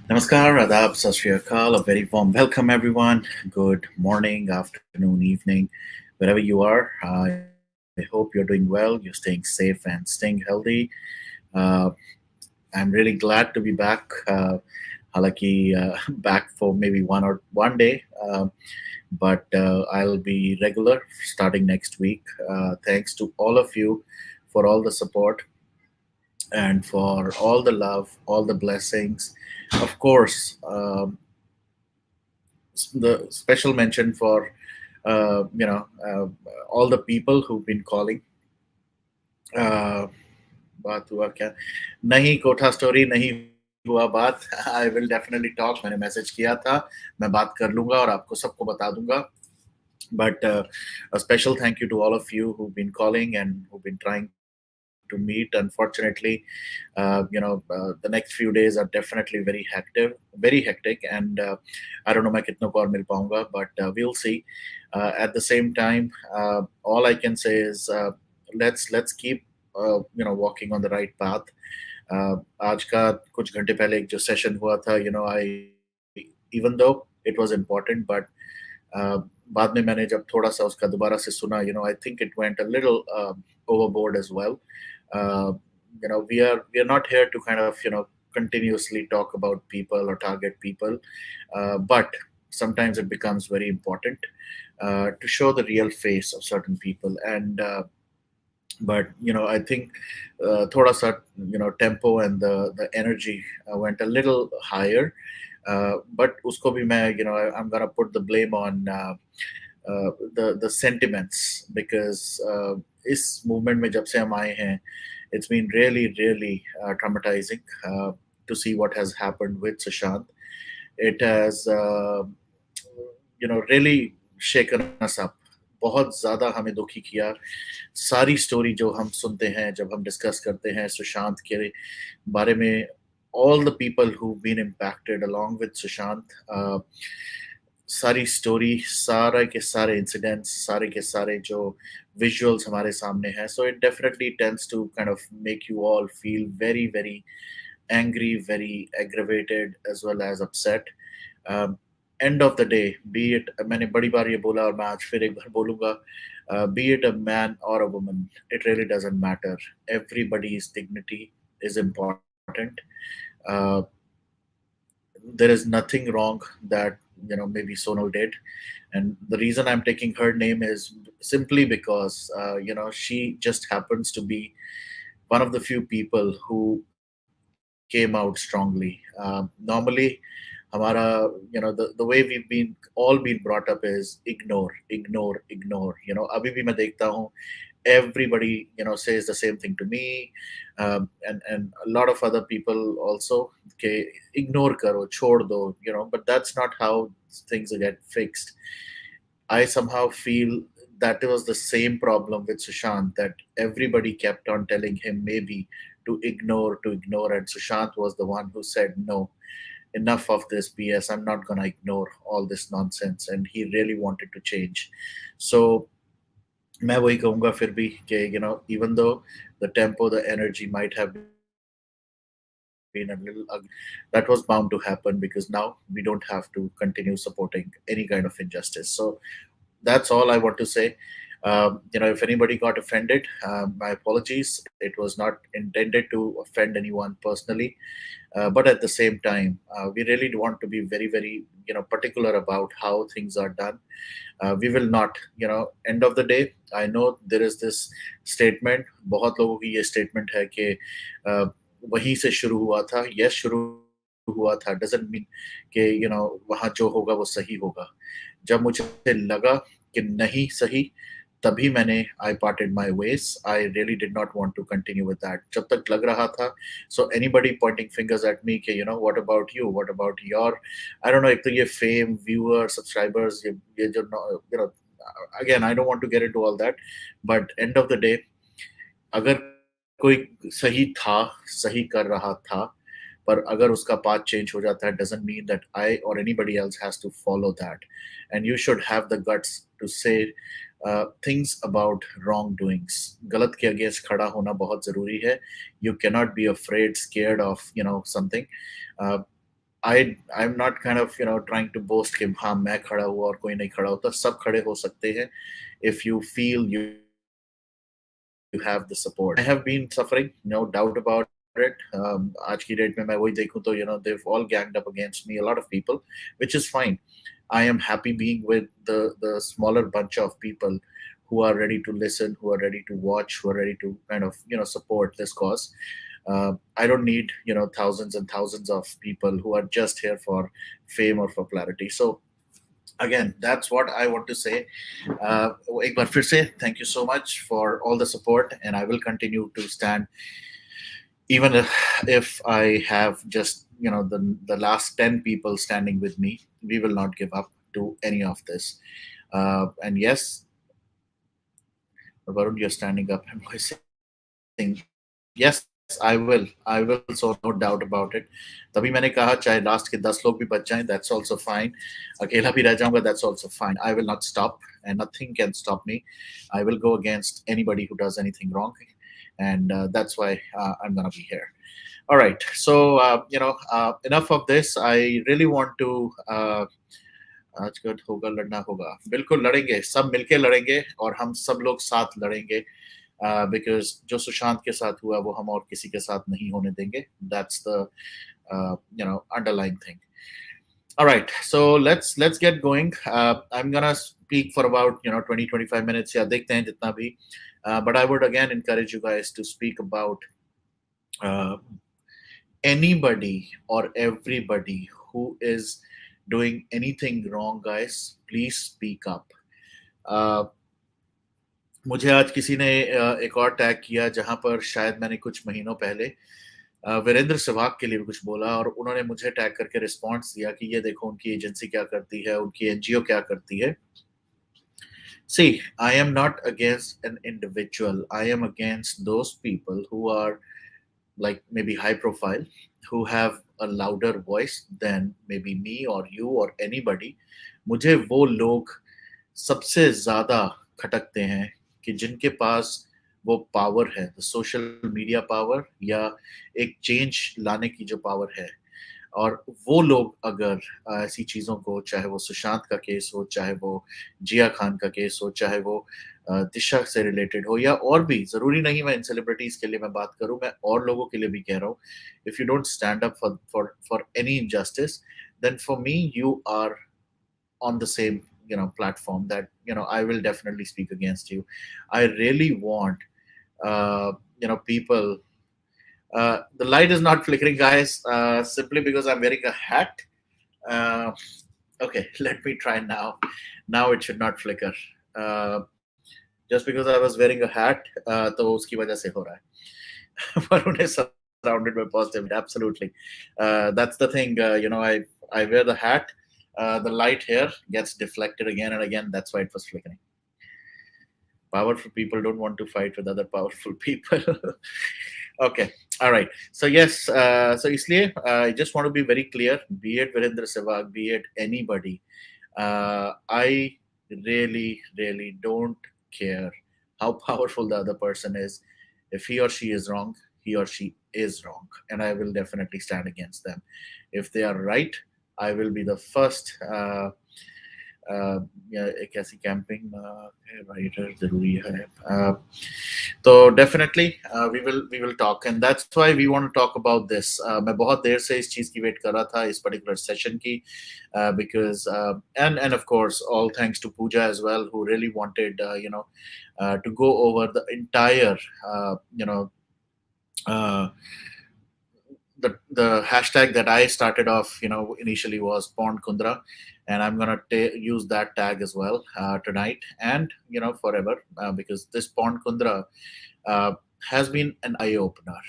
Namaskar, Adab, Sat Shri Akal, a very warm welcome, everyone. Good morning, afternoon, evening, wherever you are. I hope you're doing well, you're staying safe and staying healthy. Uh, I'm really glad to be back. Halaki, back for maybe 1 day, but I'll be regular starting next week. Thanks to all of you for all the support and for all the love, all the blessings. Of course, the special mention for all the people who've been calling. uh, बात हुआ क्या? नहीं कोठा story नहीं हुआ बात. आई will definitely talk. मैंने message किया था, मैं बात कर लूंगा और आपको सबको बता दूंगा. But a special thank you to all of you who've been calling and who've been trying to meet. Unfortunately, the next few days are definitely very hectic, and I don't know मैं कितनों को और मिल पाऊंगा, but we'll see. At the same time, all I can say is let's keep walking on the right path. आज का कुछ घंटे पहले एक जो सेशन हुआ था, I even though it was important, but बाद में मैंने जब थोड़ा सा उसका दोबारा से सुना, I think it went a little overboard as well. uh, we are not here to kind of continuously talk about people or target people, but sometimes it becomes very important to show the real face of certain people. And but I think thoda sa tempo and the energy went a little higher. But usko bhi main, I'm gonna put the blame on the sentiments, because इस movement में जब से हम आए हैं, it's been really traumatizing to see what has happened with Sushant. It has really shaken us up. बहुत ज़्यादा हमें दुखी किया. सारी स्टोरी जो हम सुनते हैं, जब हम डिस्कस करते हैं सुशांत के बारे में, all the people who've been impacted along with Sushant, सारी स्टोरी, सारे के सारे इंसिडेंट्स, सारे के सारे जो विजुअल्स हमारे सामने हैं, so it definitely tends to kind of make you all feel very angry, very aggravated, as well as upset. um, End of the day, be it, मैंने बड़ी बार ये बोला और मैं आज फिर एक बार बोलूंगा, be it a man or a woman, it really doesn't matter. Everybody's dignity is important. uh, there is nothing wrong that maybe Sonal did. And the reason I'm taking her name is simply because she just happens to be one of the few people who came out strongly. Normally हमारा the way we've been all been brought up is ignore. अभी भी मैं देखता हूँ, everybody says the same thing to me, and a lot of other people also. Okay, ignore karo, chhod do, but that's not how things get fixed. I somehow feel that was the same problem with Sushant, that everybody kept on telling him maybe to ignore, and Sushant was the one who said, no, enough of this BS. I'm not going to ignore all this nonsense. And he really wanted to change. So मैं वही कहूँगा फिर भी कि even though the tempo, the energy might have been a little ugly, that was bound to happen, because now we don't have to continue supporting any kind of injustice. So that's all I want to say. If anybody got offended, my apologies. It was not intended to offend anyone personally, but at the same time, we really want to be very particular about how things are done. We will not, end of the day, I know there is this statement, बहुत लोगों की ये statement है कि वहीं से शुरू हुआ था. Yes, शुरू हुआ था, doesn't mean कि वहाँ जो होगा वो सही होगा. जब मुझे लगा कि नहीं सही, तभी मैंने I parted my ways. I really did not want to continue with that. जब तक लग रहा था, so anybody pointing fingers at me कि what about you, what about your, I don't know, एक तो ये fame, viewers, subscribers, ये जो again, I don't want to get into all that, but end of the day, अगर कोई सही था, सही कर रहा था, पर अगर उसका path change हो जाता है, doesn't mean that I or anybody else has to follow that. And you should have the guts to say things about wrongdoings. गलत के against खड़ा होना बहुत जरूरी है. You cannot be afraid, scared of something. Uh, I'm not kind of trying to boast कि हाँ मैं खड़ा हुआ और कोई नहीं खड़ा होता, सब खड़े हो सकते हैं if you feel you have the support. I have been suffering, no doubt about it. आज की डेट में मैं वही देखूं तो they've all ganged up against me, a lot of people, which is fine. I am happy being with the smaller bunch of people who are ready to listen, who are ready to watch, who are ready to kind of support this cause. I don't need thousands and thousands of people who are just here for fame or for clarity. So again, that's what I want to say. एक बार फिर से thank you so much for all the support, and I will continue to stand even if I have just the last 10 people standing with me. We will not give up to any of this. And yes, Varun, you're standing up and voicing. Yes, I will. So no doubt about it. तभी मैंने कहा चाहे last के 10 लोग भी बच जाएं, that's also fine. अकेला भी रह जाऊंगा, that's also fine. I will not stop, and nothing can stop me. I will go against anybody who does anything wrong, and that's why I'm gonna be here. All right. So enough of this. I really want to. आज कल होगा, लड़ना होगा, बिल्कुल लड़ेंगे, सब मिलके लड़ेंगे और हम सब लोग साथ लड़ेंगे, बिकॉज जो सुशांत के साथ हुआ वो हम और किसी के साथ नहीं होने देंगे. That's the underlying thing. All right, so let's get going. I'm gonna speak for about 20-25 minutes. या देखते हैं जितना भी. But I would again encourage you guys to speak about uh, anybody or everybody who is doing anything wrong. Guys, please speak up. uh, मुझे आज किसी ने एक और टैग किया जहां पर शायद मैंने कुछ महीनों पहले वीरेंद्र सहवाग के लिए भी कुछ बोला, और उन्होंने मुझे टैग करके रिस्पॉन्स दिया कि ये देखो उनकी एजेंसी क्या करती है, उनकी एनजीओ क्या करती है. See, I am not against an individual. I am against those people who are like maybe high profile, who have a louder voice than maybe me or you or anybody. मुझे वो लोग सबसे ज्यादा खटकते हैं कि जिनके पास वो पावर है, सोशल मीडिया पावर या एक चेंज लाने की जो पावर है. और वो लोग अगर ऐसी चीज़ों को, चाहे वो सुशांत का केस हो, चाहे वो जिया खान का केस हो, चाहे वो दिशा से रिलेटेड हो, या और भी, ज़रूरी नहीं मैं इन सेलिब्रिटीज़ के लिए मैं बात करूँ, मैं और लोगों के लिए भी कह रहा हूँ. If you don't stand up for any injustice, then for me you are on the same platform that I will definitely speak against you. I really want people. The light is not flickering, guys, simply because I'm wearing a hat. Uh, okay, let me try now. Now it should not flicker. Just because I was wearing a hat, तो उसकी वजह से हो रहा है. Varun is surrounded by positivity. Absolutely, that's the thing. I wear the hat. The light here gets deflected again and again. That's why it was flickering. Powerful people don't want to fight with other powerful people. Okay, all right. So yes, so इसलिए I just want to be very clear. Be it Virendra Sehwag, be it anybody, I really don't care how powerful the other person is. If he or she is wrong, he or she is wrong, and I will definitely stand against them. If they are right, I will be the first. या एक ऐसी camping writer जरूरी है. तो definitely we will talk, and that's why we want to talk about this. मैं बहुत देर से इस चीज की वेट कर रहा था, इस पर्टिकुलर सेशन की, because and of course all thanks to Pooja as well, who really wanted to go over the entire the hashtag that I started off, initially was Porn Kundra, and I'm gonna use that tag as well tonight and forever, because this Porn Kundra has been an eye opener.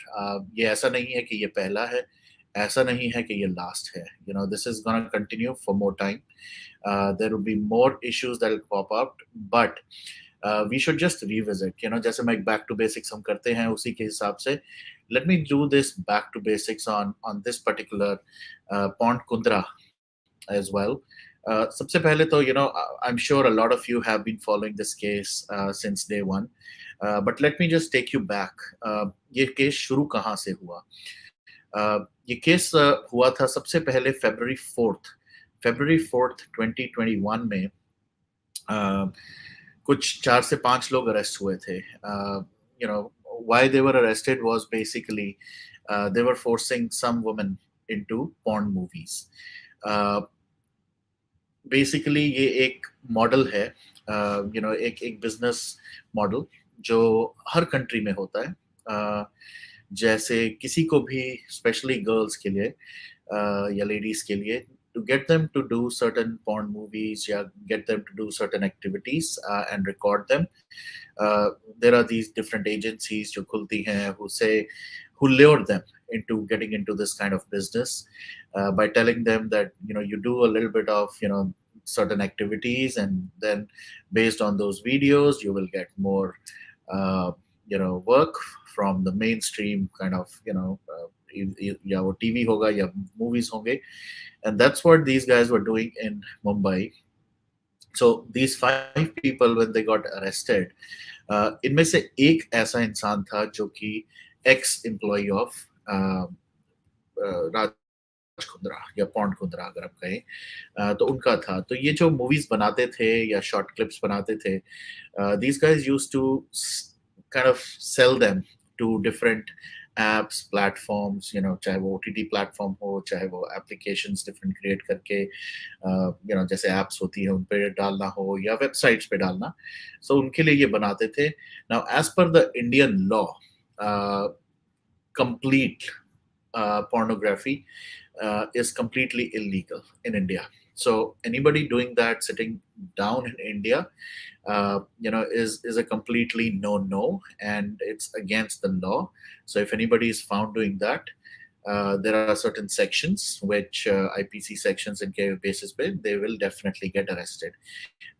ये ऐसा नहीं है कि ये पहला है, ऐसा नहीं है कि ये last है. This is gonna continue for more time. There will be more issues that will pop up, but we should just revisit. जैसे मैं back to basics हम करते हैं, उसी के हिसाब से let me do this back to basics on this particular Porn Kundra as well. सबसे पहले तो I'm sure a lot of you have been following this case since day one, but let me just take you back. ये case शुरू कहाँ से हुआ? ये case हुआ था सबसे पहले फेब्रवरी 4th 2021 में। अ, कुछ 4 से 5 लोग अरेस्ट हुए थे। You know why they were arrested was basically they were forcing some women into porn movies. Basically ये एक मॉडल है, एक बिजनेस मॉडल जो हर कंट्री में होता है। जैसे किसी को भी स्पेशली गर्ल्स के लिए या लेडीज के लिए to get them to do certain porn movies, yeah, get them to do certain activities and record them. There are these different agencies जो खुलती हैं who lure them into getting into this kind of business by telling them that you do a little bit of certain activities, and then based on those videos you will get more work from the mainstream kind of या वो TV होगा या movies होंगे, and that's what these guys were doing in Mumbai. So these 5 people when they got arrested, इनमें से एक ऐसा इंसान था जो कि x employ of Raj Kundra या पॉन्ड कुंद्रा अगर आप कहें, तो उनका था। तो ये जो मूवीज बनाते थे या शॉर्ट क्लिप्स बनाते थे, these guys used to kind of sell them to different apps, platforms, चाहे वो OTT प्लेटफॉर्म हो, चाहे वो एप्लीकेशंस डिफरेंट क्रिएट करके जैसे एप्स होती है उन पे डालना हो या वेबसाइट्स पे डालना। सो उनके लिए ये बनाते थे। Now as per the Indian law, complete pornography is completely illegal in India. So anybody doing that sitting down in India, is a completely no, and it's against the law. So if anybody is found doing that, there are certain sections which IPC sections in case basis पे they will definitely get arrested,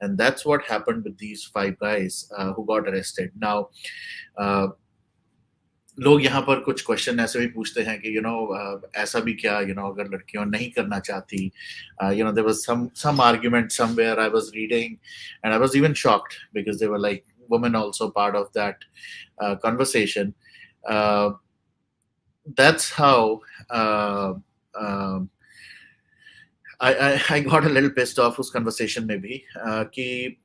and that's what happened with these 5 guys who got arrested. Now, लोग यहाँ पर कुछ question ऐसे भी पूछते हैं कि ऐसा भी क्या अगर लड़कियां नहीं करना चाहती, there was some argument somewhere I was reading, and I was even shocked because they were like women also part of that conversation. That's how I got a little pissed off उस conversation में भी, कि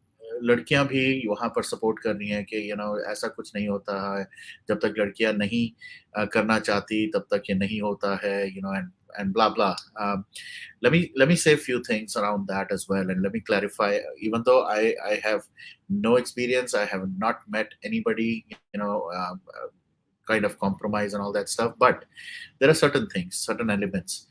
लड़कियां भी वहां पर support कर रही हैं कि ऐसा कुछ नहीं होता है, जब तक लड़कियां नहीं करना चाहती तब तक ये नहीं होता है, and blah blah. Let me say a few things around that as well, and let me clarify. Even though I have no experience, I have not met anybody, kind of compromise and all that stuff, but there are certain things, certain elements.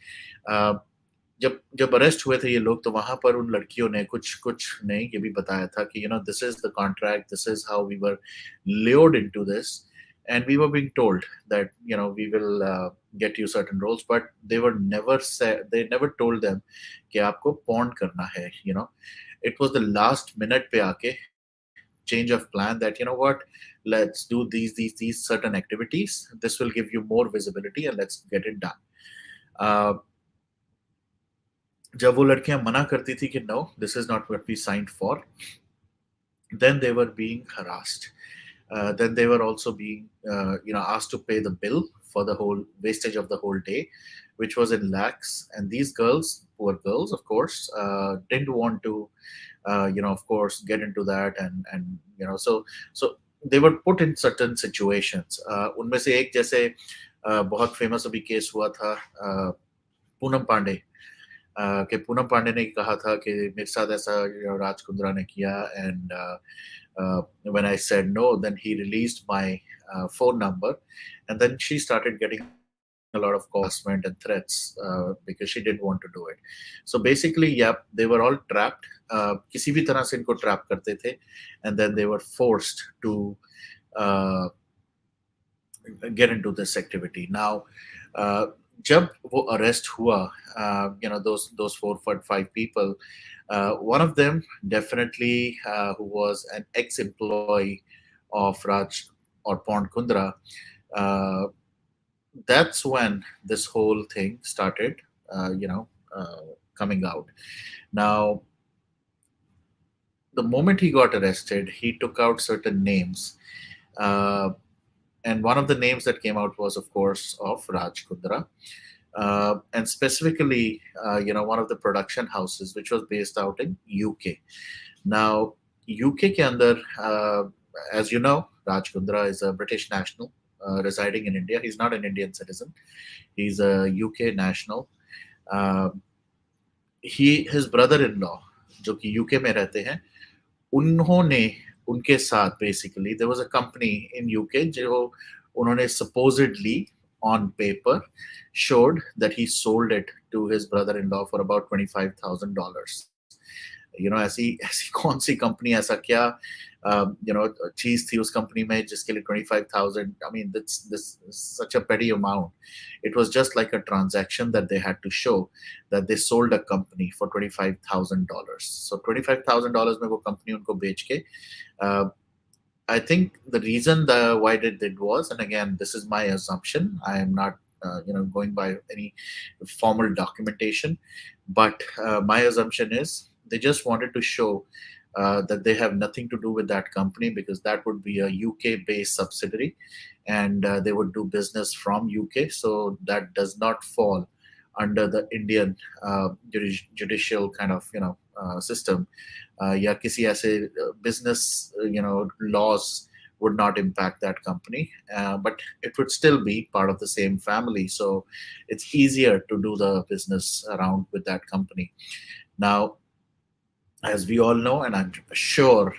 जब जब arrest हुए थे ये लोग, तो वहां पर उन लड़कियों ने कुछ कुछ ने ये भी बताया था कि this is the contract, this is how we were lured into this, and we were being told that we will get you certain roles, but they never told them कि आपको पॉर्न करना है. It was the last minute पे आके change of plan that what, let's do these certain activities, this will give you more visibility and let's get it done. जब वो लड़कियां मना करती थी कि no, this is not what we signed for, then they were being harassed. Then they were also being asked to pay the bill for the whole wastage of the whole day, which was in lakhs. And these girls, poor girls, of course, didn't want to of course get into that, and so they were put in certain situations. उनमें से एक जैसे बहुत famous अभी case हुआ था पूनम पांडे, कि पूनम पांडे ने कहा था कि मेरे साथ ऐसा राज कुंद्रा ने किया, and when I said no, then he released my phone number, and then she started getting a lot of harassment and threats because she didn't want to do it. So basically, yeah, they were all trapped. किसी भी तरह से इनको trap करते थे, and then they were forced to get into this activity. Now, जब वो arrest हुआ, those 4 or 5 people, one of them definitely who was an ex-employee of Raj or Pond Kundra, that's when this whole thing started coming out. Now, the moment he got arrested, he took out certain names. and one of the names that came out was, of course, of Raj Kundra, and specifically, one of the production houses which was based out in UK. Now, UK के अंदर, as you know, Raj Kundra is a British national residing in India. He's not an Indian citizen. He's a UK national. Uh, his brother-in-law, जो कि UK में रहते हैं, उन्होंने उनके साथ basically there was a company in UK जो उन्होंने supposedly on paper showed that he sold it to his brother-in-law for about $25,000. ऐसी ऐसी कौन सी कंपनी, ऐसा क्या चीज थी उस कंपनी में जिसके लिए 25,000, I mean this such a petty amount. It was just like a transaction that they had to show that they sold a company for $25,000. So $25,000 में वो कंपनी उनको बेच के, I think the reason why they did was, and again, this is my assumption. I am not, going by any formal documentation, but my assumption is they just wanted to show that they have nothing to do with that company, because that would be a UK-based subsidiary, and they would do business from UK, so that does not fall under the Indian judicial kind of system. या किसी ऐसे business laws would not impact that company, but it would still be part of the same family, so it's easier to do the business around with that company. Now, as we all know, and I'm sure,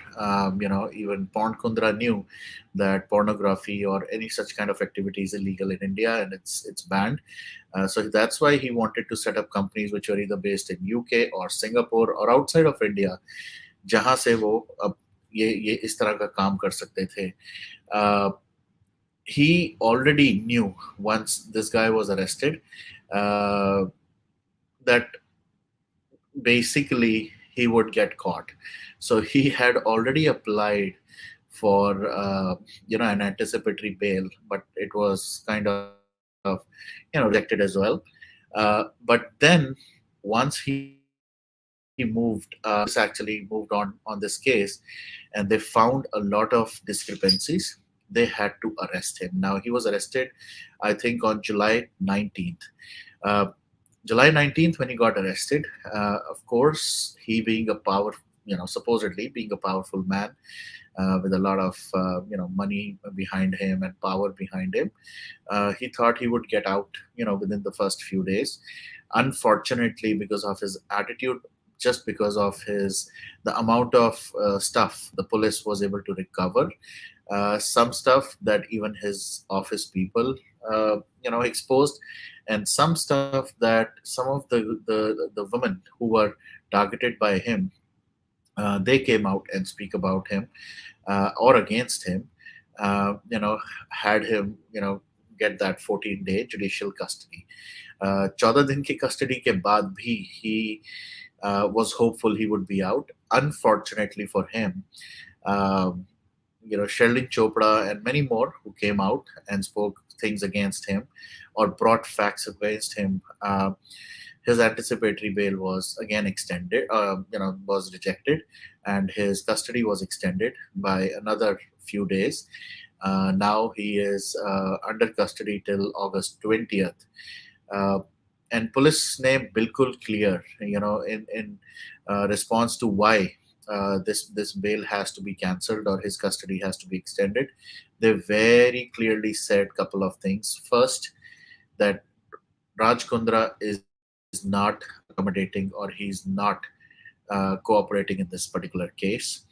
even Porn Kundra knew that pornography or any such kind of activity is illegal in India, and it's banned. So that's why he wanted to set up companies which are either based in UK or Singapore or outside of India, जहां से वो अब ये इस तरह का काम कर सकते थे. He already knew once this guy was arrested that basically he would get caught. So he had already applied for an anticipatory bail, but it was kind of rejected as well. But then once he moved, police actually moved on this case, and they found a lot of discrepancies. They had to arrest him. Now he was arrested, I think, on July 19th. Uh, July 19th, when he got arrested, of course, he being a supposedly being a powerful man with a lot of, money behind him and power behind him, he thought he would get out, within the first few days. Unfortunately, because of his attitude, just because of the amount of stuff the police was able to recover, some stuff that even his office people, exposed, and some stuff that some of the women who were targeted by him, they came out and speak about him or against him, had him, get that 14-day judicial custody. 14 दिन की custody के बाद भी he was hopeful he would be out. Unfortunately for him, Sheldon Chopra and many more who came out and spoke things against him or brought facts against him. His anticipatory bail was again extended, was rejected, and his custody was extended by another few days. Now he is under custody till August 20th. And police name bilkul clear, in response to why this bail has to be cancelled or his custody has to be extended. They very clearly said a couple of things. First, that Raj Kundra is not accommodating, or he's not cooperating in this particular case.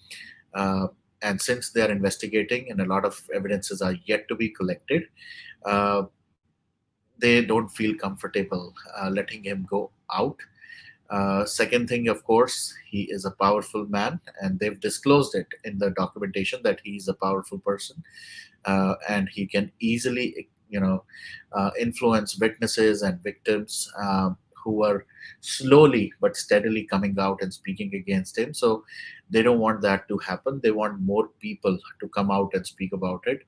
And since they are investigating and a lot of evidences are yet to be collected, they don't feel comfortable letting him go out. Second thing, of course, he is a powerful man, and they've disclosed it in the documentation that he's a powerful person, and he can easily, influence witnesses and victims who are slowly but steadily coming out and speaking against him. So they don't want that to happen. They want more people to come out and speak about it.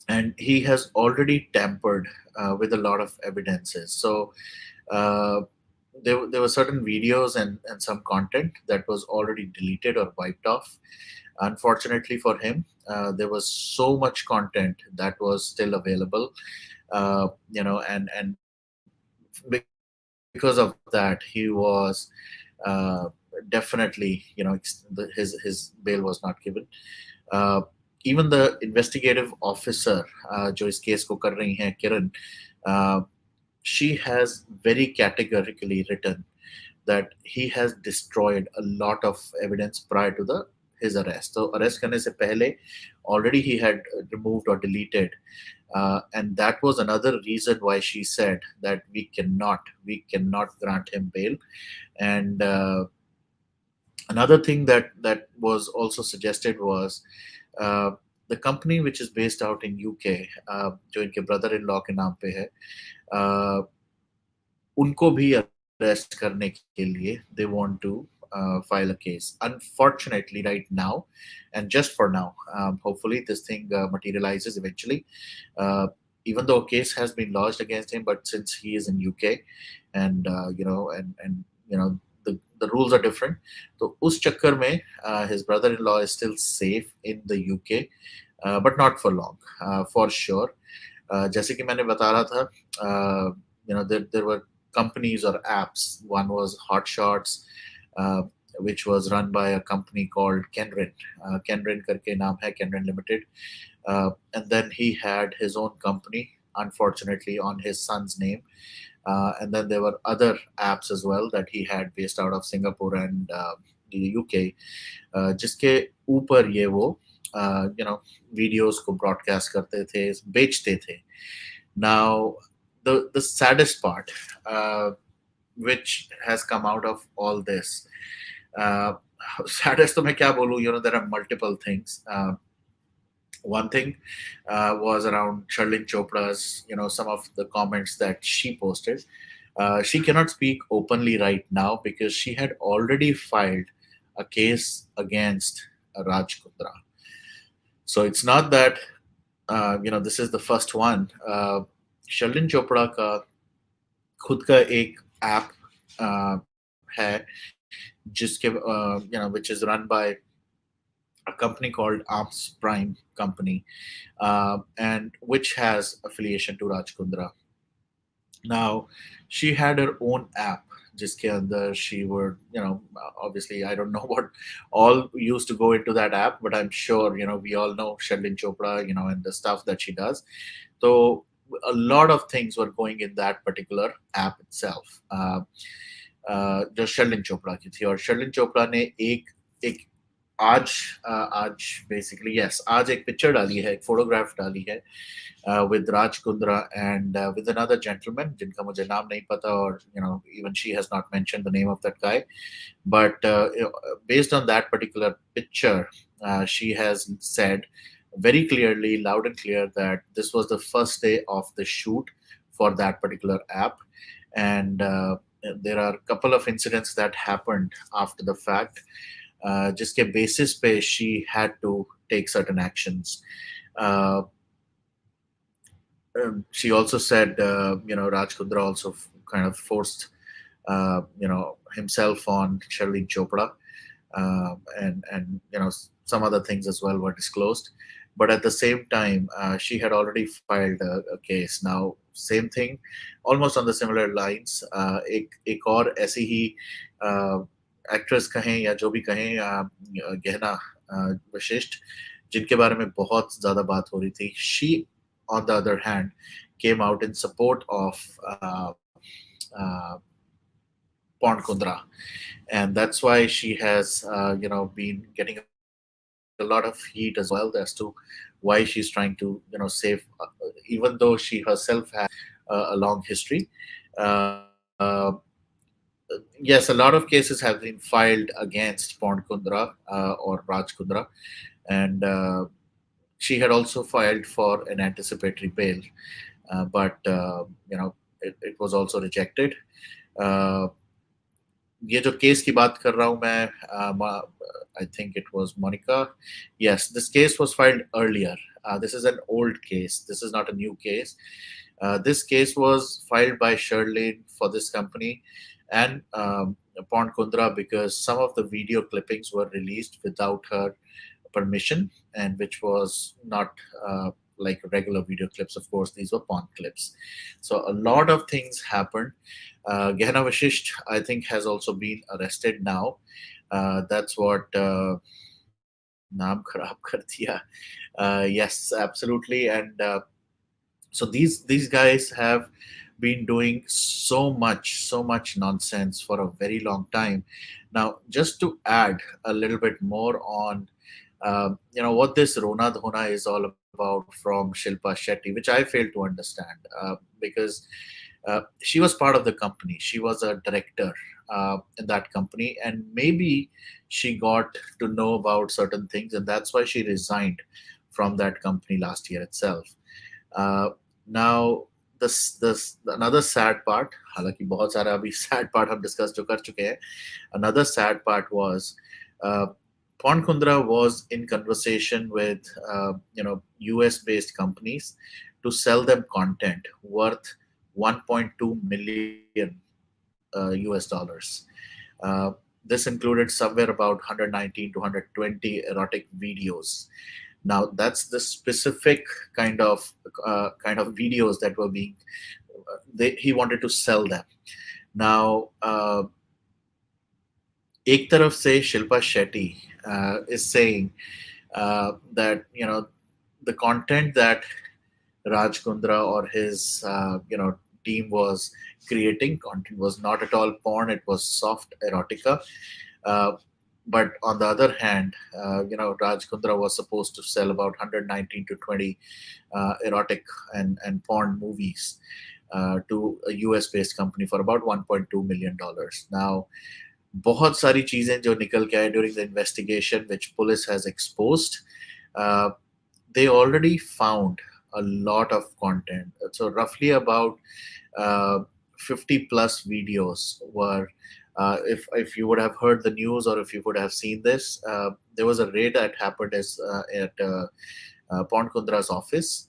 And he has already tampered with a lot of evidences. So there were certain videos and some content that was already deleted or wiped off. Unfortunately for him, there was so much content that was still available, and because of that, he was uh, definitely, his bail was not given. uh, Even the investigative officer, जो इस case को कर रही हैं, किरण, uh, she has very categorically written that he has destroyed a lot of evidence prior to the his arrest. So arrest करने से पहले already he had removed or deleted, and that was another reason why she said that we cannot grant him bail. And another thing that was also suggested was, uh, the company which is based out in UK, जो इनके brother-in-law के नाम पे है, uh, उनको भी arrest करने के लिए they want to file a case. Unfortunately, right now, and just for now, hopefully this thing materializes eventually. Uh, Even though a case has been lodged against him, but since he is in UK, and the rules are different, तो उस चक्कर में his brother-in-law is still safe in the UK, but not for long, for sure. जैसे कि मैंने बता रहा था, there were companies or apps. One was Hot Shots, uh, which was run by a company called Kenrin. Kenrin करके नाम है, Kenrin Limited. And then he had his own company, unfortunately, on his son's name. And then there were other apps as well that he had based out of Singapore and the UK, जिसके ऊपर ये वो videos को broadcast करते थे, बेचते थे. Now, the saddest part, which has come out of all this, uh, saddest तो मैं क्या बोलूँ, there are multiple things. One thing was around Charlene Chopra's, some of the comments that she posted. She cannot speak openly right now because she had already filed a case against Raj Kundra. So it's not that this is the first one. Charlene Chopra का खुद का एक app है, जिसके which is run by a company called Arms Prime Company, and which has affiliation to Raj Kundra. Now, she had her own app, जिसके अंदर she would, obviously I don't know what all used to go into that app, but I'm sure, we all know Sharlin Chopra, and the stuff that she does. So a lot of things were going in that particular app itself. जो शर्लिन चोपड़ा की थी, और शर्लिन चोपड़ा ने एक एक आज आज basically yes आज एक पिक्चर डाली है, एक फोटोग्राफ डाली है with Raj Kundra and with another gentleman जिनका मुझे नाम नहीं पता, और even she has not mentioned the name of that guy, but based on that particular picture, she has said very clearly, loud and clear, that this was the first day of the shoot for that particular app, and there are a couple of incidents that happened after the fact, जिसके basis पे she had to take certain actions. She also said, Raj Kundra also kind of forced, himself on Sharleen Chopra, and some other things as well were disclosed. But at the same time, she had already filed a case. Now, same thing, almost on the similar lines. एक और ऐसी ही actress कहें या जो भी कहें, गहना वशिष्ठ, जिनके बारे में बहुत ज़्यादा बात हो रही थी. She, on the other hand, came out in support of uh, Porn Kundra, and that's why she has, been getting a lot of heat as well as to why she's trying to, save, even though she herself has a long history. Uh, yes, a lot of cases have been filed against Porn Kundra or Raj Kundra, and she had also filed for an anticipatory bail, but it was also rejected. Uh, ये जो case की बात कर रहा हूँ मैं, I think it was Monica. Yes, this case was filed earlier. This is an old case. This is not a new case. This case was filed by Sherlane for this company and Porn Kundra because some of the video clippings were released without her permission, and which was not like regular video clips. Of course, these were porn clips. So a lot of things happened. Gehna Vashisht, I think, has also been arrested now. That's what naam kharab kar diya. Yes, absolutely. And so these guys have been doing so much nonsense for a very long time. Now, just to add a little bit more on what this Rona Dhona is all about from Shilpa Shetty, which I failed to understand, because she was part of the company. She was a director in that company, and maybe she got to know about certain things, and that's why she resigned from that company last year itself. uh, Now, this another sad part, हालांकि बहुत सारा अभी sad part हम discuss जो कर चुके हैं. Another sad part was uh, Pon Kundra was in conversation with US based companies to sell them content worth 1.2 million US dollars. Uh, this included somewhere about 119 to 120 erotic videos. Now, that's the specific kind of videos that were being he wanted to sell them. Now, एक तरफ से Shilpa Shetty is saying that the content that Raj Kundra or his team was creating, content was not at all porn. It was soft erotica. Uh, but on the other hand, Raj Kundra was supposed to sell about 119 to 20 erotic and porn movies to a US based company for about $1.2 million. Now, बहुत सारी चीजें जो निकल के आए during the investigation which police has exposed, uh, they already found a lot of content. So roughly about uh, 50 plus videos were, if you would have heard the news or if you would have seen this, there was a raid that happened at Pon Kundra's office.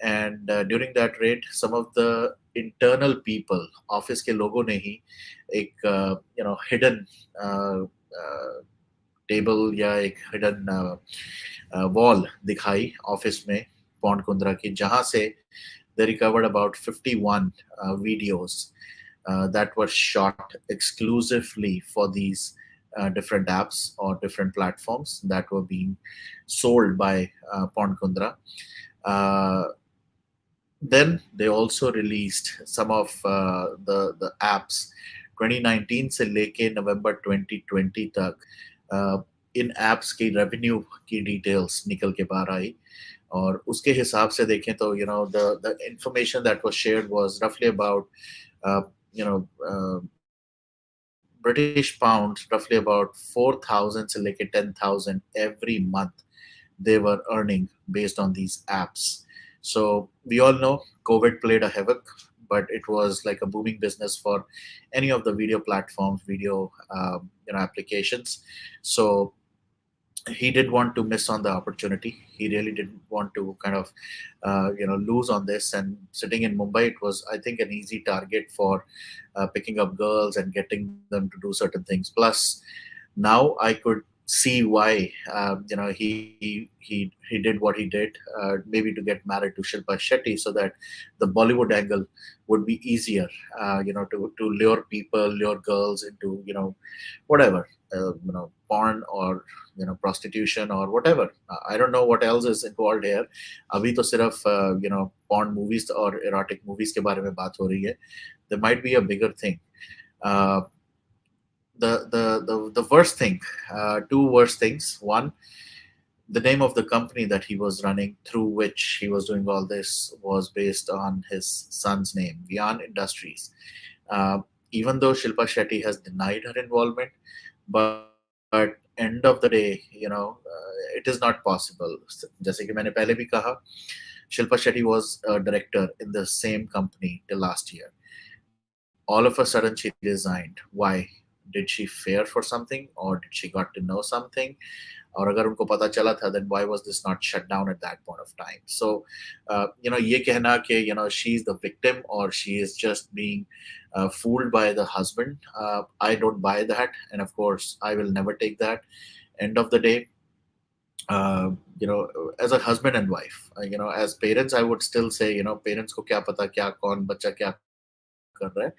And during that raid, some of the internal people, office के लोगों ने ही एक hidden table या एक hidden wall दिखाई office में pond Kundra की, जहां से they recovered about 51 videos that were shot exclusively for these different apps or different platforms that were being sold by Pond Kundra. Uh, then they also released some of the apps 2019 से लेके नवंबर 2020 तक इन apps की revenue की details निकल के बाहर आई. और उसके हिसाब से देखें तो the information that was shared was roughly about uh, you know uh, British pounds, roughly about 4,000 से लेके 10,000 every month they were earning based on these apps. So we all know COVID played a havoc, but it was like a booming business for any of the video platforms, video applications. So he didn't want to miss on the opportunity. He really didn't want to kind of lose on this. And sitting in Mumbai, it was, I think, an easy target for picking up girls and getting them to do certain things. Plus, now I could see why he did what he did, maybe to get married to Shilpa Shetty, so that the Bollywood angle would be easier, to lure people, lure girls into whatever, porn or prostitution or whatever. I don't know what else is involved here. अभी तो सिर्फ porn movies और erotic movies के बारे में बात हो रही है. There might be a bigger thing. Uh, the worst thing, two worst things. One, the name of the company that he was running, through which he was doing all this, was based on his son's name, Vian Industries. Even though Shilpa Shetty has denied her involvement, but end of the day, it is not possible. जैसे कि मैंने पहले भी कहा, Shilpa Shetty was a director in the same company till last year. All of a sudden, she resigned. Why? Did she fear for something, or did she got to know something? और अगर उनको पता चला था, then why was this not shut down at that point of time? So ये कहना कि she is the victim or she is just being fooled by the husband, I don't buy that, and of course I will never take that. End of the day, uh, as a husband and wife, as parents, I would still say, parents ko kya pata kya kaun bacha kya kar raha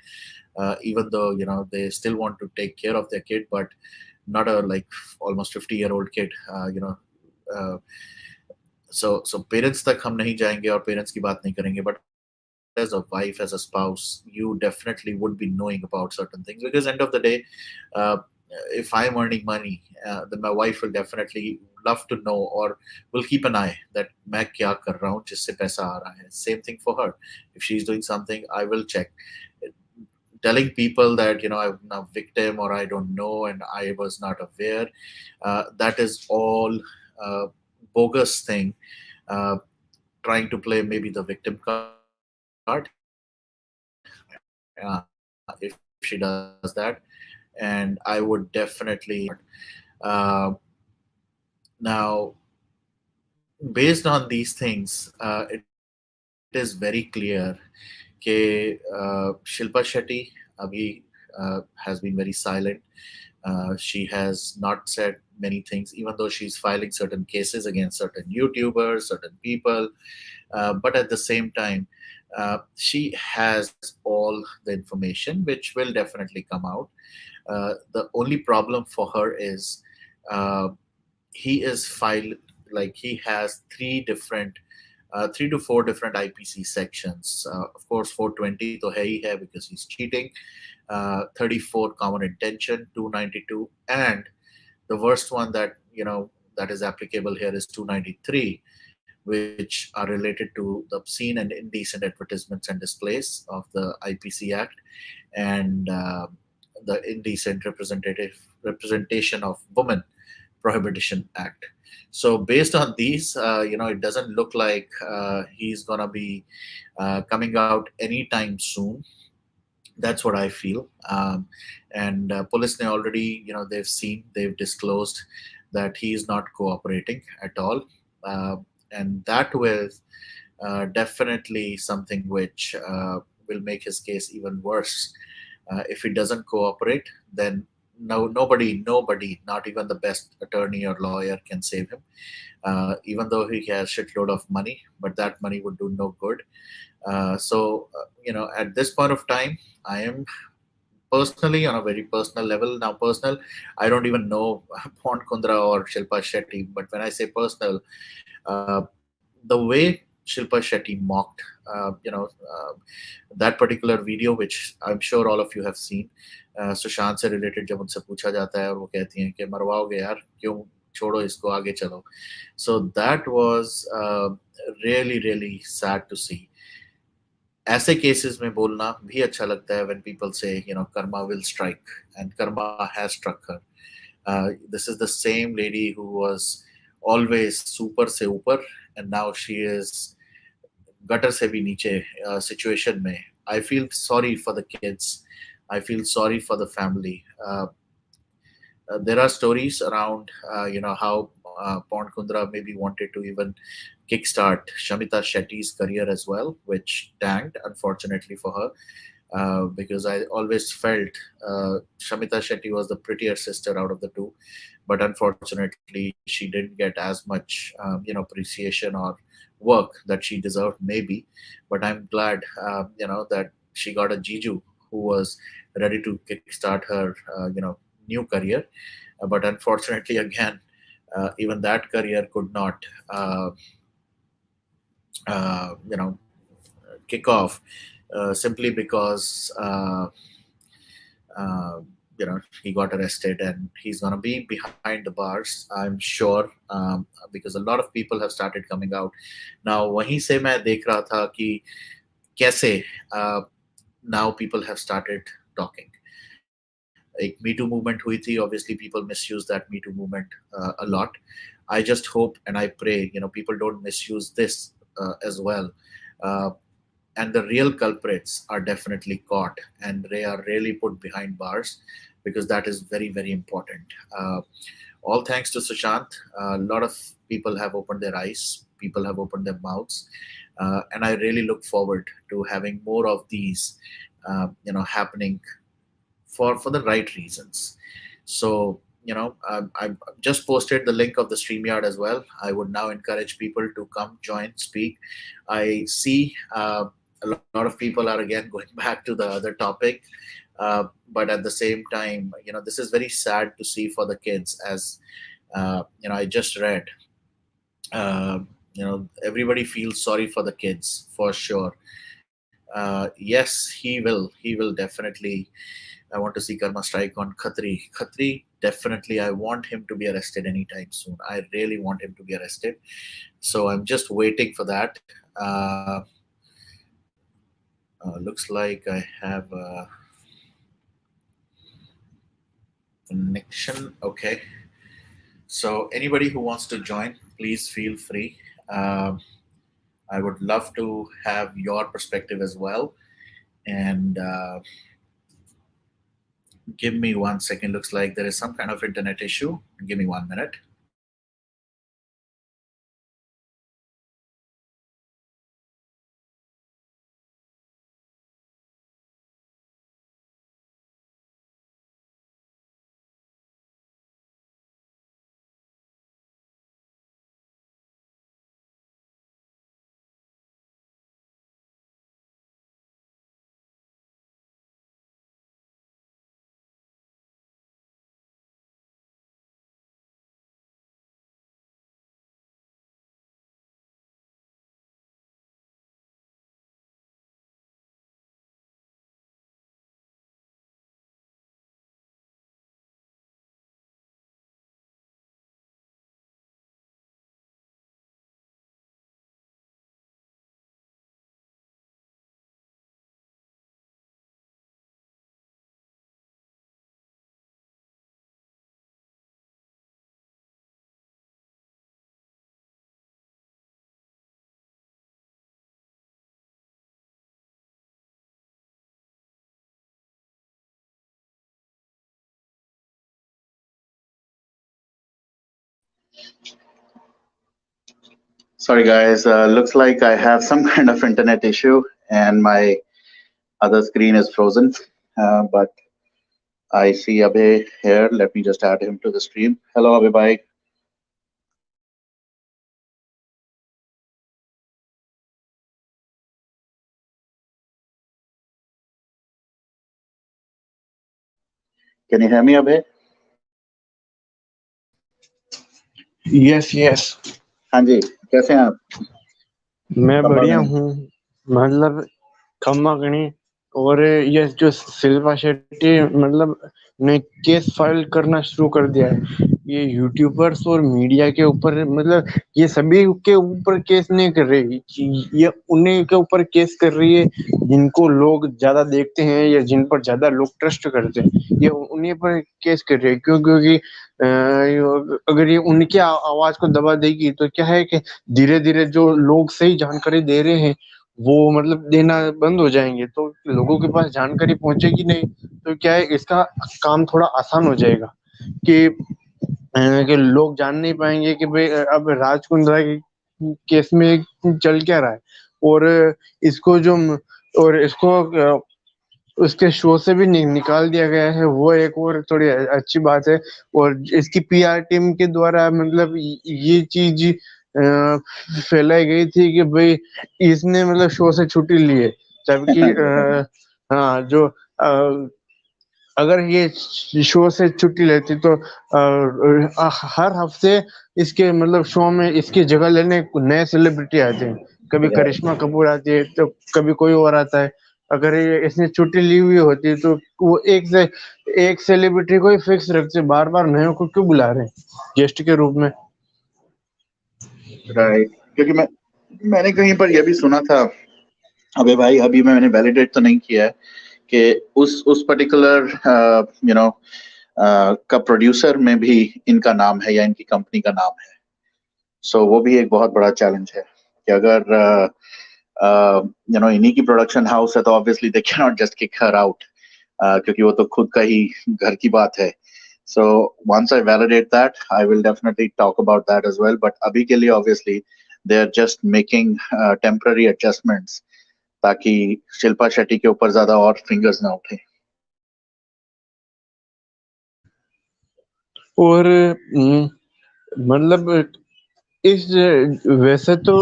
hai, even though they still want to take care of their kid, but not a like almost 50-year-old kid. Uh, so parents tak hum nahi jayenge aur parents ki baat nahi karenge, but as a wife, as a spouse, you definitely would be knowing about certain things, because end of the day, uh, if I'm earning money, then my wife will definitely love to know, or will keep an eye that मैं क्या कर रहा हूँ जिससे पैसा आ रहा है. Same thing for her. If she's doing something, I will check. Telling people that I'm a victim or I don't know and I was not aware, that is all bogus thing. Uh, Trying to play maybe the victim card. If she does that, and I would definitely now, based on these things, it is very clear कि Shilpa Shetty अभी has been very silent. She has not said many things, even though she's filing certain cases against certain YouTubers, certain people. But at the same time, she has all the information, which will definitely come out. The only problem for her is uh, he is filed, like he has three to four different IPC sections. Of course, 420 to hai hi hai because he's cheating. 34 common intention, 292, and the worst one that that is applicable here is 293, which are related to the obscene and indecent advertisements and displays of the IPC Act, and the indecent representation of women Prohibition Act. So based on these, it doesn't look like he's gonna be coming out anytime soon. That's what I feel. And police, they already, they've disclosed that he is not cooperating at all. Uh, and that will definitely something which will make his case even worse. If he doesn't cooperate, then nobody, not even the best attorney or lawyer, can save him. Even though he has shitload of money, but that money would do no good. At this point of time, I am personally on a very personal level. Now, personal, I don't even know Pond Kundra or Shilpa Shetty, but when I say personal, the way Shilpa Shetty mocked, that particular video, which I'm sure all of you have seen, Sushant से related जब उनसे पूछा जाता है और वो कहती हैं कि मरवाओगे यार, क्यों, छोड़ो इसको, आगे चलो. So that was really really sad to see. ऐसे केसेस में बोलना भी अच्छा लगता है when people say karma will strike, and karma has struck her. This is the same lady who was always super se upar, and now she is gutter se bhi niche situation mein. I feel sorry for the kids. I feel sorry for the family. There are stories around, how Pond Kundra maybe wanted to even kickstart Shamita Shetty's career as well, which tanked, unfortunately for her, because I always felt Shamita Shetty was the prettier sister out of the two, but unfortunately she didn't get as much, appreciation or work that she deserved, maybe. But I'm glad, that she got a Jiju who was ready to kickstart her, new career. But unfortunately, again, even that career could not, you know, kick off, simply because uh, he got arrested and he's gonna be behind the bars, I'm sure, because a lot of people have started coming out now. वहीं से मैं देख रहा था कि कैसे uh, now people have started talking. एक Me Too movement हुई थी, obviously people misuse that Me Too movement a lot. I just hope and I pray people don't misuse this as well. uh, and the real culprits are definitely caught and they are really put behind bars, because that is very very important. All thanks to Sushant, a lot of people have opened their eyes, people have opened their mouths, and I really look forward to having more of these happening for the right reasons. So I just posted the link of the StreamYard as well. I would now encourage people to come, join, speak. I see a lot of people are again going back to the other topic, but at the same time, this is very sad to see for the kids. As I just read, uh, everybody feels sorry for the kids for sure. Yes, he will definitely. I want to see Karma strike on Khatri. Khatri, definitely, I want him to be arrested anytime soon. I really want him to be arrested. So I'm just waiting for that. Looks like I have a connection. Okay. So anybody who wants to join, please feel free. Um, I would love to have your perspective as well. And give me 1 second. Looks like there is some kind of internet issue. Give me 1 minute. Sorry, guys. Looks like I have some kind of internet issue and my other screen is frozen. But I see Abhay here. Let me just add him to the stream. Hello, Abhay. Bye. Can you hear me, Abhay? Yes yes. हाँ जी, कैसे हैं आप? मैं खम्मा बढ़िया गणी। हूँ। मतलब खम्मा गणी। और ये जो शिल्पा शेट्टी मतलब ने केस फाइल करना शुरू कर दिया है, ये यूट्यूबर्स और मीडिया के ऊपर, मतलब ये सभी के ऊपर केस नहीं कर रही, ये उन्हीं के ऊपर केस कर रही है जिनको लोग ज्यादा देखते हैं या जिन पर ज्यादा लोग ट्रस्ट करते हैं, ये उन्हीं पर केस कर रही है। क्यों? क्योंकि अगर ये उनकी आवाज को दबा देगी तो क्या है कि धीरे धीरे जो लोग सही जानकारी दे रहे हैं वो मतलब देना बंद हो जाएंगे, तो लोगों के पास जानकारी पहुंचेगी नहीं। तो क्या है, इसका काम थोड़ा आसान हो जाएगा कि कि लोग जान नहीं पाएंगे कि भाई अब राज कुंद्रा के केस में चल क्या रहा है। और इसको जो और इसको उसके शो से भी निकाल दिया गया है, वो एक और थोड़ी अच्छी बात है। और इसकी पीआर टीम के द्वारा मतलब ये चीज फैलाई गई थी कि भाई इसने मतलब शो से छुट्टी ली है, जबकि हाँ जो अगर ये शो से छुट्टी लेती तो हर हफ्ते इसके मतलब शो में इसकी जगह लेने नए सेलिब्रिटी आते हैं। कभी करिश्मा कपूर आती है तो कभी कोई और आता है। अगर ये इसने छुट्टी ली हुई होती तो वो एक सेलिब्रिटी को ही फिक्स रखते, बार बार नए को क्यों बुला रहे हैं गेस्ट के रूप में। राइट, क्योंकि मैंने कहीं पर यह भी सुना था, अबे भाई अभी मैंने वैलिडेट तो नहीं किया है कि उस पर्टिकुलर का प्रोड्यूसर में भी इनका नाम है या इनकी कंपनी का नाम है। सो वो भी एक बहुत बड़ा चैलेंज है कि अगर इन्हीं की प्रोडक्शन हाउस है तो obviously they can not just kick her out, क्योंकि वो तो खुद का ही घर की बात है। So once I validate that I will definitely talk about that as well, but अभी के लिए obviously they are just making temporary adjustments ताकि शिल्पा शेट्टी के ऊपर ज्यादा और फिंगर्स ना उठे। और मतलब इस वैसे तो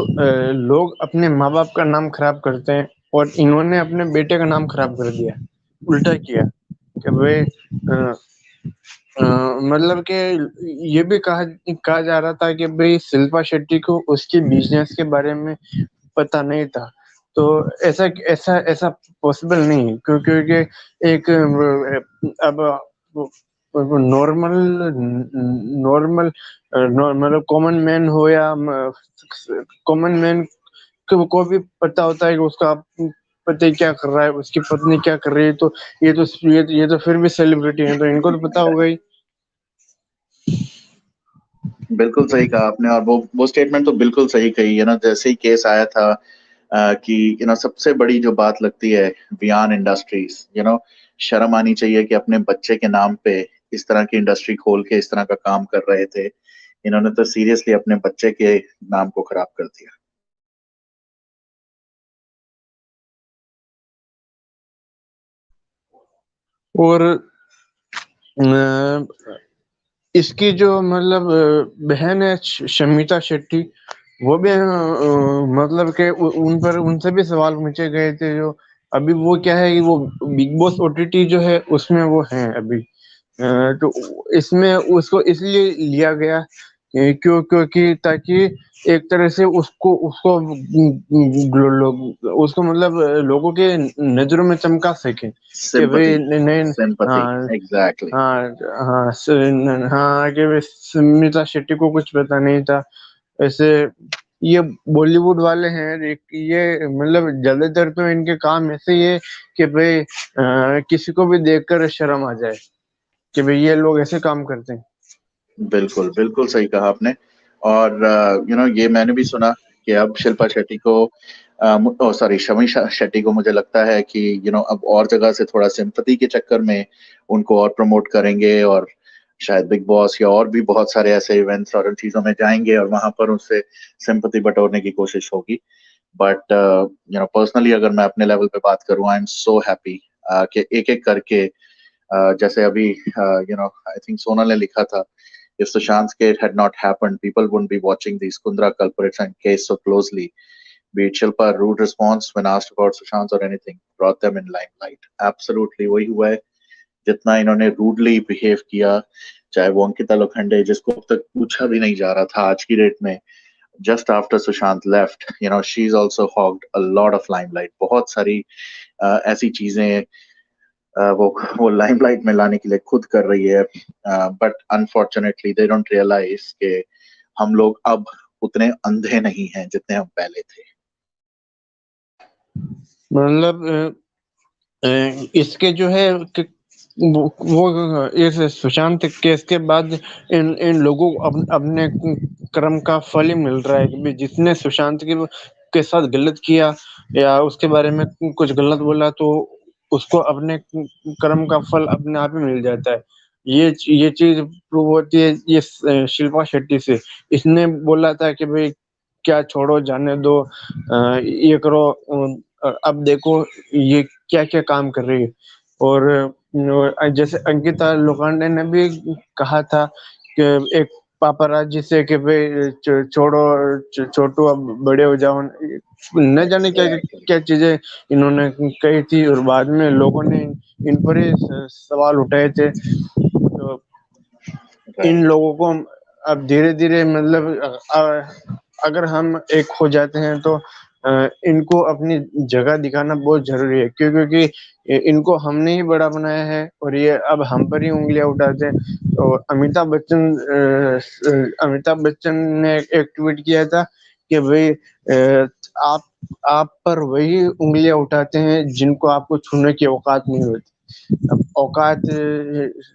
लोग अपने माँ बाप का नाम खराब करते हैं, और इन्होंने अपने बेटे का नाम खराब कर दिया, उल्टा किया कि भाई मतलब कि ये भी कहा कहा जा रहा था कि भाई शिल्पा शेट्टी को उसके बिजनेस के बारे में पता नहीं था। तो ऐसा ऐसा ऐसा पॉसिबल नहीं है, क्योंकि एक अब नॉर्मल नॉर्मल मतलब कॉमन मैन हो या कॉमन मैन को भी पता होता है कि उसका पति क्या कर रहा है, उसकी पत्नी क्या कर रही है। तो ये तो फिर भी सेलिब्रिटी है, तो इनको तो पता होगा ही। बिल्कुल सही कहा आपने, और वो स्टेटमेंट तो बिल्कुल सही कही है ना। जैसे ही केस आया था कि सबसे बड़ी जो बात लगती है बियॉन्ड इंडस्ट्रीज, शर्म आनी चाहिए कि अपने बच्चे के नाम पे इस तरह की इंडस्ट्री खोल के इस तरह का काम कर रहे थे। इन्होंने तो सीरियसली अपने बच्चे के नाम को खराब कर दिया। और अ, इसकी जो मतलब बहन है शमिता शेट्टी, वो भी मतलब के उन पर उनसे भी सवाल पूछे गए थे। जो अभी वो क्या है कि वो बिग बॉस ओटीटी जो है उसमें वो हैं अभी। तो इसमें उसको इसलिए लिया गया क्योंकि ताकि एक तरह से उसको उसको लोग उसको मतलब लोगों के नजरों में चमका सके कि सिंपथी, भाई नहीं। सिंपथी, हाँ एग्जैक्टली। हाँ हाँ हाँ कि भाई स्मिता शेट्टी को कुछ पता नहीं था ऐसे। ये बॉलीवुड वाले हैं, ये मतलब ज्यादातर तो इनके काम ऐसे ही है कि भाई किसी को भी देखकर शर्म आ जाए कि भाई ये लोग ऐसे काम करते हैं। बिल्कुल, बिल्कुल सही कहा आपने। और ये मैंने भी सुना कि अब शिल्पा शेट्टी को सॉरी शमी शेट्टी को, मुझे लगता है कि अब और जगह से थोड़ा सिंपैथी के चक्कर में उनको और प्रमोट करेंगे, और शायद बिग बॉस या और भी बहुत सारे ऐसे इवेंट्स और उन चीजों में जाएंगे और वहां पर उनसे सिंपैथी बटोरने की कोशिश होगी। बट पर्सनली अगर मैं अपने लेवल पे बात करूं, आई एम सो हैप्पी कि एक एक करके जैसे अभी आई थिंक सोनल ने लिखा था, if Sushant's case had not happened, people wouldn't be watching these Kundra culprits and case so closely. Be it Shilpa rude response when asked about Sushant or anything brought them in limelight. Absolutely वही हुआ है। जितना इन्होंने rudely behave किया, चाहे वो अंकिता लोखंडे, जिसको अब तक पूछा भी नहीं जा रहा था आज की डेट में, just after Sushant left, she's also hogged a lot of limelight. बहुत सारी ऐसी चीजें वो लाइमलाइट में लाने के लिए खुद कर रही है। But unfortunately they don't realise कि हम लोग अब उतने अंधे नहीं हैं जितने हम पहले थे। मतलब इसके जो है वो इस सुशांत केस के बाद इन इन लोगों को अपने कर्म का फल ही मिल रहा है कि भाई जिसने सुशांत के साथ गलत किया या उसके बारे में कुछ गलत बोला, तो उसको अपने कर्म का फल अपने आप ही मिल जाता है। ये चीज प्रूव होती है ये शिल्पा शेट्टी से। इसने बोला था कि भाई क्या छोड़ो, जाने दो, ये करो, अब देखो ये क्या क्या काम कर रही है। और जैसे अंकिता लोखंडे ने भी कहा था कि एक पापराजी से कि भाई छोड़ो, छोटू अब बड़े हो जाओ, न जाने क्या एग्जैक्टली, क्या चीजें इन्होंने कही थी। और बाद में लोगों ने इन पर ही सवाल उठाए थे। तो इन राइट। लोगों को अब धीरे धीरे मतलब अगर हम एक हो जाते हैं तो इनको अपनी जगह दिखाना बहुत जरूरी है, क्योंकि इनको हमने ही बड़ा बनाया है और ये अब हम पर ही उंगलियां उठाते हैं। तो अमिताभ बच्चन ने एक ट्वीट किया था कि भाई आप आप पर वही उंगलियां उठाते हैं जिनको आपको छूने की औकात नहीं होती। अब औकात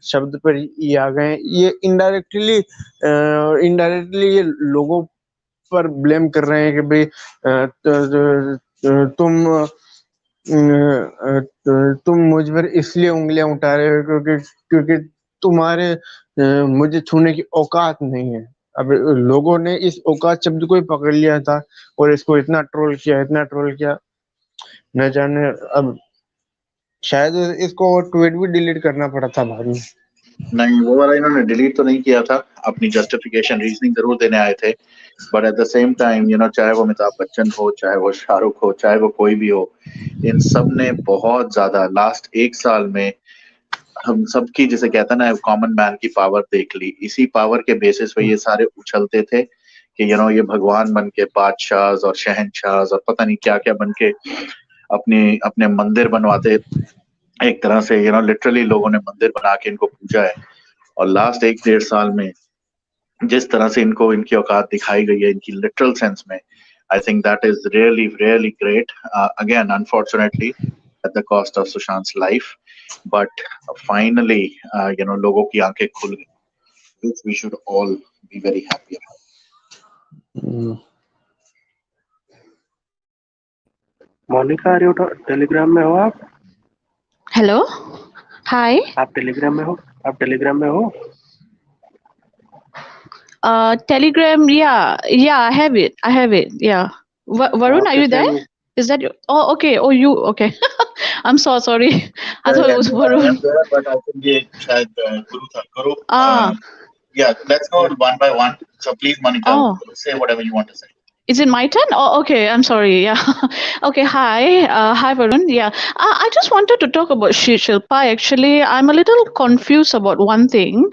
शब्द पर ये आ गए, ये इनडायरेक्टली ये लोगों पर ब्लेम कर रहे हैं कि भाई तुम मुझ पर इसलिए उंगलियां उठा रहे हो क्योंकि क्योंकि तुम्हारे मुझे छूने की औकात नहीं है। अब लोगों ने इस औकात शब्द को ही पकड़ लिया था और इसको इतना ट्रोल किया, इतना ट्रोल किया, न जाने अब शायद इसको ट्वीट भी डिलीट करना पड़ा था बाद में। नहीं, वो वाला इन्होंने डिलीट तो नहीं किया था, अपनी जस्टिफिकेशन रीजनिंग जरूर देने आए थे, but at the same time चाहे वो अमिताभ बच्चन हो, चाहे वो शाहरुख हो, चाहे वो कोई भी हो, इन सब ने बहुत ज्यादा लास्ट 1 साल में हम सबकी, जिसे कहता ना, कॉमन मैन की पावर देख ली। इसी पावर के बेसिस पे ये सारे उछलते थे कि ये भगवान बन के बादशाह और शहनशाह और पता नहीं क्या क्या बन के अपने अपने मंदिर बनवाते। एक तरह से लिटरली लोगों ने मंदिर बना के इनको पूजा है। और लास्ट 1 डेढ़ साल में जिस तरह से इनको इनकी औकात दिखाई गई है, इनकी लिटरल सेंस में, I think that is really really great. Again unfortunately at the cost of Sushant life, but finally लोगों की आंखें खुल गई, which we should all be very happy about. Monica, are you Telegram में हो आप? Hello, hi. आप टेलीग्राम में हो? आप टेलीग्राम में हो? Telegram, yeah, I have it. Yeah. Varun, are you there? Is that you? Oh, okay. Oh, you, okay. I'm so sorry. I thought it was Varun. But I think ये शायद गुरु था। गुरु, yeah, let's go one by one. So please, Monica, say whatever you want to say. Is it my turn? Oh, okay. I'm sorry. Yeah. Okay. Hi, Varun. Yeah. I just wanted to talk about Shilpa. Actually, I'm a little confused about one thing.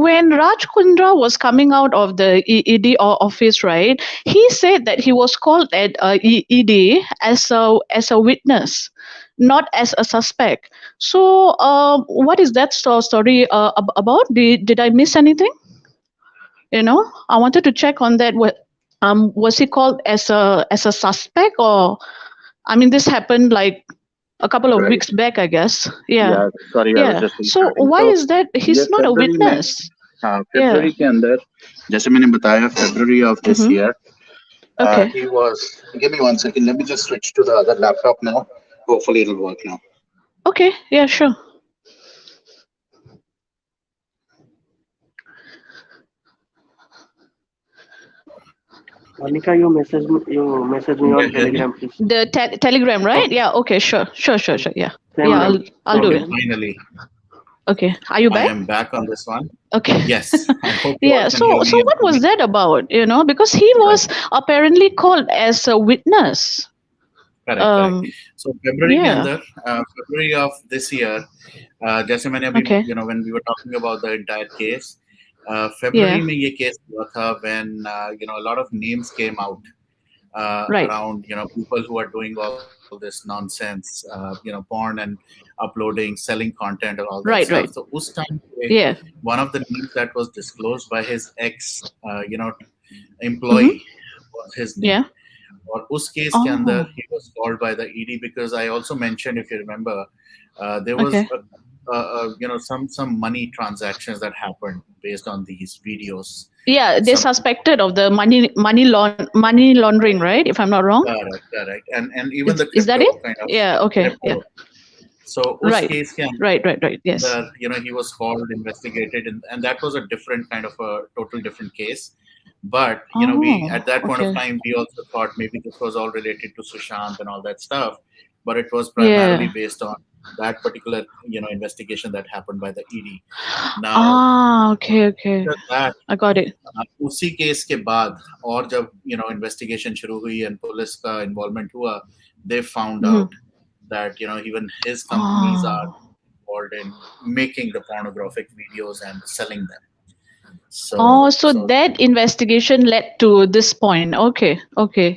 When Raj Kundra was coming out of the ED office, right? He said that he was called at ED as a witness, not as a suspect. So, what is that story about? Did I miss anything? I wanted to check on that. Was he called as a suspect, or I mean, this happened like a couple of weeks back, I guess. Yeah. Sorry, I was just so why is that he's not a witness? February के अंदर, जैसे मैंने बताया, February of this year, he was. Give me 1 second. Let me just switch to the other laptop now. Hopefully, it'll work now. Okay. Yeah. Sure. Monica, you message me on Telegram, please. The Telegram, right? Yeah. Okay. Sure. Yeah. I'll do it. Finally. Okay. Are you back? I am back on this one. Okay. Yes. I hope yeah. So what was that about? Because he was apparently called as a witness. Correct. So February के अंदर, February of this year, जैसे मैंने अभी when we were talking about the entire case, February में ये case हुआ था when a lot of names came out around people who are doing all this nonsense, porn and uploading, selling content and all that stuff. Right. So उस time one of the names that was disclosed by his ex employee was his name. Yeah. और उस case के अंदर he was called by the ED because I also mentioned, if you remember, there was some money transactions that happened based on these videos. Yeah, they suspected of the money laundering, right? If I'm not wrong. Correct. And even the crypto, is that it? Kind of yeah. Okay. crypto. Yeah. So उस case के अंदर, right. Yes. He was called, investigated, and that was a different kind of a total different case. But we at that point of time we also thought maybe this was all related to Sushant and all that stuff, but it was primarily based on that particular investigation that happened by the ED. Now okay. That, I got it. उसी case के बाद और जब investigation शुरू हुई and police का involvement हुआ, they found out that even his companies are involved in making the pornographic videos and selling them. So that investigation led to this point. Okay.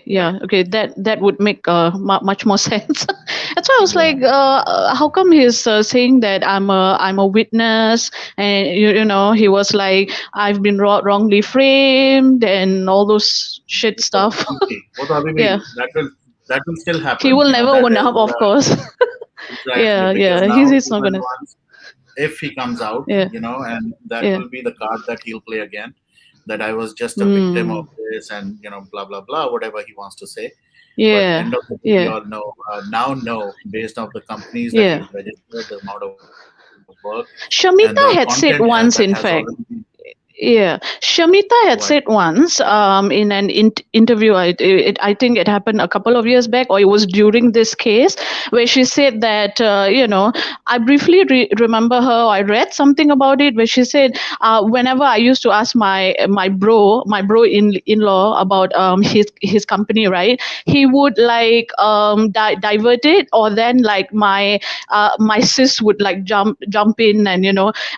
Yeah. Okay. That would make much more sense. That's why I was like, how come he's saying that I'm a witness, and he was like, I've been wrongly framed and all those shit stuff. Yeah. That will still happen. He will never own up, of course. Exactly, yeah. He's not gonna. If he comes out, and that will be the card that he'll play again, that I was just a victim of this, and blah blah blah, whatever he wants to say. Yeah. But end of the day, we all know now based on the companies that he's registered, the amount of work. Shamita had said once, in fact. Yeah, Shamita had What? said once in an interview. I think it happened a couple of years back, or it was during this case, where she said that I briefly remember her. I read something about it where she said whenever I used to ask my bro in law about his company, right, he would like divert it, or then like my sis would like jump in and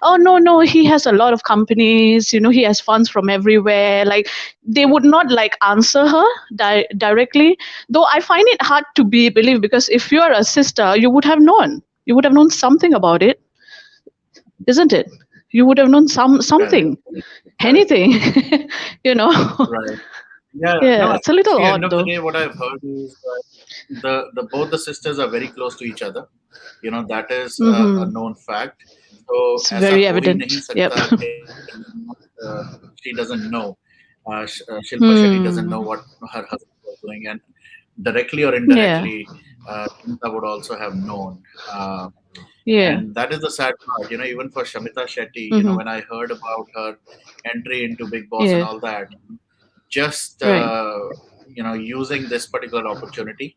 oh no, he has a lot of companies, he has funds from everywhere. Like they would not like answer her directly, though I find it hard to believe, because if you're a sister, you would have known something about it, isn't it? You would have known Correct. something, Correct. anything. you know Right. Yeah. No. yeah, it's a little See, end odd of the though. day, what I've heard is that the both the sisters are very close to each other. That is a Mm-hmm. known fact. So It's ऐसा very हो ही evident. नहीं Yep. सकता कि she doesn't know. Shilpa Shetty doesn't know Hmm. what her husband was doing, and directly or Yeah. indirectly, Shamita would also have known. Yeah. And that is the sad part. Even for Shamita Shetty, Mm-hmm. when I heard about her entry into Big Boss and Yeah. all that, just Right. using this particular opportunity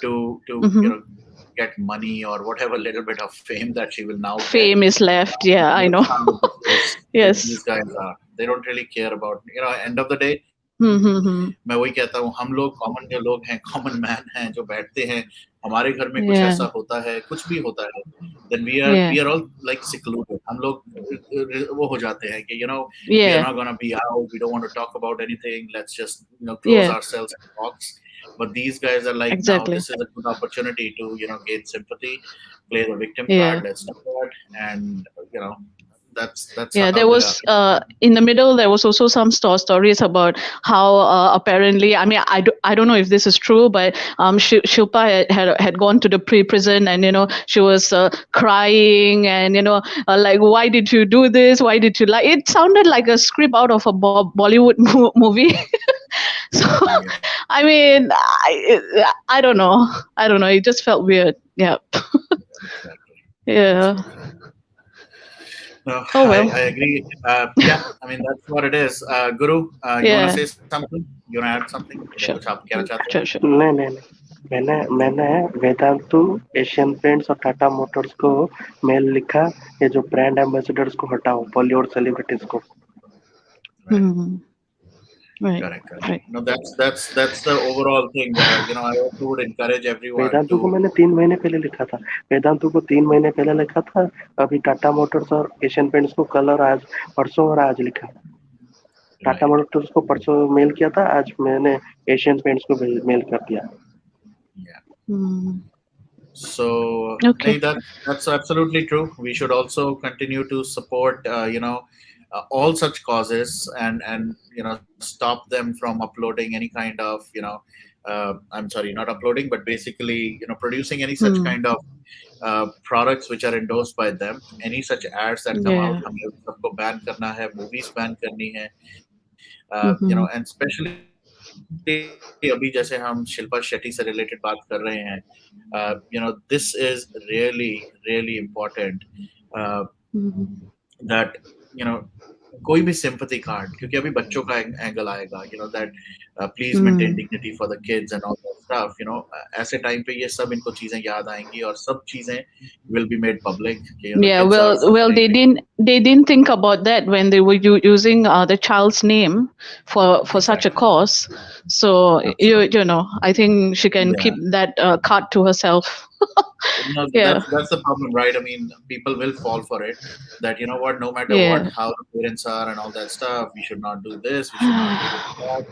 to Mm-hmm. get money or whatever little bit of fame that she will now get. Fame is left. Yeah, I know. That's how this is, Yes. these guys are. They don't really care about, end of the day. Mm-hmm. मैं वही कहता हूँ, हम लोग common जो लोग हैं, common man हैं जो बैठते हैं, हमारे घर में कुछ Yeah. ऐसा होता है, कुछ भी होता है, then we are Yeah. we are all like secluded. हम लोग वो हो जाते हैं कि we are Yeah. not gonna be out, we don't want to talk about anything, let's just close Yeah. ourselves in a box. But these guys are like, now Exactly. this is a good opportunity to gain sympathy, play the victim Yeah. card, let's do that, and that's Yeah, how there they are. was in the middle. There was also some stories about how apparently. I mean, I don't know if this is true, but Shilpa had gone to the prison, and she was crying, and like, why did you do this? Why did you like? It sounded like a script out of a Bollywood movie. So Yeah, I mean, I don't know. I don't know. It just felt weird. Yeah. exactly. Yeah. Absolutely. No, Oh I, well. I agree. Yeah, I mean that's what it is. Guru, you want to Yeah. say something? You want to add something? Sure. कुछ आप कहना चाहते Sure. Sure. नहीं मैंने मैंने Vedantu Asian paints और Tata Motors को mail लिखा, ये जो ब्रांड एम्बेसडर्स को हटाओ, बॉलीवुड सेलिब्रिटीज को। Right. Hmm. Right. Correct. Right. No, that's the overall thing. I also would encourage everyone Vedantu को to. मैंने 3 महीने पहले लिखा था, वेदांतु को 3 महीने पहले लिखा था, अभी टाटा मोटर्स और एशियन पेंट्स को कल और आज, परसों और आज लिखा। टाटा Right. मोटर्स को परसों मेल किया था, आज मैंने एशियन पेंट्स को मेल कर दिया। Yeah. Hmm. So Okay. that's absolutely true. We should also continue to support all such causes, and stop them from uploading any kind of I'm sorry, not uploading, but basically producing any such Hmm. kind of products which are endorsed by them. Any such ads that come out, Yeah. हमें सबको ban करना है, movies ban करनी है, Hmm. and especially अभी जैसे हम शिल्पा शेट्टी से रिलेटेड बात कर रहे हैं, this is really important, Hmm. that कोई भी sympathy card, क्योंकि अभी बच्चों का एंगल आएगा, that please maintain dignity for the kids and all that stuff, ऐसे टाइम पे ये सब इनको चीजें याद आएंगी और सब चीजें will be made public, Yeah. kids are Well, they suffering. didn't think about that when they were using the child's name for such a Exactly. cause. So Absolutely. I think she can Yeah. keep that card to herself. No, Yeah. that's the problem, right? I mean, people will fall for it. That what, no matter what, Yeah. how the parents are and all that stuff, we should not do this, we should not do that.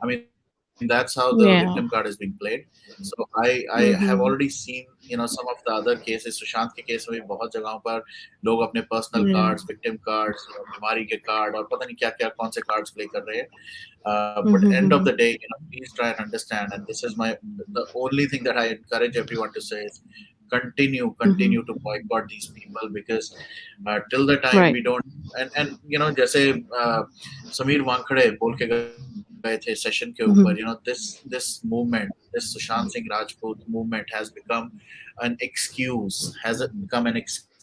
I mean, that's how the victim card is being Yeah. played. So I have already Hmm. seen some of the other cases. Sushant के case में भी बहुत जगहों पर लोग अपने personal Yeah. Cards, victim cards, बीमारी के कार्ड और पता नहीं क्या क्या कौन से कार्ड्स प्ले कर रहे हैं. But end of Hmm. the day, please try and understand. And this is the only thing that I encourage everyone to say is continue to boycott these people, because till the time Right. we don't, and जैसे समीर वानखड़े बोल के गए थे session के ऊपर, this movement, this Sushant Singh Rajput movement has become an excuse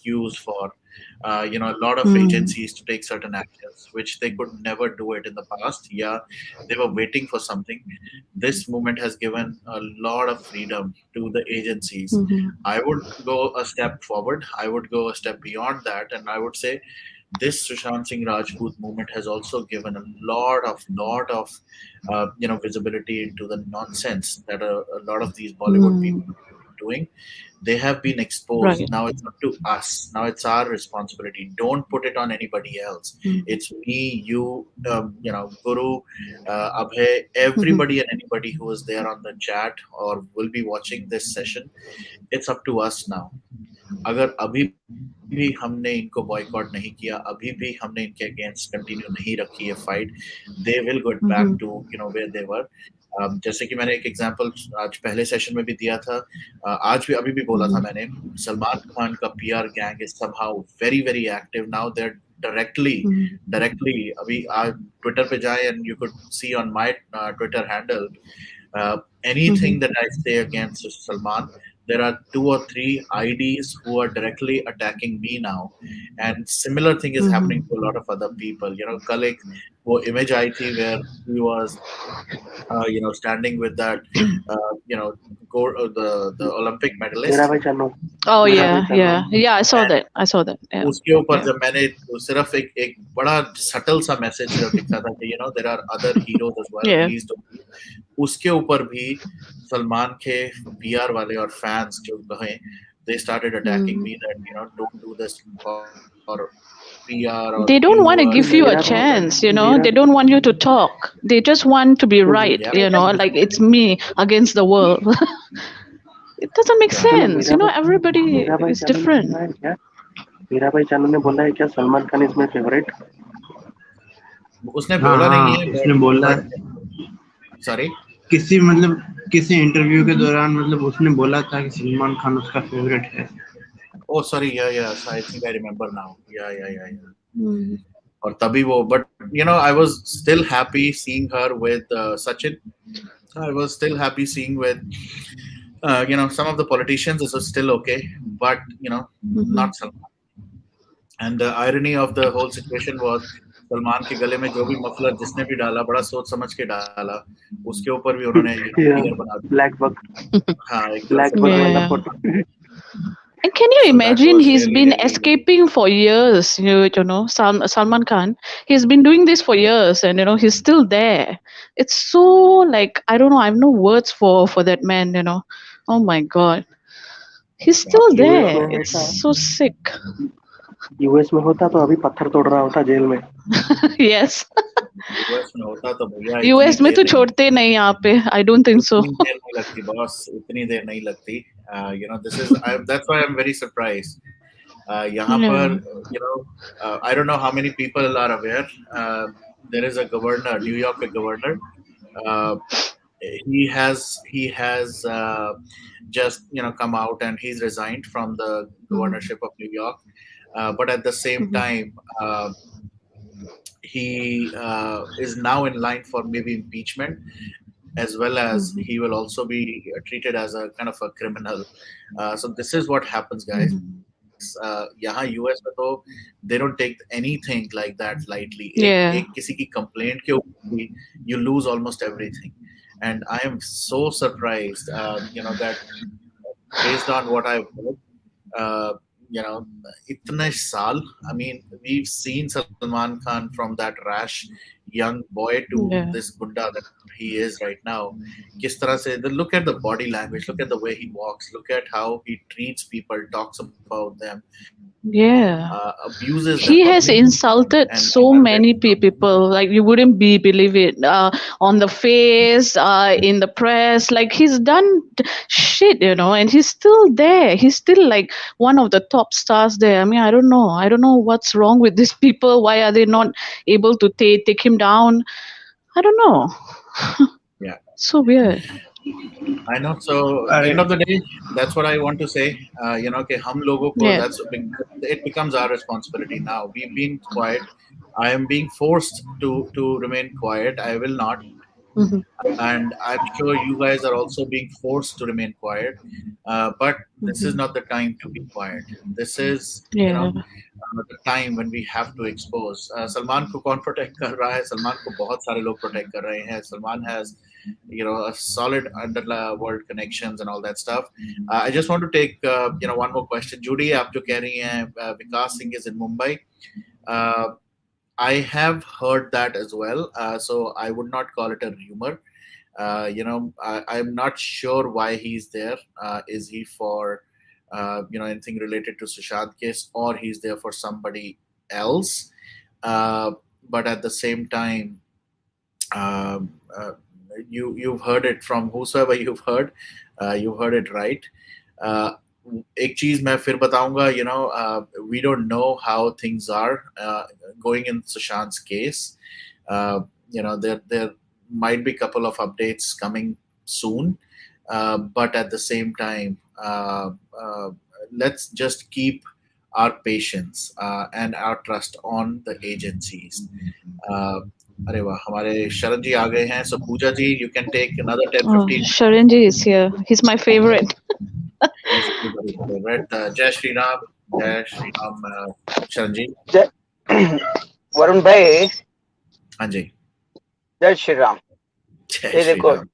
excuse for a lot of agencies to take certain actions which they could never do it in the past. Yeah, they were waiting for something. This movement has given a lot of freedom to the agencies. I would go a step forward. I would go a step beyond that, and I would say this Sushant Singh Rajput movement has also given a lot of visibility into the nonsense that a lot of these Bollywood people are doing. They have been exposed. Right. Now it's up to us. Now it's our responsibility. Don't put it on anybody else. It's me, you, Guru, Abhay, everybody and anybody who is there on the chat or will be watching this session. It's up to us now. अगर अभी भी हमने इनको boycott नहीं किया, अभी भी हमने इनके अगेंस्ट कंटिन्यू नहीं रखी है fight, they will get back to where they were. जैसे कि मैंने एक एग्जांपल आज पहले सेशन में भी दिया था, आज भी अभी भी बोला था मैंने, सलमान खान का PR gang is somehow very very active now. They are directly अभी आज ट्विटर पे जाए and you could see on my Twitter handle anything that I say against Salman, there are 2 or 3 IDs who are directly attacking me now, and similar thing is happening to a lot of other people. कल एक वो image आई थी where he was standing with that the Olympic medalist. मेरा भाई चलो. Oh yeah, I saw that. Yeah. उसके ऊपर जब मैंने सिर्फ एक बड़ा सटल सा मैसेज सिर्फ लिखा था कि there are other heroes as well, please don't. उसके ऊपर भी सलमान के पीआर वाले और फैंस जो कहें, they started attacking me that don't do this or PR or they don't want to give you a chance, they don't want you to talk. They just want to be right, like it's me against the world. It doesn't make sense, everybody is different. मेरा भाई चानू ने बोला है क्या Salman Khan is my favourite? उसने बोला नहीं है, उसने बोला है. सॉरी, किसी इंटरव्यू के दौरान उसने बोला था कि सलमान खान उसका फेवरेट है. Oh, sorry, yeah, I think I remember now. Yeah. और तभी वो, but I was still happy seeing her with Sachin. I was still happy seeing with some of the politicians. This was still okay, but not Salman. And the irony of the whole situation was Salman के गले में जो भी muffler जिसने भी डाला, बड़ा सोच समझ के डाला, उसके ऊपर भी उन्होंने बना दिया. Black buck. हाँ, ब्लैक बक वाला photo. And can you imagine, he's been escaping for years, Salman Khan, he's been doing this for years and, he's still there. It's so I don't know, I have no words for that man, Oh my God. He's still there. It's so sick. US में होता तो अभी पत्थर तोड़ रहा होता jail में. Yes. US में होता तो भैया यूएस में तो छोड़ते नहीं यहाँ पे. I don't think so. इतनी देर नहीं लगती बॉस, इतनी देर नहीं लगती. That's why I'm very surprised. यहाँ पर I don't know how many people are aware. There is a governor, New York governor. He has just come out and he's resigned from the governorship of New York. But at the same time, he is now in line for maybe impeachment, as well as he will also be treated as a kind of a criminal. So this is what happens, guys. यहाँ US में तो they don't take anything like that lightly. एक किसी की complaint के ऊपर भी you lose almost everything. And I am so surprised, that based on what I've heard, itne saal, I mean, we've seen Salman Khan from that rash young boy to this gunda that he is right now. Kis tarah se, look at the body language, look at the way he walks, look at how he treats people, talks about them. Abuses he has insulted so many people, like you wouldn't believe it, on the face, in the press, he's done shit, and he's still there. He's still one of the top stars there. I mean, I don't know what's wrong with these people. Why are they not able to take him down? I don't know. Yeah, so weird. I know. So at the end of the day, that's what I want to say. कि हम लोगों को, it becomes our responsibility now. We've been quiet. I am being forced to remain quiet. I will not. and I'm sure you guys are also being forced to remain quiet. But this is not the time to be quiet. This is, Yeah. the time when we have to expose. Salman को कौन protect कर रहा है? सलमान को बहुत सारे लोग protect कर रहे हैं. Salman has, a solid underworld connections and all that stuff. I just want to take, one more question. Judy, आप जो कह रही हैं, Vikas Singh is in Mumbai. Uh, I have heard that as well. So I would not call it a rumor. I'm not sure why he's there. Is he for, anything related to Sushant case, or he's there for somebody else? But at the same time, um, you've heard it from whosoever you've heard it right. एक चीज मैं फिर बताऊंगा, we don't know how things are going in Sushant's case. There might be a couple of updates coming soon, but at the same time, let's just keep our patience and our trust on the agencies. अरे वाह, हमारे शरण जी आ गए हैं. So Pooja ji, you can take another 10-15. Sharanji is here. He's my favorite. He's everybody's favorite. Jai Shri Ram, Sharan ji. Varun भाई, हाँ जी. जय श्री राम. जय ये श्री देखो, राम.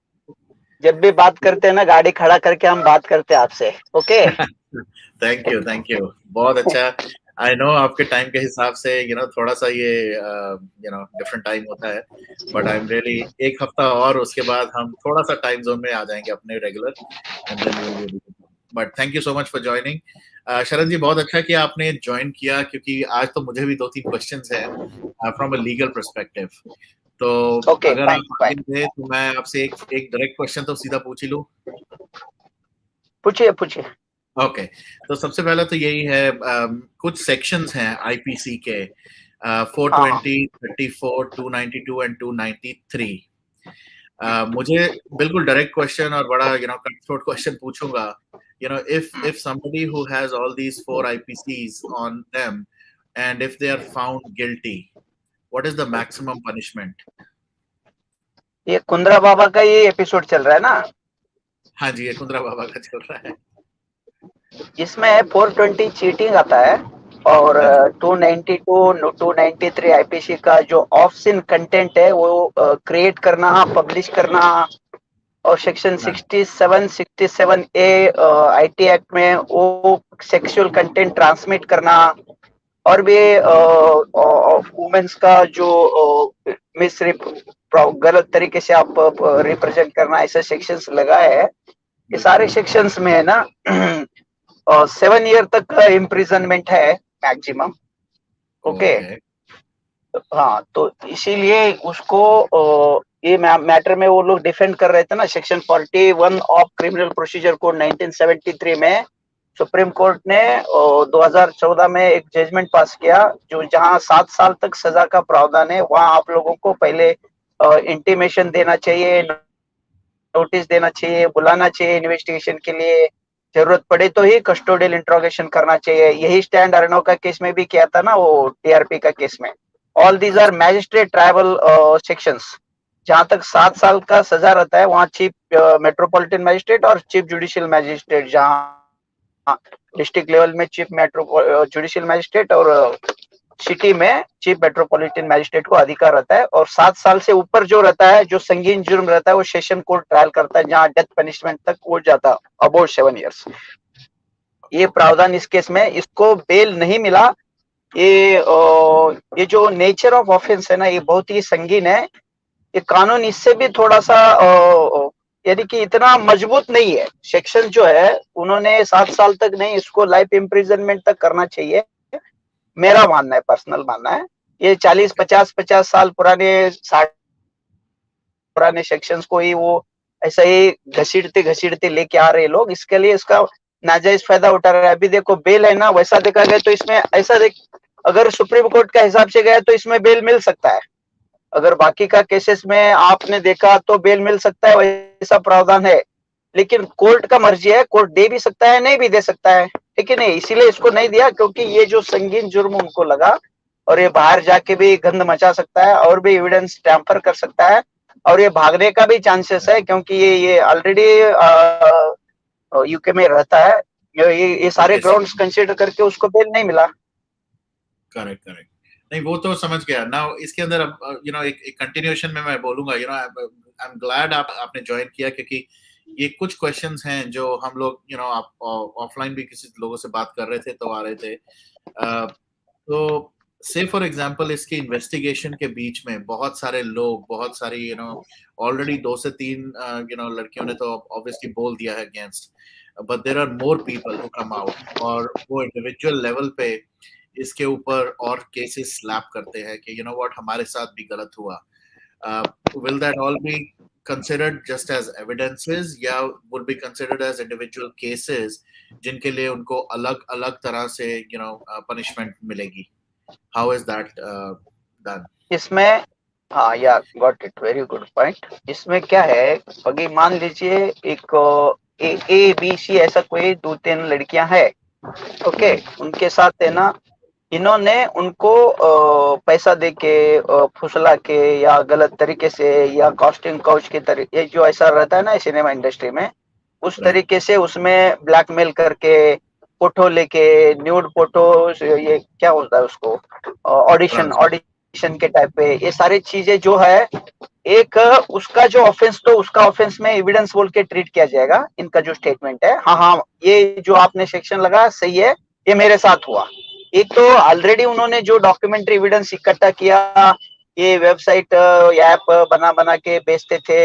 जब भी बात करते हैं ना, गाड़ी खड़ा करके हम बात करते हैं आपसे. ओके. Thank you. बहुत अच्छा. आई नो आपके टाइम के हिसाब से थोड़ा सा ये डिफरेंट टाइम होता है, बट आई एम रियली, एक हफ्ता और उसके बाद हम थोड़ा सा टाइम जोन में आ जाएंगे अपने regular, and then but thank you so much for joining. Sharan ji, बहुत अच्छा कि आपने ज्वाइन किया, क्योंकि आज तो मुझे भी 2-3 क्वेश्चंस हैं फ्रॉम अ लीगल पर्सपेक्टिव. तो अगर आप आगे थे तो मैं आपसे एक डायरेक्ट क्वेश्चन तो सीधा पूछ ही लूं. पूछिए. ओके, तो सबसे पहला तो यही है, कुछ सेक्शंस हैं आईपीसी के, 420, 34, 292 एंड 293. मुझे बिल्कुल डायरेक्ट क्वेश्चन और बड़ा कट थ्रोट क्वेश्चन पूछूंगा. If somebody who has all these 4 IPCs on them, and if they are found guilty, what is the maximum punishment? ये कुंद्रा बाबा का ये एपिसोड चल रहा है ना? हाँ जी, ये कुंद्रा बाबा का चल रहा है. इसमें 420 चीटिंग आता है, और 292, 293 आईपीसी का जो ऑफ सिन कंटेंट है वो क्रिएट करना, पब्लिश करना, और सेक्शन 67, 67A आईटी एक्ट में वो सेक्सुअल कंटेंट ट्रांसमिट करना, और भी वुमेन्स का जो गलत तरीके से आप रिप्रेजेंट करना, ऐसे सेक्शंस लगाए हैं. ये सारे सेक्शंस में है ना 7 ईयर तक का इम्प्रिजनमेंट है मैक्सिमम. ओके. हाँ, तो इसीलिए उसको ये मैटर में वो लोग डिफेंड कर रहे थे ना. Section 41 of criminal procedure code 1973 में सुप्रीम कोर्ट ने 2014 में एक जजमेंट पास किया, जो जहां 7 साल तक सजा का प्रावधान है, वहां आप लोगों को पहले इंटीमेशन देना चाहिए, नोटिस देना चाहिए, बुलाना चाहिए इन्वेस्टिगेशन के लिए, जरूरत पड़े तो ही कस्टोडियल इंट्रोगेशन करना चाहिए. यही स्टैंड अर्णव का केस में भी किया था ना, वो टीआरपी का केस में. All these are magistrate triable sections. जहां तक 7 साल का सजा रहता है, वहां चीफ मेट्रोपॉलिटन मैजिस्ट्रेट और चीफ जुडिशियल मैजिस्ट्रेट, जहां डिस्ट्रिक्ट लेवल में चीफ जुडिशियल मैजिस्ट्रेट और सिटी में चीफ मेट्रोपॉलिटन मैजिस्ट्रेट को अधिकार रहता है. और 7 साल से ऊपर जो रहता है, जो संगीन जुर्म रहता है, वो सेशन कोर्ट ट्रायल करता है, जहां डेथ पनिशमेंट तक हो जाता, अबाउट 7 इयर्स. ये प्रावधान इस केस में, इसको बेल नहीं मिला. ये जो नेचर ऑफ ऑफेंस है ना, ये बहुत ही संगीन है. ये कानून इससे भी थोड़ा सा यानी कि इतना मजबूत नहीं है. सेक्शन जो है उन्होंने 7 साल तक नहीं, इसको लाइफ इम्प्रिजनमेंट तक करना चाहिए, मेरा मानना है, पर्सनल मानना है. ये 40-50 साल पुराने, 60 पुराने सेक्शंस को ही वो ऐसा ही घसीटते लेके आ रहे लोग, इसके लिए इसका नाजायज फायदा उठा रहे हैं. अभी देखो बेल है ना, वैसा देखा गया तो इसमें ऐसा अगर सुप्रीम कोर्ट का हिसाब से गया तो इसमें बेल मिल सकता है. अगर बाकी का केसेस में आपने देखा तो बेल मिल सकता है, वैसा प्रावधान है. लेकिन कोर्ट का मर्जी है, कोर्ट दे भी सकता है, नहीं भी दे सकता है, ठीक है नहीं. इसीलिए इसको नहीं दिया, क्योंकि ये जो संगीन जुर्म उनको लगा, और ये बाहर जाके भी गंद मचा सकता है, और भी एविडेंस टैंपर कर सकता है. और ये भागने का भी चांसेस है, क्योंकि ये ऑलरेडी यूके में रहता है। ये सारे Yes. ग्राउंड्स कंसीडर करके उसको बेल नहीं मिला। करेक्ट करेक्ट, नहीं वो तो समझ गया ना। इसके अंदर अब एक कंटिन्यूएशन में मैं बोलूंगा, आई एम ग्लैड आपने ज्वाइन किया, क्योंकि ये कुछ क्वेश्चंस हैं जो हम लोग आप ऑफलाइन भी किसी लोगों से बात कर रहे थे तो आ रहे थे। तो से फॉर एग्जांपल इसके इन्वेस्टिगेशन के बीच में बहुत सारे लोग, बहुत सारी ऑलरेडी 2 से 3 लड़कियों ने तो ऑब्वियसली बोल दिया है against, but there are more people who come out, और वो इंडिविजुअल लेवल पे इसके ऊपर और केसेस स्लैप करते हैं कि व्हाट हमारे साथ भी गलत हुआ। Will that all B considered just as evidences, या would be considered as individual cases जिनके लिए उनको अलग अलग तरह से punishment मिलेगी? How is that done? इसमें हाँ या got it, very good point. इसमें क्या है, अभी मान लीजिए एक ए बी सी ऐसा कोई 2-3 लड़कियां हैं, ओके, उनके साथ है ना, इन्होंने उनको पैसा दे के फुसला के या गलत तरीके से या कॉस्टिंग काउच के तरीके, जो ऐसा रहता है ना सिनेमा इंडस्ट्री में, उस तरीके से उसमें ब्लैकमेल करके फोटो लेके, न्यूड फोटो, ये क्या होता है उसको, ऑडिशन ऑडिशन के टाइप पे, ये सारी चीजें जो है, एक उसका जो ऑफेंस, तो उसका ऑफेंस में एविडेंस बोल के ट्रीट किया जाएगा। इनका जो स्टेटमेंट है, हाँ हाँ ये जो आपने सेक्शन लगा सही है, ये मेरे साथ हुआ। एक तो ऑलरेडी उन्होंने जो डॉक्यूमेंट्री एविडेंस इकट्ठा किया, ये वेबसाइट या ऐप बना बना के बेचते थे,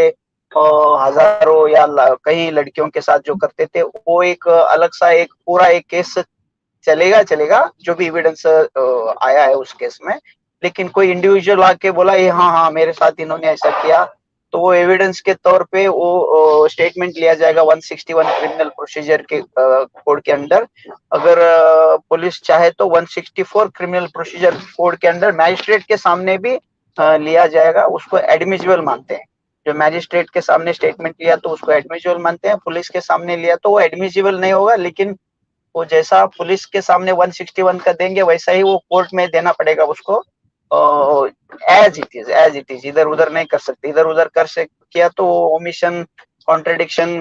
हजारों या कई लड़कियों के साथ जो करते थे, वो एक अलग सा एक पूरा एक केस चलेगा जो भी एविडेंस आया है उस केस में। लेकिन कोई इंडिविजुअल आके बोला ये हाँ हाँ मेरे साथ इन्होंने ऐसा किया, तो वो एविडेंस के तौर पे वो स्टेटमेंट लिया जाएगा 161 क्रिमिनल प्रोसीजर के कोड के अंडर। अगर पुलिस चाहे तो 164 क्रिमिनल प्रोसीजर कोड के अंडर मैजिस्ट्रेट के सामने भी लिया जाएगा। उसको एडमिसिबल मानते हैं। जो मैजिस्ट्रेट के सामने स्टेटमेंट लिया तो उसको एडमिसिबल मानते हैं, पुलिस के सामने लिया तो वो एडमिसिबल नहीं होगा, लेकिन वो जैसा पुलिस के सामने 161 का देंगे वैसा ही वो कोर्ट में देना पड़ेगा उसको, एज इट इज, इधर उधर नहीं कर सकते। इधर उधर कर से किया तो ओमिशन, कॉन्ट्रडिक्शन,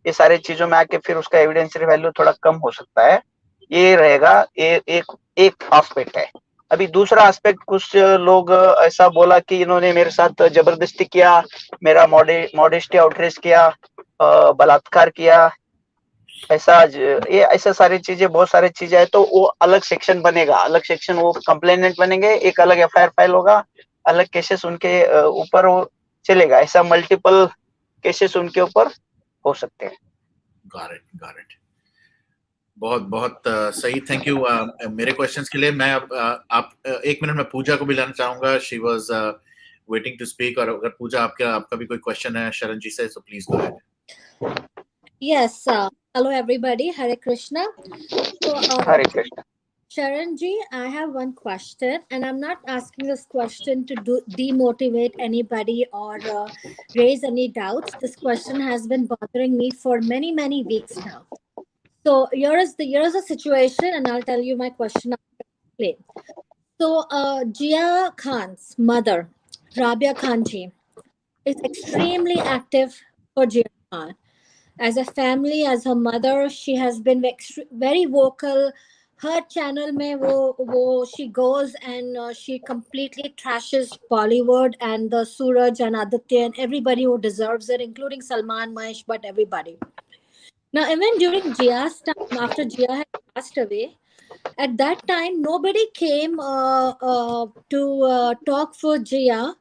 ये सारे चीजों में आके फिर उसका एविडेंशियल वैल्यू थोड़ा कम हो सकता है। ये रहेगा, ये एक एस्पेक्ट है। अभी दूसरा एस्पेक्ट, कुछ लोग ऐसा बोला कि इन्होंने मेरे साथ जबरदस्ती किया, मेरा मॉडेस्टी आउटरेज किया, बलात्कार किया, ये ऐसा सारी चीजें, बहुत सारी चीजें है, तो वो अलग सेक्शन बनेगा, अलग सेक्शन, वो कंप्लेनेंट बनेंगे, एक अलग एफआईआर फाइल होगा, अलग केसेस उनके ऊपर वो चलेगा। ऐसा मल्टीपल केसेस उनके ऊपर हो सकते हैं। Got it. बहुत बहुत सही, थैंक यू मेरे क्वेश्चंस के लिए। मैं आप 1 मिनट में पूजा को भी लाना चाहूंगा, she was waiting to speak, और अगर पूजा आपका भी कोई क्वेश्चन है शरण जी से, so please go ahead. Yes, hello everybody. Hare Krishna. So, Hare Krishna. Sharan ji, I have one question, and I'm not asking this question to demotivate anybody or raise any doubts. This question has been bothering me for many weeks now. So here is the situation, and I'll tell you my question. So, Jia Khan's mother, Rabia Khan ji, is extremely active for Jia Khan. As a family, as her mother, she has been very vocal. Her channel mein wo she goes and she completely trashes Bollywood and the Suraj and Aditya and everybody who deserves it, including Salman, Mahesh, but everybody. Now, even during Jia's time, after Jia had passed away, at that time nobody came to talk for Jia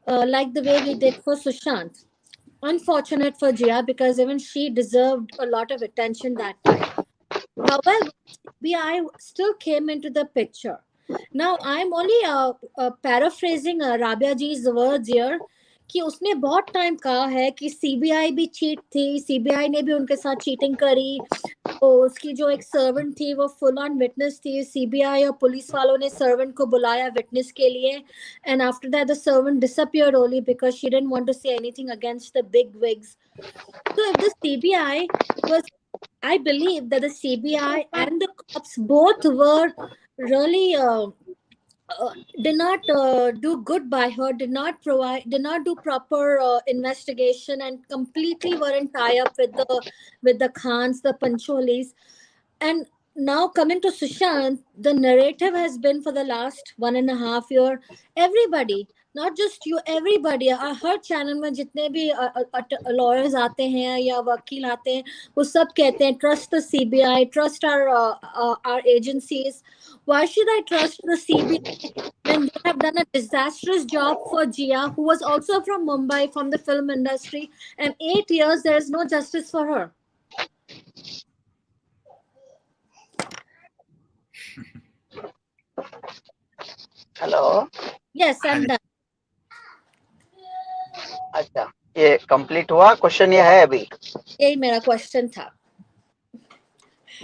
like the way we did for Sushant. Unfortunate for Jia, because even she deserved a lot of attention that time. However, CBI still came into the picture. Now, I'm only paraphrasing Rabia ji's words here, कि उसने बहुत time कहा है कि CBI भी cheat थी, CBI ने भी उनके साथ चीटिंग करी, तो उसकी जो एक सर्वेंट थी वो फुल ऑन विटनेस थी, सीबीआई और पुलिस वालों ने सर्वेंट को बुलाया विटनेस के लिए, and after that the servant disappeared only because she didn't want to say anything against the big wigs. So if the CBI was, I believe that the CBI and the cops both were really did not do good by her, did not do proper investigation, and completely weren't tie up with the Khans, the Pancholis. And now coming to Sushant, the narrative has been for the last 1.5 year, everybody, not just you, everybody, her channel में जितने भी lawyers आते हैं या वकील आते हैं, वो सब कहते हैं trust the CBI, trust our agencies. Why should I trust the CBI when they have done a disastrous job for Jia, who was also from Mumbai, from the film industry, and 8 years there is no justice for her? Hello, Yes, I'm done. अच्छा, ये complete हुआ? Question ये है अभी? यही मेरा question था.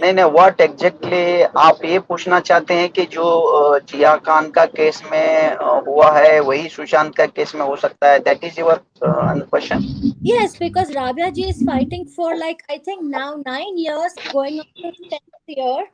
नहीं, व्हाट एग्जैक्टली आप ये पूछना चाहते हैं कि जो जिया खान का केस में हुआ है वही सुशांत का केस में हो सकता है? That is your question? Yes, because Rabia ji is fighting for, like, I think now 9 years, going on to 10th year.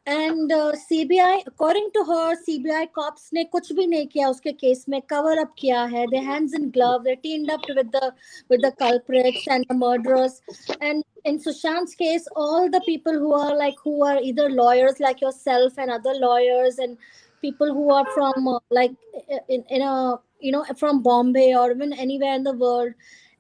And CBI, according to her, CBI cops ने कुछ भी नहीं किया उसके केस में, cover up किया है. They hands in glove. They teamed up with the culprits and the murderers. And in Sushant's case, all the people who are either lawyers like yourself and other lawyers, and people who are from in a from Bombay or even anywhere in the world,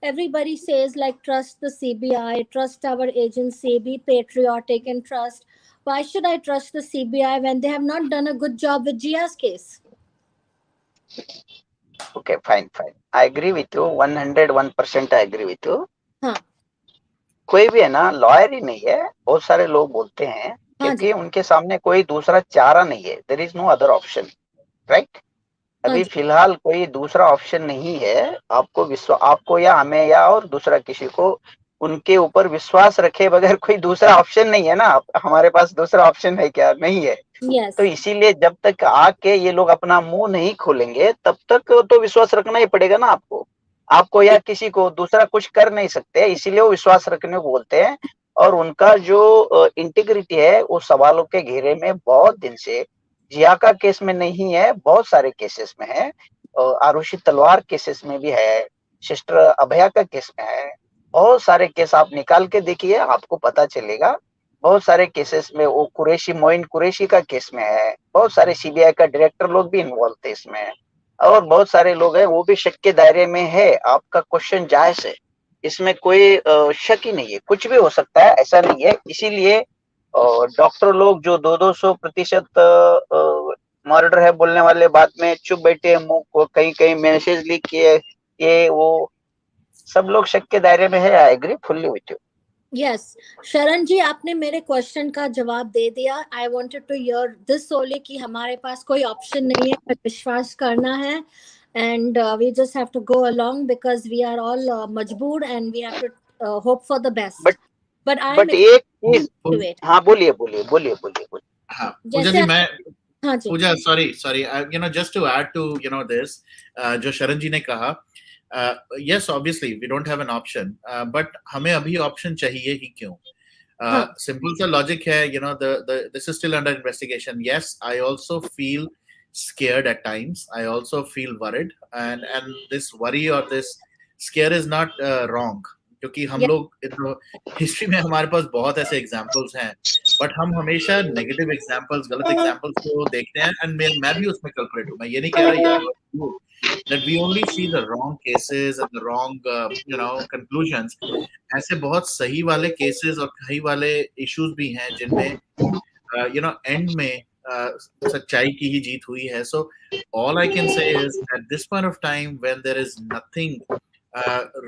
everybody says, like, trust the CBI, trust our agency, be patriotic and trust. Why should I trust the CBI when they have not done a good job with Jia's case? Okay, fine. I agree with you. 101% I agree with you. हाँ. कोई भी है ना lawyer ही नहीं है, बहुत सारे लोग बोलते हैं, क्योंकि उनके सामने कोई दूसरा चारा नहीं है. There is no other option, right? अभी फिलहाल कोई दूसरा ऑप्शन नहीं है. आपको या हमें या और दूसरा किसी को उनके ऊपर विश्वास रखे बगैर कोई दूसरा ऑप्शन नहीं है ना. हमारे पास दूसरा ऑप्शन है क्या? नहीं है. Yes. तो इसीलिए जब तक आके ये लोग अपना मुंह नहीं खोलेंगे तब तक तो विश्वास रखना ही पड़ेगा ना आपको या किसी को. दूसरा कुछ कर नहीं सकते, इसीलिए वो विश्वास रखने को बोलते हैं. और उनका जो इंटीग्रिटी है वो सवालों के घेरे में बहुत दिन से, जिया का केस में नहीं है, बहुत सारे केसेस में है. आरुषि तलवार केसेस में भी है, सिस्टर अभया का केस में है. बहुत सारे केस आप निकाल के देखिए, आपको पता चलेगा. बहुत सारे केसेस में वो मोइन कुरैशी का केस में है. बहुत सारे सीबीआई का डायरेक्टर लोग भी इन्वॉल्व थे इसमें, और बहुत सारे लोग हैं वो भी शक के दायरे में है. आपका क्वेश्चन जायज है, इसमें कोई शक ही नहीं है. कुछ भी हो सकता है, ऐसा नहीं है. इसीलिए डॉक्टर लोग जो 200% मर्डर है बोलने वाले बात में चुप बैठे, मुंह को कहीं मैसेज लीक किए, ये वो सब लोग शक के दायरे में है. I agree fully with you. Yes, Sharan जी, आपने मेरे क्वेश्चन का जवाब दे दिया. I wanted to hear this only कि हमारे पास कोई ऑप्शन नहीं है, पर विश्वास करना है. And we just have to go along because we are all मजबूर and we have to hope for the best. But एक चीज, हाँ बोलिए. हाँ, पूजा जी, मैं पूजा sorry, just to add to this, जो शरण जी ने कहा, yes, obviously we don't have an option, but हमें अभी option चाहिए ही क्यों? Simple सा logic है. This is still under investigation. Yes, I also feel scared at times. I also feel worried, and this worry or this scare is not wrong, क्योंकि हम लोग history में हमारे पास बहुत ऐसे एग्जांपल्स हैं, बट हम हमेशा नेगेटिव एग्जांपल्स, गलत एग्जांपल्स को देखते हैं. एंड मैं भी उसमें कल्प्रेट हूं. मैं ये नहीं कह रहा that we only see the wrong cases and the wrong conclusions. ऐसे बहुत सही वाले cases और सही वाले issues भी हैं जिनमें end में सच्चाई की ही जीत हुई है. So all I can say is at this point of time when there is nothing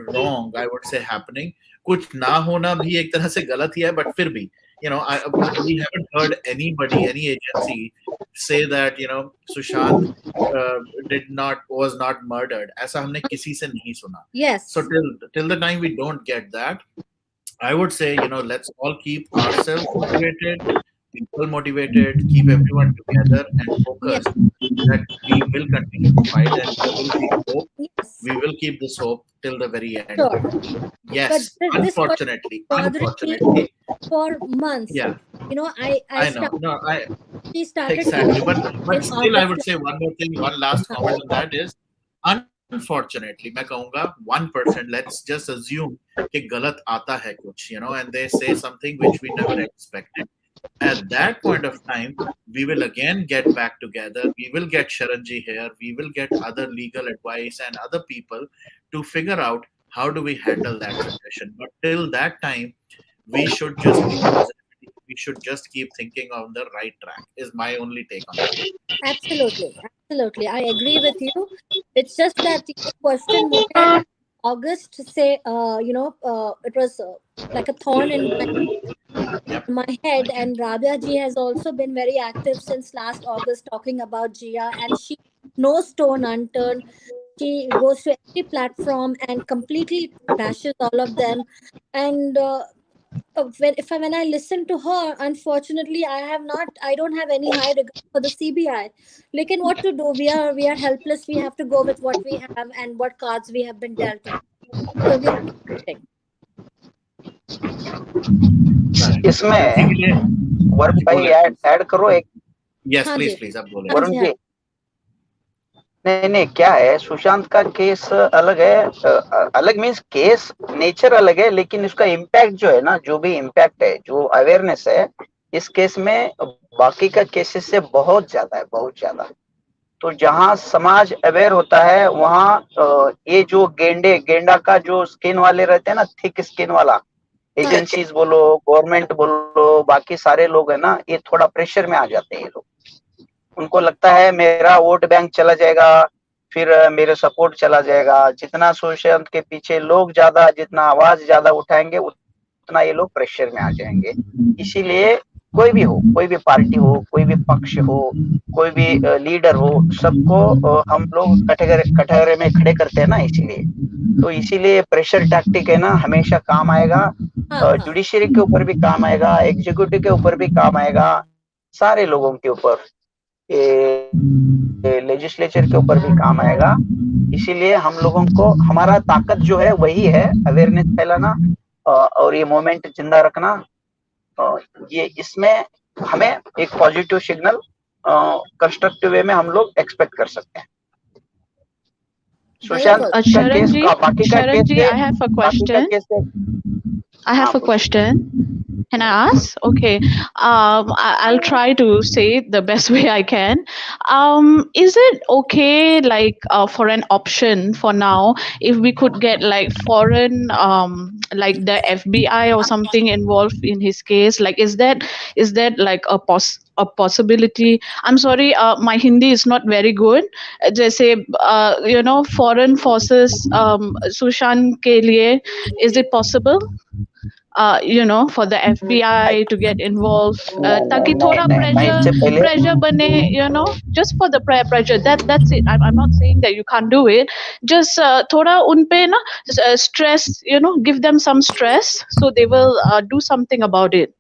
wrong, I would say, happening, कुछ ना होना भी एक तरह से गलत ही है, but फिर भी we haven't heard anybody, any agency say that Sushant was not murdered. ऐसा हमने किसी से नहीं सुना. Yes. So till the time we don't get that, I would say let's all keep ourselves motivated, people motivated, keep everyone together and focused. That we will continue to fight and we will keep hope. Yes. We will keep this hope till the very end. Sure. Yes, unfortunately, for months. Yeah. I know. No, she started Exactly. filming But in still, I would August. say one more thing, one last comment on that is, unfortunately, मैं कहूँगा 1%. Let's just assume कि गलत आता है कुछ, and they say something which we never expected. At that point of time, we will again get back together. We will get Sharanji here. We will get other legal advice and other people to figure out how do we handle that situation. But till that time, we should just keep positivity. We should just keep thinking on the right track. Is my only take on that. Absolutely, absolutely. I agree with you. It's just that the question मुझे August से it was like a thorn in Yep. my head, and Rabia ji has also been very active since last August talking about Jia, and she no stone unturned. She goes to every platform and completely bashes all of them. And when I listen to her, unfortunately, I don't have any high regard for the CBI. Like, and what to do? We are helpless. We have to go with what we have and what cards we have been dealt with. So we are waiting. इसमें इसीलिए वरुण भाई add करो एक। Yes हाँ please ji, please आप बोले। वरुण जी, नहीं क्या है, सुशांत का केस अलग है, अलग मीन्स केस नेचर अलग है, लेकिन उसका इम्पैक्ट जो है ना, जो भी इम्पैक्ट है, जो अवेयरनेस है इस केस में बाकी का केसेस से बहुत ज्यादा है, बहुत ज्यादा। तो जहां समाज अवेयर होता है वहां ये जो गेंडा का जो स्किन वाले रहते हैं ना, थिक स्किन वाला, एजेंसीज बोलो, गवर्नमेंट बोलो, बाकी सारे लोग है ना, ये थोड़ा प्रेशर में आ जाते हैं। ये लोग, उनको लगता है मेरा वोट बैंक चला जाएगा, फिर मेरे सपोर्ट चला जाएगा। जितना सुशांत के पीछे लोग ज्यादा, जितना आवाज ज्यादा उठाएंगे, उतना ये लोग प्रेशर में आ जाएंगे। इसीलिए कोई भी हो, कोई भी पार्टी हो, कोई भी पक्ष हो, कोई भी लीडर हो, सबको हम लोग कटघरे में खड़े करते हैं ना, इसीलिए प्रेशर टैक्टिक है ना, हमेशा काम आएगा। जुडिशरी के ऊपर भी काम आएगा, एग्जीक्यूटिव के ऊपर भी काम आएगा, सारे लोगों के ऊपर, लेजिस्लेचर के ऊपर भी काम आएगा। इसीलिए हम लोगों को, हमारा ताकत जो है वही है अवेयरनेस फैलाना और ये मोमेंट जिंदा रखना। ये इसमें हमें एक पॉजिटिव सिग्नल कंस्ट्रक्टिव वे में हम लोग एक्सपेक्ट कर सकते हैं। सुशांत का केस का, बाकी का case, I have a question. I have a question. Can I ask? Okay. I'll try to say it the best way I can. Is it okay, like, for an option for now, if we could get like foreign, like the FBI or something involved in his case? Like, is that like a possibility? I'm sorry, my Hindi is not very good. Jaise, foreign forces, Sushant ke liye, is it possible? For the FBI to get involved, ताकि थोड़ा pressure बने, just for the pressure. That's it. I'm not saying that you can't do it. Just थोड़ा उनपे ना stress, give them some stress so they will do something about it.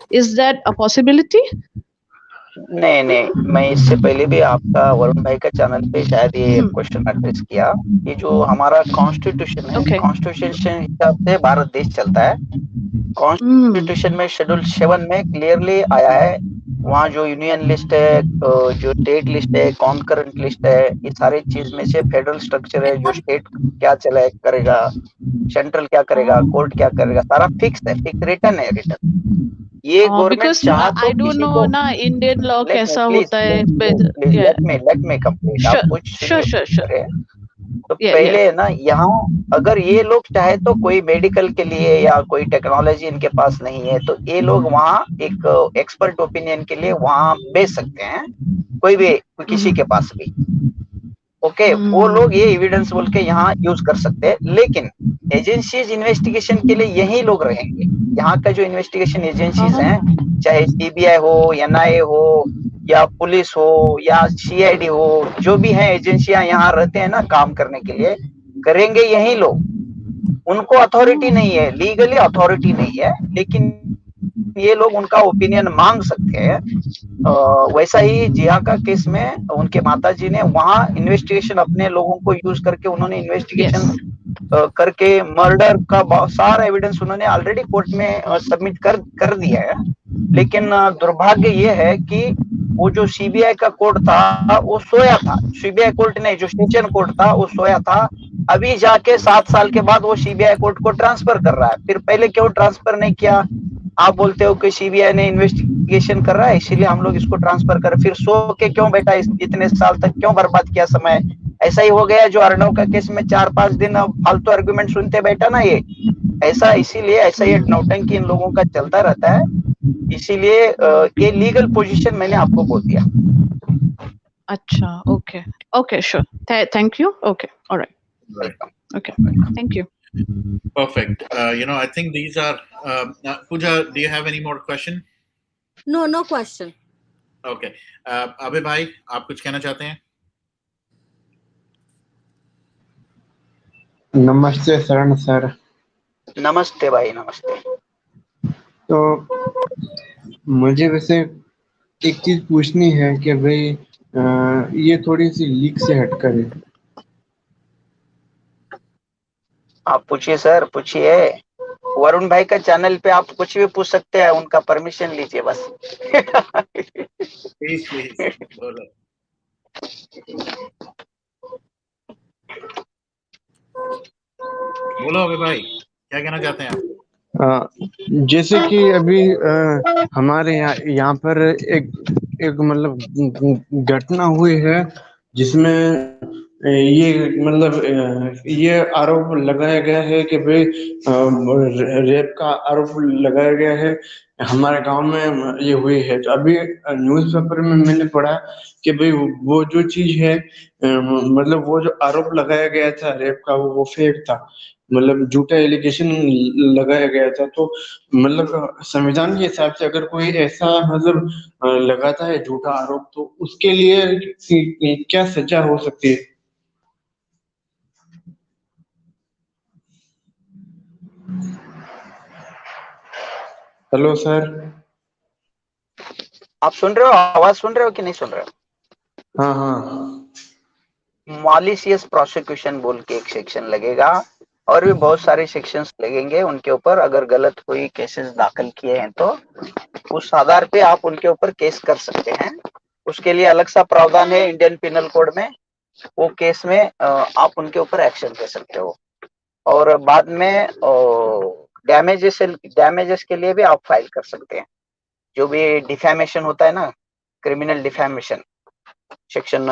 Is that a possibility? नहीं, मैं इससे पहले भी आपका वरुण भाई का चैनल पे शायद ये क्वेश्चन एड्रेस किया। ये जो हमारा कॉन्स्टिट्यूशन है, कॉन्स्टिट्यूशन हिसाब से भारत देश चलता है। कॉन्स्टिट्यूशन में शेड्यूल 7 में क्लियरली आया है, वहाँ जो यूनियन लिस्ट है, जो स्टेट लिस्ट है, कॉन्करेंट लिस्ट है, ये सारे चीज में से फेडरल स्ट्रक्चर है, जो स्टेट क्या करेगा, सेंट्रल क्या करेगा, कोर्ट क्या करेगा, सारा फिक्स है, फिक्स रिटर्न है, रिटर्न। ये गवर्नमेंट चाह तो किसी को ना इंडियन लॉ कैसा होता है, लेट मी कंप्लीट। आप कुछ सुनिए। तो पहले ना, यहाँ अगर ये लोग चाहे तो कोई मेडिकल के लिए या कोई टेक्नोलॉजी इनके पास नहीं है, तो ये लोग वहाँ एक एक्सपर्ट ओपिनियन के लिए वहाँ भेज सकते हैं, कोई भी किसी के पास भी। ओके, वो लोग ये एविडेंस बोल के यहाँ यूज कर सकते हैं, लेकिन एजेंसीज इन्वेस्टिगेशन के लिए यही लोग रहेंगे। यहाँ का जो इन्वेस्टिगेशन एजेंसीज हैं, चाहे सीबीआई हो, एनआईए हो, या पुलिस हो, या सीआईडी हो, जो भी है एजेंसियां यहाँ रहते हैं ना काम करने के लिए, करेंगे यही लोग। उनको अथॉरिटी नहीं है, लीगली अथॉरिटी नहीं है, लेकिन ये लोग उनका ओपिनियन मांग सकते हैं। वैसा ही जिया का केस में उनके माताजी ने वहाँ इन्वेस्टिगेशन अपने लोगों को यूज करके उन्होंने इन्वेस्टिगेशन करके मर्डर का बहुत सारा एविडेंस उन्होंने ऑलरेडी कोर्ट में सबमिट कर दिया है। लेकिन दुर्भाग्य ये है कि वो जो सीबीआई का कोर्ट था वो सोया था, सीबीआई कोर्ट नहीं, जो सेशन कोर्ट था वो सोया था। अभी जाके 7 साल के बाद वो सीबीआई कोर्ट को ट्रांसफर कर रहा है। फिर पहले क्यों ट्रांसफर नहीं किया? आप बोलते हो कि सीबीआई ने इन्वेस्टिगेशन कर रहा है इसीलिए हम लोग इसको ट्रांसफर कर, फिर सो के क्यों बैठा, इतने साल तक क्यों बर्बाद किया समय? ऐसा ही हो गया जो अर्णव का केस में 4-5 दिन फालतू आर्गुमेंट सुनते बैठा ना ये, ऐसा इसीलिए ऐसा ये नौटंकी इन लोगों का चलता रहता है। इसीलिए ये लीगल पोजीशन मैंने आपको बोल दिया। अच्छा, okay. Okay, sure. Thank you. Okay. All right. Right. Okay. Thank you. Perfect. I think these are. Pooja, do you have any more question? No, no question. Okay. अबे भाई, आप कुछ कहना चाहते हैं? नमस्ते शरण सर। नमस्ते भाई, नमस्ते। तो मुझे वैसे एक चीज पूछनी है कि भाई ये थोड़ी सी लीक से हटकर है। आप पूछिए सर, पूछिए। वरुण भाई का चैनल पे आप कुछ भी पूछ सकते हैं, उनका परमिशन लीजिए बस। Please, बोलो। बोलो अबे भाई, क्या कहना चाहते हैं आप? जैसे कि अभी हमारे यहाँ पर एक मतलब घटना हुई है जिसमें ये मतलब ये आरोप लगाया गया है कि भाई रेप का आरोप लगाया गया है हमारे गांव में ये हुई है। तो अभी न्यूज़पेपर में मैंने पढ़ा कि भाई वो जो चीज है मतलब वो जो आरोप लगाया गया था रेप का वो फेक था, मतलब झूठा एलिगेशन लगाया गया था। तो मतलब संविधान के हिसाब से अगर कोई ऐसा मतलब लगाता है झूठा आरोप तो उसके लिए क्या सजा हो सकती है? Hello sir. आप सुन रहे हो, आवाज सुन रहे हो कि नहीं सुन रहे हो? हाँ हाँ। मॉलिशियस प्रोसिक्यूशन बोल के एक सेक्शन लगेगा और भी बहुत सारे सेक्शंस लगेंगे उनके ऊपर। अगर गलत कोई केसेस दाखिल किए हैं तो उस आधार पे आप उनके ऊपर केस कर सकते हैं। उसके लिए अलग सा प्रावधान है इंडियन पिनल कोड में। वो केस में आप उनके ऊपर एक्शन ले सकते हो और बाद में डैमेजेस के लिए भी आप फाइल कर सकते हैं। जो भी डिफेमेशन होता है ना, क्रिमिनल डिफेमेशन सेक्शन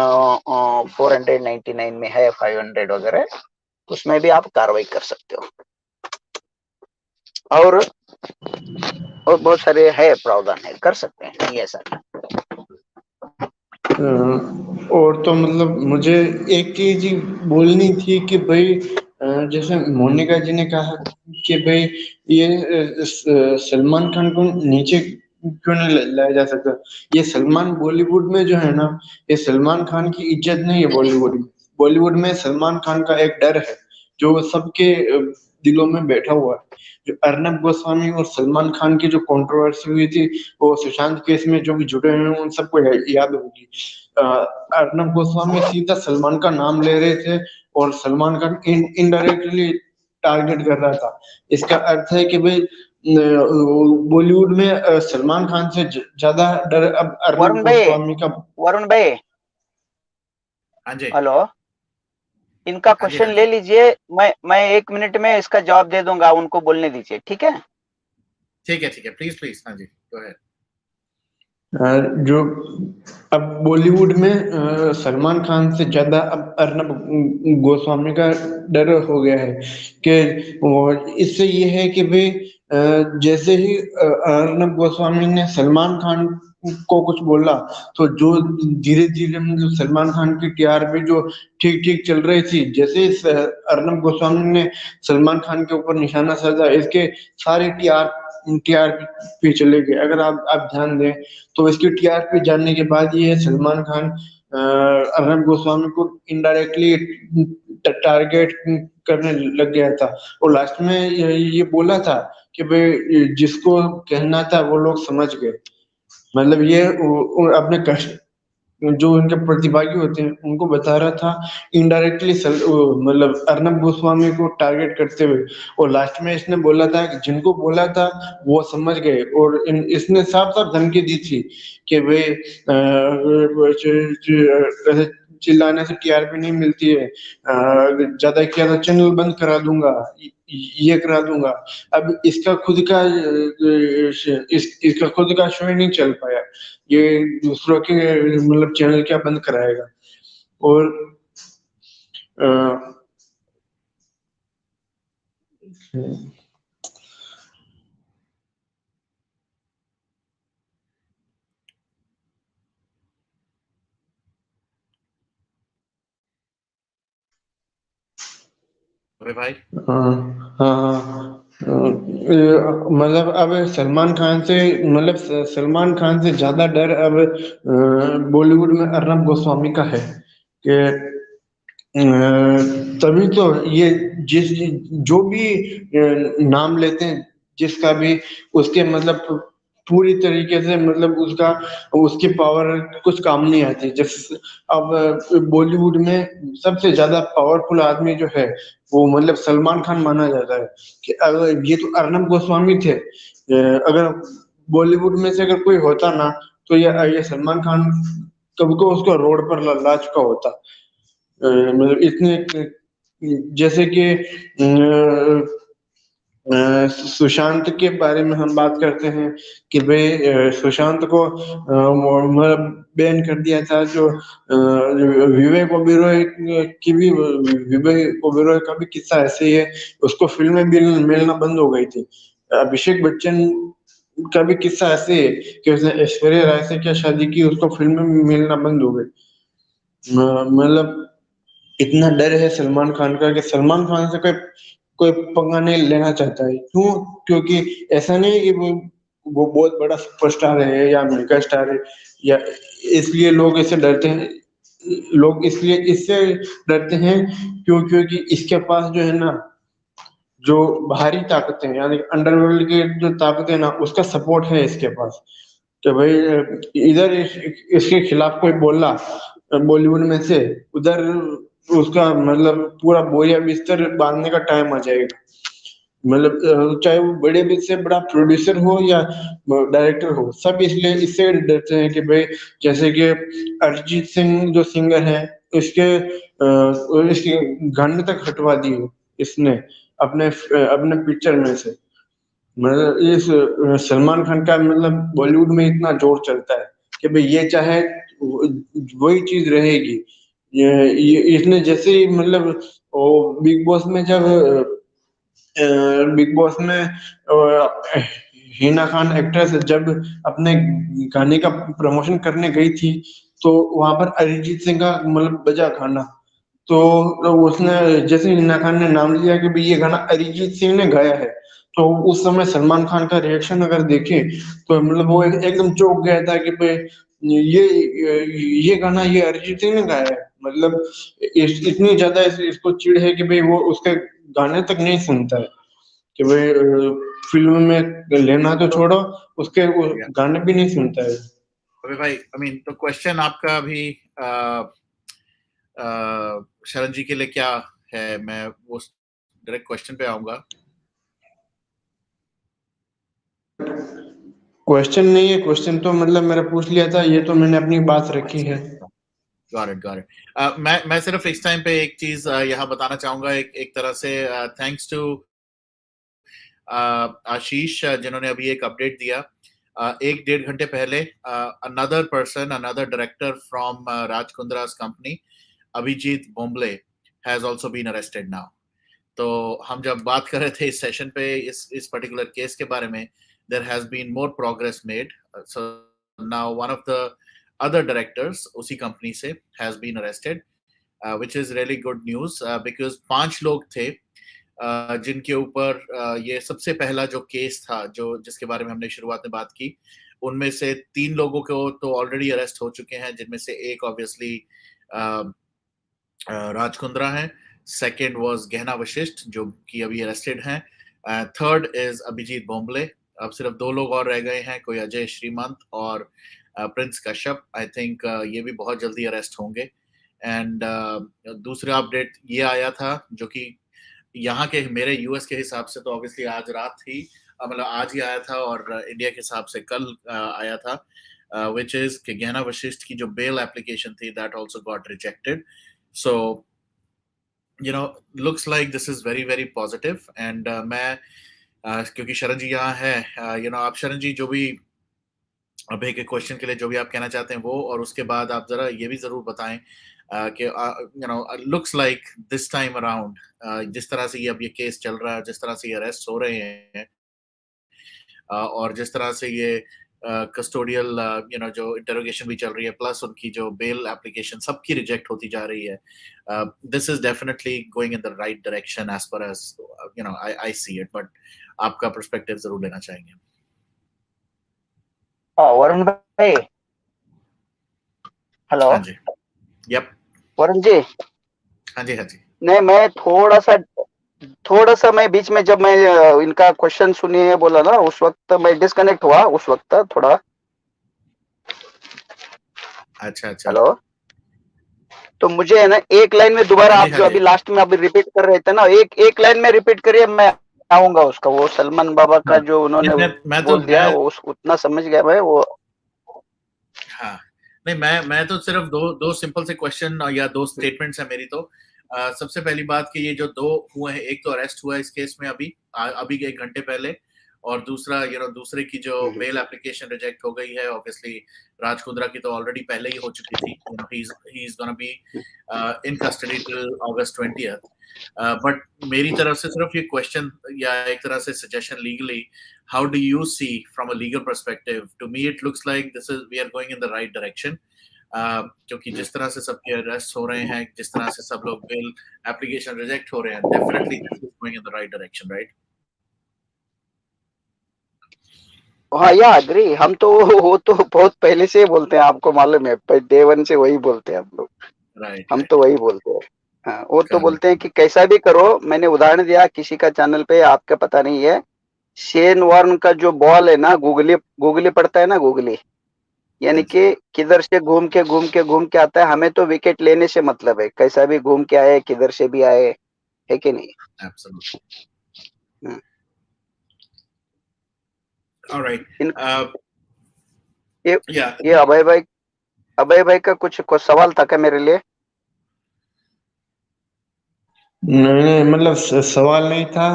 499 में है, 500 वगैरह, उसमें भी आप कार्रवाई कर सकते हो। और बहुत सारे है प्रावधान है, कर सकते हैं, नहीं ऐसा नहीं। और तो मतलब मुझे एक चीज बोलनी थी कि भाई जैसे मोनिका जी ने कहा कि भाई ये सलमान खान को नीचे क्यों नहीं लाया जा सकता। ये सलमान बॉलीवुड में जो है ना, ये सलमान खान की इज्जत नहीं है बॉलीवुड में। बॉलीवुड में सलमान खान का एक डर है जो सबके दिलों में बैठा हुआ है। जो अर्नब गोस्वामी और सलमान खान की जो कंट्रोवर्सी हुई थी वो सुशांत केस में जो भी जुड़े हुए हैं उन सबको याद होगी। अर्नब गोस्वामी सीधा सलमान का नाम ले रहे थे और सलमान खान इनडायरेक्टली टारगेट कर रहा था। इसका अर्थ है कि भाई बॉलीवुड में सलमान खान से ज्यादा डर अब अर्नब गोस्वामी का। वरुण भाई, हाँ जी, हेलो, इनका हाँ जी, क्वेश्चन हाँ ले जी। लीजिए। मैं 1 मिनट में इसका जवाब दे दूंगा, उनको बोलने दीजिए, ठीक है? ठीक है, प्लीज प्लीज, हाँ जी, गो अहेड। जो अब बॉलीवुड में सलमान खान से ज्यादा अब अर्नब गोस्वामी का डर हो गया है कि इससे ये है कि भाई जैसे ही अर्नब गोस्वामी ने सलमान खान को कुछ बोला तो जो धीरे धीरे मतलब सलमान खान की टीआरपी जो ठीक ठीक चल रही थी, जैसे अर्नब गोस्वामी ने सलमान खान के ऊपर निशाना साधा इसके सारे टीआरपी चले गए। अगर आप ध्यान दें तो इसकी टीआरपी जानने के बाद ये सलमान खान अर्नब गोस्वामी को इनडायरेक्टली टारगेट करने लग गया था और लास्ट में ये बोला था कि भाई जिसको कहना था वो लोग समझ गए। मतलब ये अपने जो उनके प्रतिभागी होते हैं उनको बता रहा था इनडायरेक्टली, मतलब अर्नब गोस्वामी को टारगेट करते हुए। और लास्ट में इसने बोला था कि जिनको बोला था वो समझ गए, और इसने साफ साफ धमकी दी थी कि भाई ऐसे चिल्लाने से टीआरपी नहीं मिलती है, ज्यादा किया तो चैनल बंद करा दूंगा, ये करा दूंगा। अब इसका खुद का इसका खुद का शो ही नहीं चल पाया, ये दूसरों के मतलब चैनल क्या बंद कराएगा। और अबे भाई हाँ हाँ, मतलब अब सलमान खान से, मतलब सलमान खान से ज्यादा डर अब बॉलीवुड में अर्नब गोस्वामी का है कि तभी तो ये जिस जो भी नाम लेते हैं जिसका भी, उसके मतलब पूरी तरीके से मतलब उसका उसकी पावर कुछ काम नहीं आती। जैसे अब बॉलीवुड में सबसे ज्यादा पावरफुल आदमी जो है वो मतलब सलमान खान माना जाता है। कि अगर ये तो अर्नब गोस्वामी थे, अगर बॉलीवुड में से अगर कोई होता ना तो ये सलमान खान कब को उसको रोड पर ला चुका होता। मतलब इतने, जैसे कि सुशांत के बारे में हम बात करते हैं कि भाई सुशांत को मतलब बैन कर दिया था। जो विवेक ओबेरॉय की भी, विवेक ओबेरॉय का भी किस्सा ऐसे ही है, उसको फिल्में भी मिलना बंद हो गई थी। अभिषेक बच्चन का भी किस्सा ऐसे है कि उसने ऐश्वर्या राय से क्या शादी की, उसको फिल्में मिलना बंद हो गई। मतलब इतना डर है सलमान खान का कि सलमान खान से कोई कोई पंगा नहीं लेना चाहता है। क्यों? क्योंकि ऐसा नहीं है कि वो बहुत बड़ा सुपरस्टार है या मेगा स्टार है, या इसलिए लोग इससे डरते हैं। लोग इसलिए इससे डरते हैं क्योंकि इसके पास जो है ना, जो बाहरी ताकतें यानी अंडरवर्ल्ड की जो ताकतें ना, उसका सपोर्ट है इसके पास। कि भाई इधर इसके खिलाफ कोई बोला बॉलीवुड में से, उधर उसका मतलब पूरा बोरिया बिस्तर बांधने का टाइम आ जाएगा। मतलब चाहे वो बड़े भी से बड़ा प्रोड्यूसर हो या डायरेक्टर हो, सब इसलिए इससे डरते हैं कि भाई जैसे कि अरिजीत सिंह जो सिंगर है, इसके गाने तक हटवा दिए इसने अपने अपने पिक्चर में से। मतलब इस सलमान खान का मतलब बॉलीवुड में इतना जोर चलता है कि भाई ये चाहे वही चीज रहेगी। ये इसने जैसे ही मतलब वो बिग बॉस में जब बिग बॉस में हिना खान एक्ट्रेस जब अपने गाने का प्रमोशन करने गई थी, तो वहां पर अरिजीत सिंह का मतलब बजा गाना। तो उसने जैसे हिना खान ने नाम लिया कि भाई ये गाना अरिजीत सिंह ने गाया है, तो उस समय सलमान खान का रिएक्शन अगर देखें तो मतलब वो एकदम चौंक गया था कि भाई ये ये गाना ये अरिजीत सिंह ने गाया है। मतलब इतनी ज्यादा इसको चिढ़ है कि भाई वो उसके गाने तक नहीं सुनता है। कि भाई फिल्म में लेना तो छोड़ो, उसके वो गाने भी नहीं सुनता है। अबे भाई, आई मीन तो क्वेश्चन आपका अभी शरण जी के लिए क्या है? मैं वो डायरेक्ट क्वेश्चन पे आऊंगा। क्वेश्चन नहीं है, क्वेश्चन तो मतलब मेरा पूछ लिया था, ये तो मैंने अपनी बात रखी है। Got it, got it. मैं सिर्फ इस टाइम पे एक चीज यहाँ बताना चाहूंगा, एक तरह से थैंक्स टू आशीष जिन्होंने अभी एक अपडेट दिया। एक डेढ़ घंटे पहले another person, another director from Raj Kundra's company, Abhijit Bombale, has also been arrested now. तो हम जब बात कर रहे थे इस सेशन पे इस पर्टिकुलर केस के बारे में, there has been more progress made. So now one of the other directors उसी कंपनी से has been arrested, which is really good news, because 5 लोग थे जिनके ऊपर ये सबसे पहला जो केस था, जो जिसके बारे में हमने शुरुआत में बात की, उनमें से 3 लोगों को तो ऑलरेडी अरेस्ट हो चुके हैं, जिनमें से एक ऑब्वियसली राज कुंद्रा है, सेकेंड वाज गहना वशिष्ठ जो कि अभी अरेस्टेड हैं, थर्ड इज अभिजीत बोम्बले। अब सिर्फ 2 लोग और रह गए हैं, कोई अजय श्रीमंत और प्रिंस कश्यप, आई थिंक ये भी बहुत जल्दी अरेस्ट होंगे। एंड दूसरा अपडेट ये आया था जो कि यहाँ के मेरे यूएस के हिसाब से तो ऑब्वियसली आज रात ही मतलब आज ही आया था, और इंडिया के हिसाब से कल आया था, which is कि गहना वशिष्ठ की जो बेल एप्लीकेशन थी that also got rejected. So you know looks like this is very very positive. And मैं क्योंकि शरण जी यहाँ है, आप शरण जी जो भी अभय के क्वेश्चन के लिए जो भी आप कहना चाहते हैं वो, और उसके बाद आप जरा ये भी जरूर बताएं कि looks like this time around जिस तरह से ये अब ये केस चल रहा है, जिस तरह से ये अरेस्ट हो रहे हैं, और जिस तरह से ये कस्टोडियल जो इंटरोगेशन भी चल रही है, प्लस उनकी जो बेल एप्लीकेशन सबकी रिजेक्ट होती जा रही है, this is definitely going in the right direction as per as I see it. But आपका पर्सपेक्टिव जरूर लेना चाहेंगे। वरुण भाई, हेलो। हाँ जी, यप, वरुण जी, हाँ जी, हाँ जी। नहीं, मैं थोड़ा सा मैं बीच में जब मैं इनका क्वेश्चन सुनिए बोला ना, उस वक्त मैं डिस्कनेक्ट हुआ उस वक्त थोड़ा। अच्छा अच्छा, हेलो, तो मुझे है ना एक लाइन में दोबारा आप जो अभी लास्ट में अभी रिपीट कर रहे थे ना, एक लाइन में रिपीट करिए, मैं आऊंगा उसका। वो सलमान बाबा का जो उन्होंने मैं बोल दिया वो उतना समझ गया मैं वो। हाँ, नहीं, मैं तो सिर्फ दो सिंपल से क्वेश्चन या दो स्टेटमेंट्स है मेरी। तो सबसे पहली बात कि ये जो दो हुए हैं, एक तो अरेस्ट हुआ है इस केस में अभी 1 घंटे पहले, और दूसरा दूसरे की जो बेल एप्लीकेशन रिजेक्ट हो गई है। ऑब्वियसली राज कुंद्रा की तो ऑलरेडी पहले ही हो चुकी थी, he is gonna be in custody till August 20th। But मेरी तरफ से सिर्फ ये क्वेश्चन या एक तरह से suggestion legally, how do you see from a legal perspective? To me it looks like we are going in the right direction, क्योंकि जिस तरह से सबके अरेस्ट हो रहे हैं, जिस तरह से सब लोग बिल एप्लीकेशन रिजेक्ट हो रहे हैं, definitely this is going in the right direction, right? हाँ, या अग्री। हम तो वो तो बहुत पहले से बोलते हैं, आपको मालूम है, डे 1 से वही बोलते हैं हम लोग। Right, हम right. तो वही बोलते हैं। हाँ, वो तो Correct. बोलते हैं कि कैसा भी करो। मैंने उदाहरण दिया किसी का चैनल पे, आपका पता नहीं है, शेन वॉर्न का जो बॉल है ना, गूगली पड़ता है ना, गूगली, यानी कि किधर से घूम के आता है। हमें तो विकेट लेने से मतलब है, कैसा भी घूम के आए, किधर से भी आए, है कि नहीं? Absolutely. All right. ये अभय भाई का कुछ सवाल था क्या मेरे लिए? नहीं, मतलब सवाल नहीं था।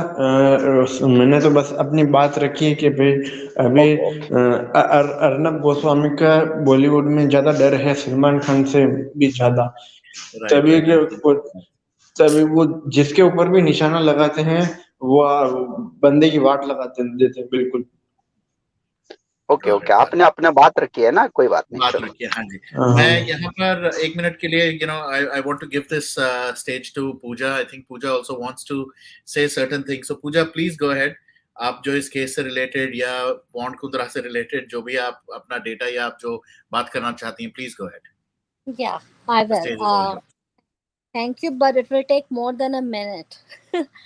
मैंने तो बस अपनी बात रखी है कि भाई अभी अर्नब गोस्वामी का बॉलीवुड में ज्यादा डर है सलमान खान से भी ज्यादा। तभी वो जिसके ऊपर भी निशाना लगाते हैं वो बंदे की वाट लगाते देते हैं। बिल्कुल। ओके, आपने अपना बात रखी है ना, कोई बात नहीं। बात रखी है, हाँ जी। मैं यहाँ पर 1 मिनट के लिए I want to give this stage to Pooja. I think Pooja also wants to say certain things. So Pooja, please go ahead. आप जो इस केस से रिलेटेड या वारुण कुंद्रा से रिलेटेड जो भी आप अपना डेटा या आप जो बात करना चाहती हैं, please go ahead. Yeah, I will. Thank you, but it will take more than a minute.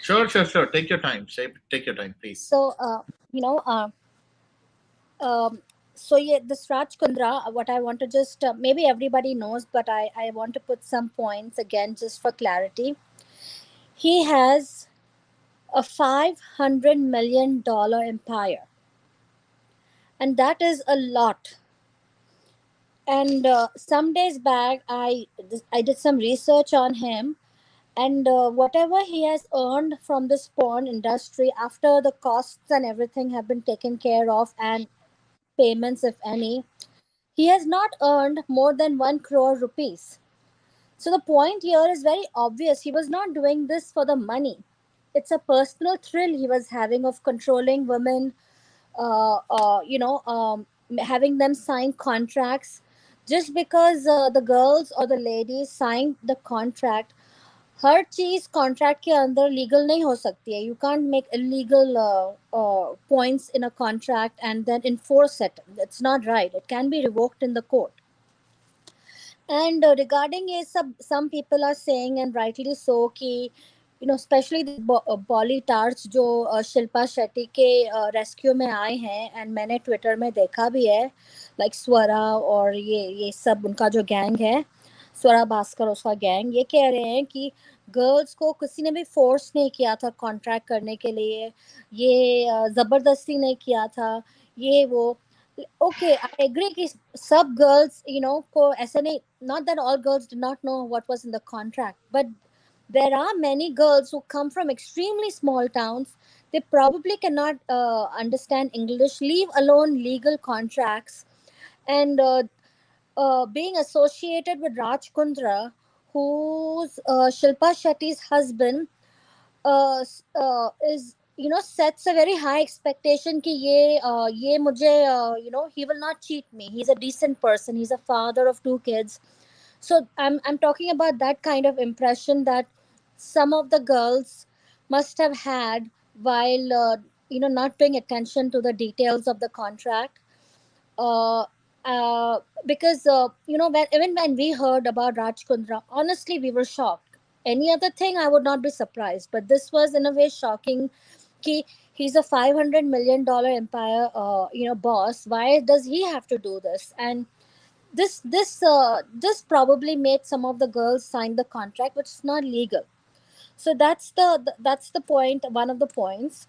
Sure. Take your time. Take your time, please. So, so yeah, this Raj Kundra, what I want to just, maybe everybody knows, but I want to put some points again just for clarity. He has a $500 million empire, and that is a lot. And some days back, I did some research on him, and whatever he has earned from this porn industry after the costs and everything have been taken care of, and payments if any, he has not earned more than 1 crore rupees. So the point here is very obvious. He was not doing this for the money. It's a personal thrill he was having of controlling women, having them sign contracts. Just because the girls or the ladies signed the contract, हर चीज contract के अंदर legal नहीं हो सकती है. You can't make illegal points in a contract and then enforce it. It's not right. It can be revoked in the court. And regarding ये सब, some people are saying, and rightly so, कि especially the volley torch जो शिल्पा शेट्टी के rescue में आए हैं, and मैंने Twitter में देखा भी है, लाइक स्वरा और ये सब उनका जो गैंग है, स्वरा भास्कर उसका गैंग, ये कह रहे हैं कि गर्ल्स को किसी ने भी फोर्स नहीं किया था कॉन्ट्रैक्ट करने के लिए, ये जबरदस्ती नहीं किया था, ये वो. ओके, आई एग्री कि सब गर्ल्स को ऐसे नहीं, not that all girls do not know what was in the contract, but there are many girls who come from extremely small towns. They probably cannot understand English, leave alone legal contracts. And being associated with Raj Kundra, who's Shilpa Shetty's husband, is sets a very high expectation कि ये मुझे he will not cheat me, he's a decent person, he's a father of 2 kids. So I'm talking about that kind of impression that some of the girls must have had while not paying attention to the details of the contract. uh, because even when we heard about Raj Kundra, honestly, we were shocked. Any other thing, I would not be surprised, but this was in a way shocking. Ki he's a $500 million empire, boss. Why does he have to do this? And this probably made some of the girls sign the contract, which is not legal. So that's the point. One of the points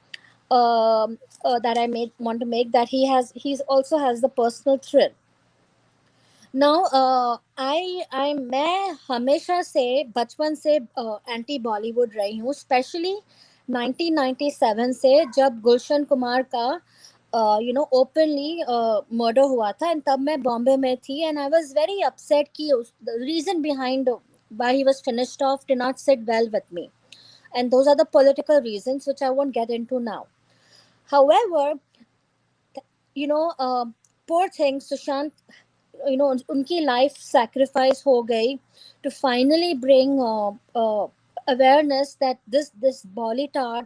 that I want to make, that he's also has the personal thrill. Now मैं हमेशा से बचपन से anti Bollywood रही हूँ, specially 1997 से, जब गुलशन कुमार का ओपनली मर्डर हुआ था, एंड तब मैं बॉम्बे में थी, and I was very upset कि the reason behind why he was finished off did not sit well with me, and those are the political reasons which I won't get into now. However, poor thing Sushant, उनकी life sacrifice हो गई to finally bring awareness that this Bollytard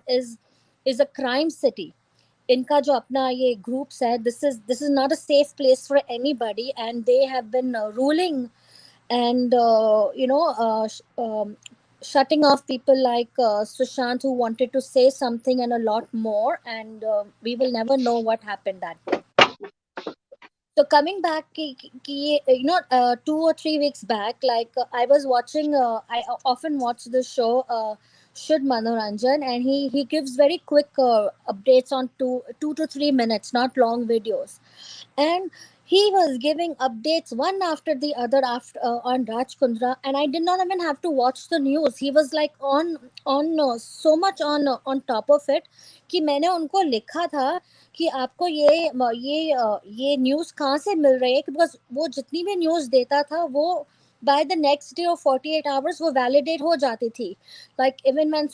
is a crime city. इनका जो अपना ये groups है, this is not a safe place for anybody, and they have been ruling and shutting off people like Sushant, who wanted to say something and a lot more, and we will never know what happened that day. So coming back, 2 or 3 weeks back, like I was watching, I often watch the show Should Manoranjan, and he gives very quick updates on 2 to 3 minutes, not long videos, and he was giving updates one after the other after on Raj Kundra, and I did not even have to watch the news. He was like on so much on top of it कि मैंने उनको लिखा था कि आपको ये news कहाँ से मिल रही है, बिकॉज वो जितनी भी न्यूज़ देता था वो by the next day or 48 hours वो validate हो जाती थी. Like even when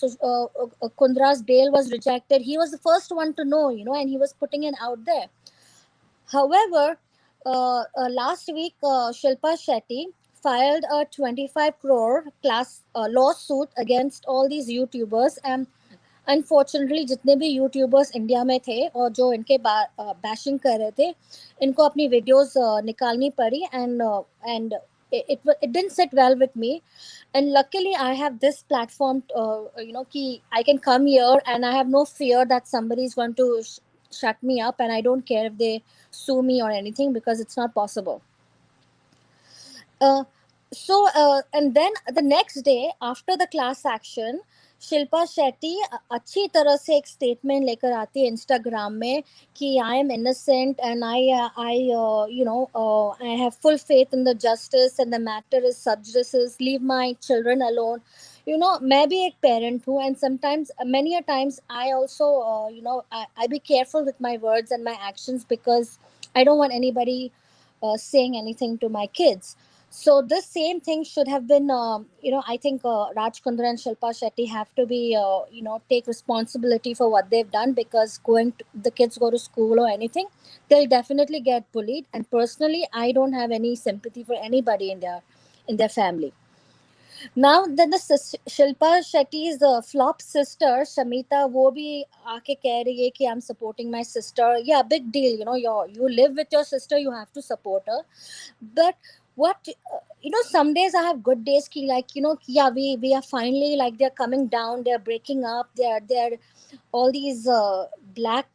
Kundra's bail was rejected, he was the first one to know, and he was putting it out there. However, last week Shilpa Shetty filed a 25 crore class lawsuit against all these YouTubers, and unfortunately जितने भी YouTubers India में थे और जो इनके bashing कर रहे थे, इनको अपनी वीडियोस निकालनी पड़ी, and it didn't sit well with me, and luckily I have this platform, कि I can come here and I have no fear that somebody is going to shut me up, and I don't care if they sue me or anything, because it's not possible. And then the next day after the class action, Shilpa Shetty अच्छी तरह से एक statement लेकर आती है Instagram में कि I am innocent, and I have full faith in the justice, and the matter is sub justice, leave my children alone. मैं भी एक पेरेंट हूँ, and sometimes many a times I also I be careful with my words and my actions, because I don't want anybody saying anything to my kids. So this same thing should have been, I think Raj Kundra and Shilpa Shetty have to be, take responsibility for what they've done, because the kids go to school or anything, they'll definitely get bullied. And personally, I don't have any sympathy for anybody in their family. Now then the Shilpa Shetty's flop sister Shamita, वो भी आके कह रही है कि I'm supporting my sister. Yeah, big deal. You live with your sister, you have to support her. But what some days I have good days ki, like yeah, we are finally, like, they're coming down, they're breaking up, they're all these black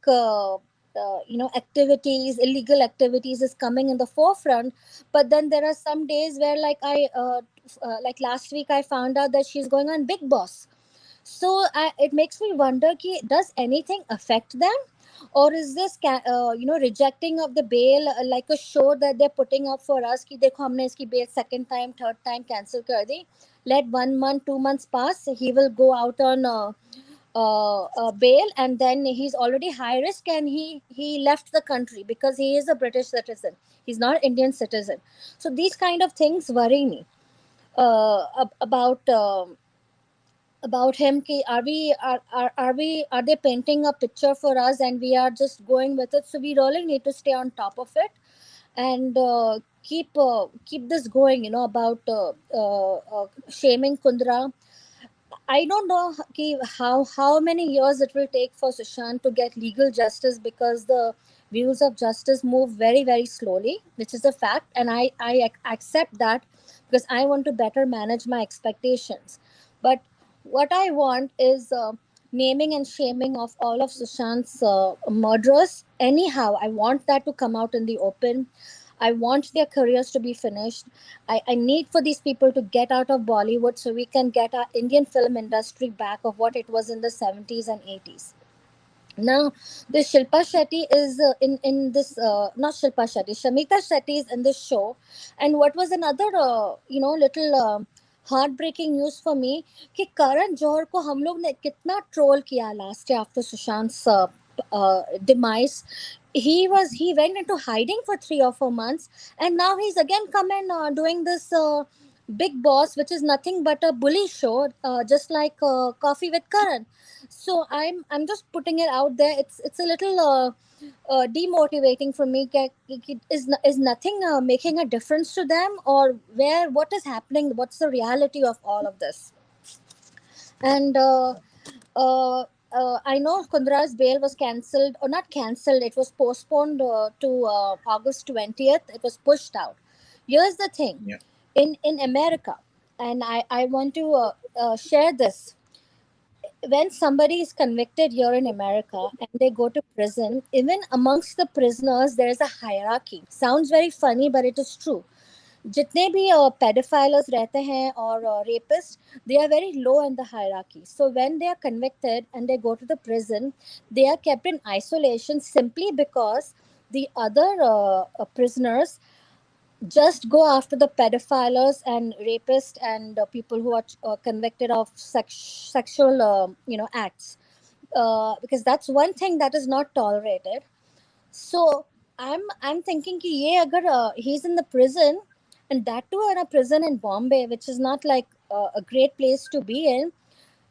activities, illegal activities is coming in the forefront. But then there are some days where, like, like last week I found out that she's going on Big Boss. So it makes me wonder, ki, does anything affect them, or is this rejecting of the bail like a show that they're putting up for us, ki dekho humne iski bail second time, third time cancel kar di, let 1 month, 2 months pass, he will go out on bail, and then he's already high risk, and he left the country because he is a British citizen, he's not Indian citizen. So these kind of things worry me about him, ki are they painting a picture for us and we are just going with it? So we really need to stay on top of it, and keep this going, about shaming Kundra. I don't know how many years it will take for Sushant to get legal justice, because the wheels of justice move very, very slowly, which is a fact, and I accept that, because I want to better manage my expectations. But what I want is naming and shaming of all of Sushant's murderers. Anyhow, I want that to come out in the open. I want their careers to be finished. I need for these people to get out of Bollywood so we can get our Indian film industry back of what it was in the 70s and 80s. Now, this Shilpa Shetty is in this not Shilpa Shetty, Shamita Shetty is in this show. And what was another little heartbreaking news for me, कि करण जौहर को हम लोग ने कितना troll किया last year after Sushant's demise. He went into hiding for 3 or 4 months, and now he's again come and doing this Big Boss, which is nothing but a bully show, just like Coffee with Karan. So I'm just putting it out there. It's a little demotivating for me. Is nothing making a difference to them, or what is happening? What's the reality of all of this? And uh, I know Kundra's bail was cancelled, or not cancelled. It was postponed to August 20th. It was pushed out. Here's the thing: Yeah. in America, and I want to share this. When somebody is convicted here in America and they go to prison, even amongst the prisoners, there is a hierarchy. Sounds very funny, but it is true. जितने भी pedophiles रहते हैं और rapists, they are very low in the hierarchy. So when they are convicted and they go to the prison, they are kept in isolation simply because the other prisoners just go after the pedophiles and rapists and people who are convicted of sexual acts, because that's one thing that is not tolerated. So I'm thinking कि ये अगर he's in the prison, and that too in a prison in Bombay, which is not like a great place to be in,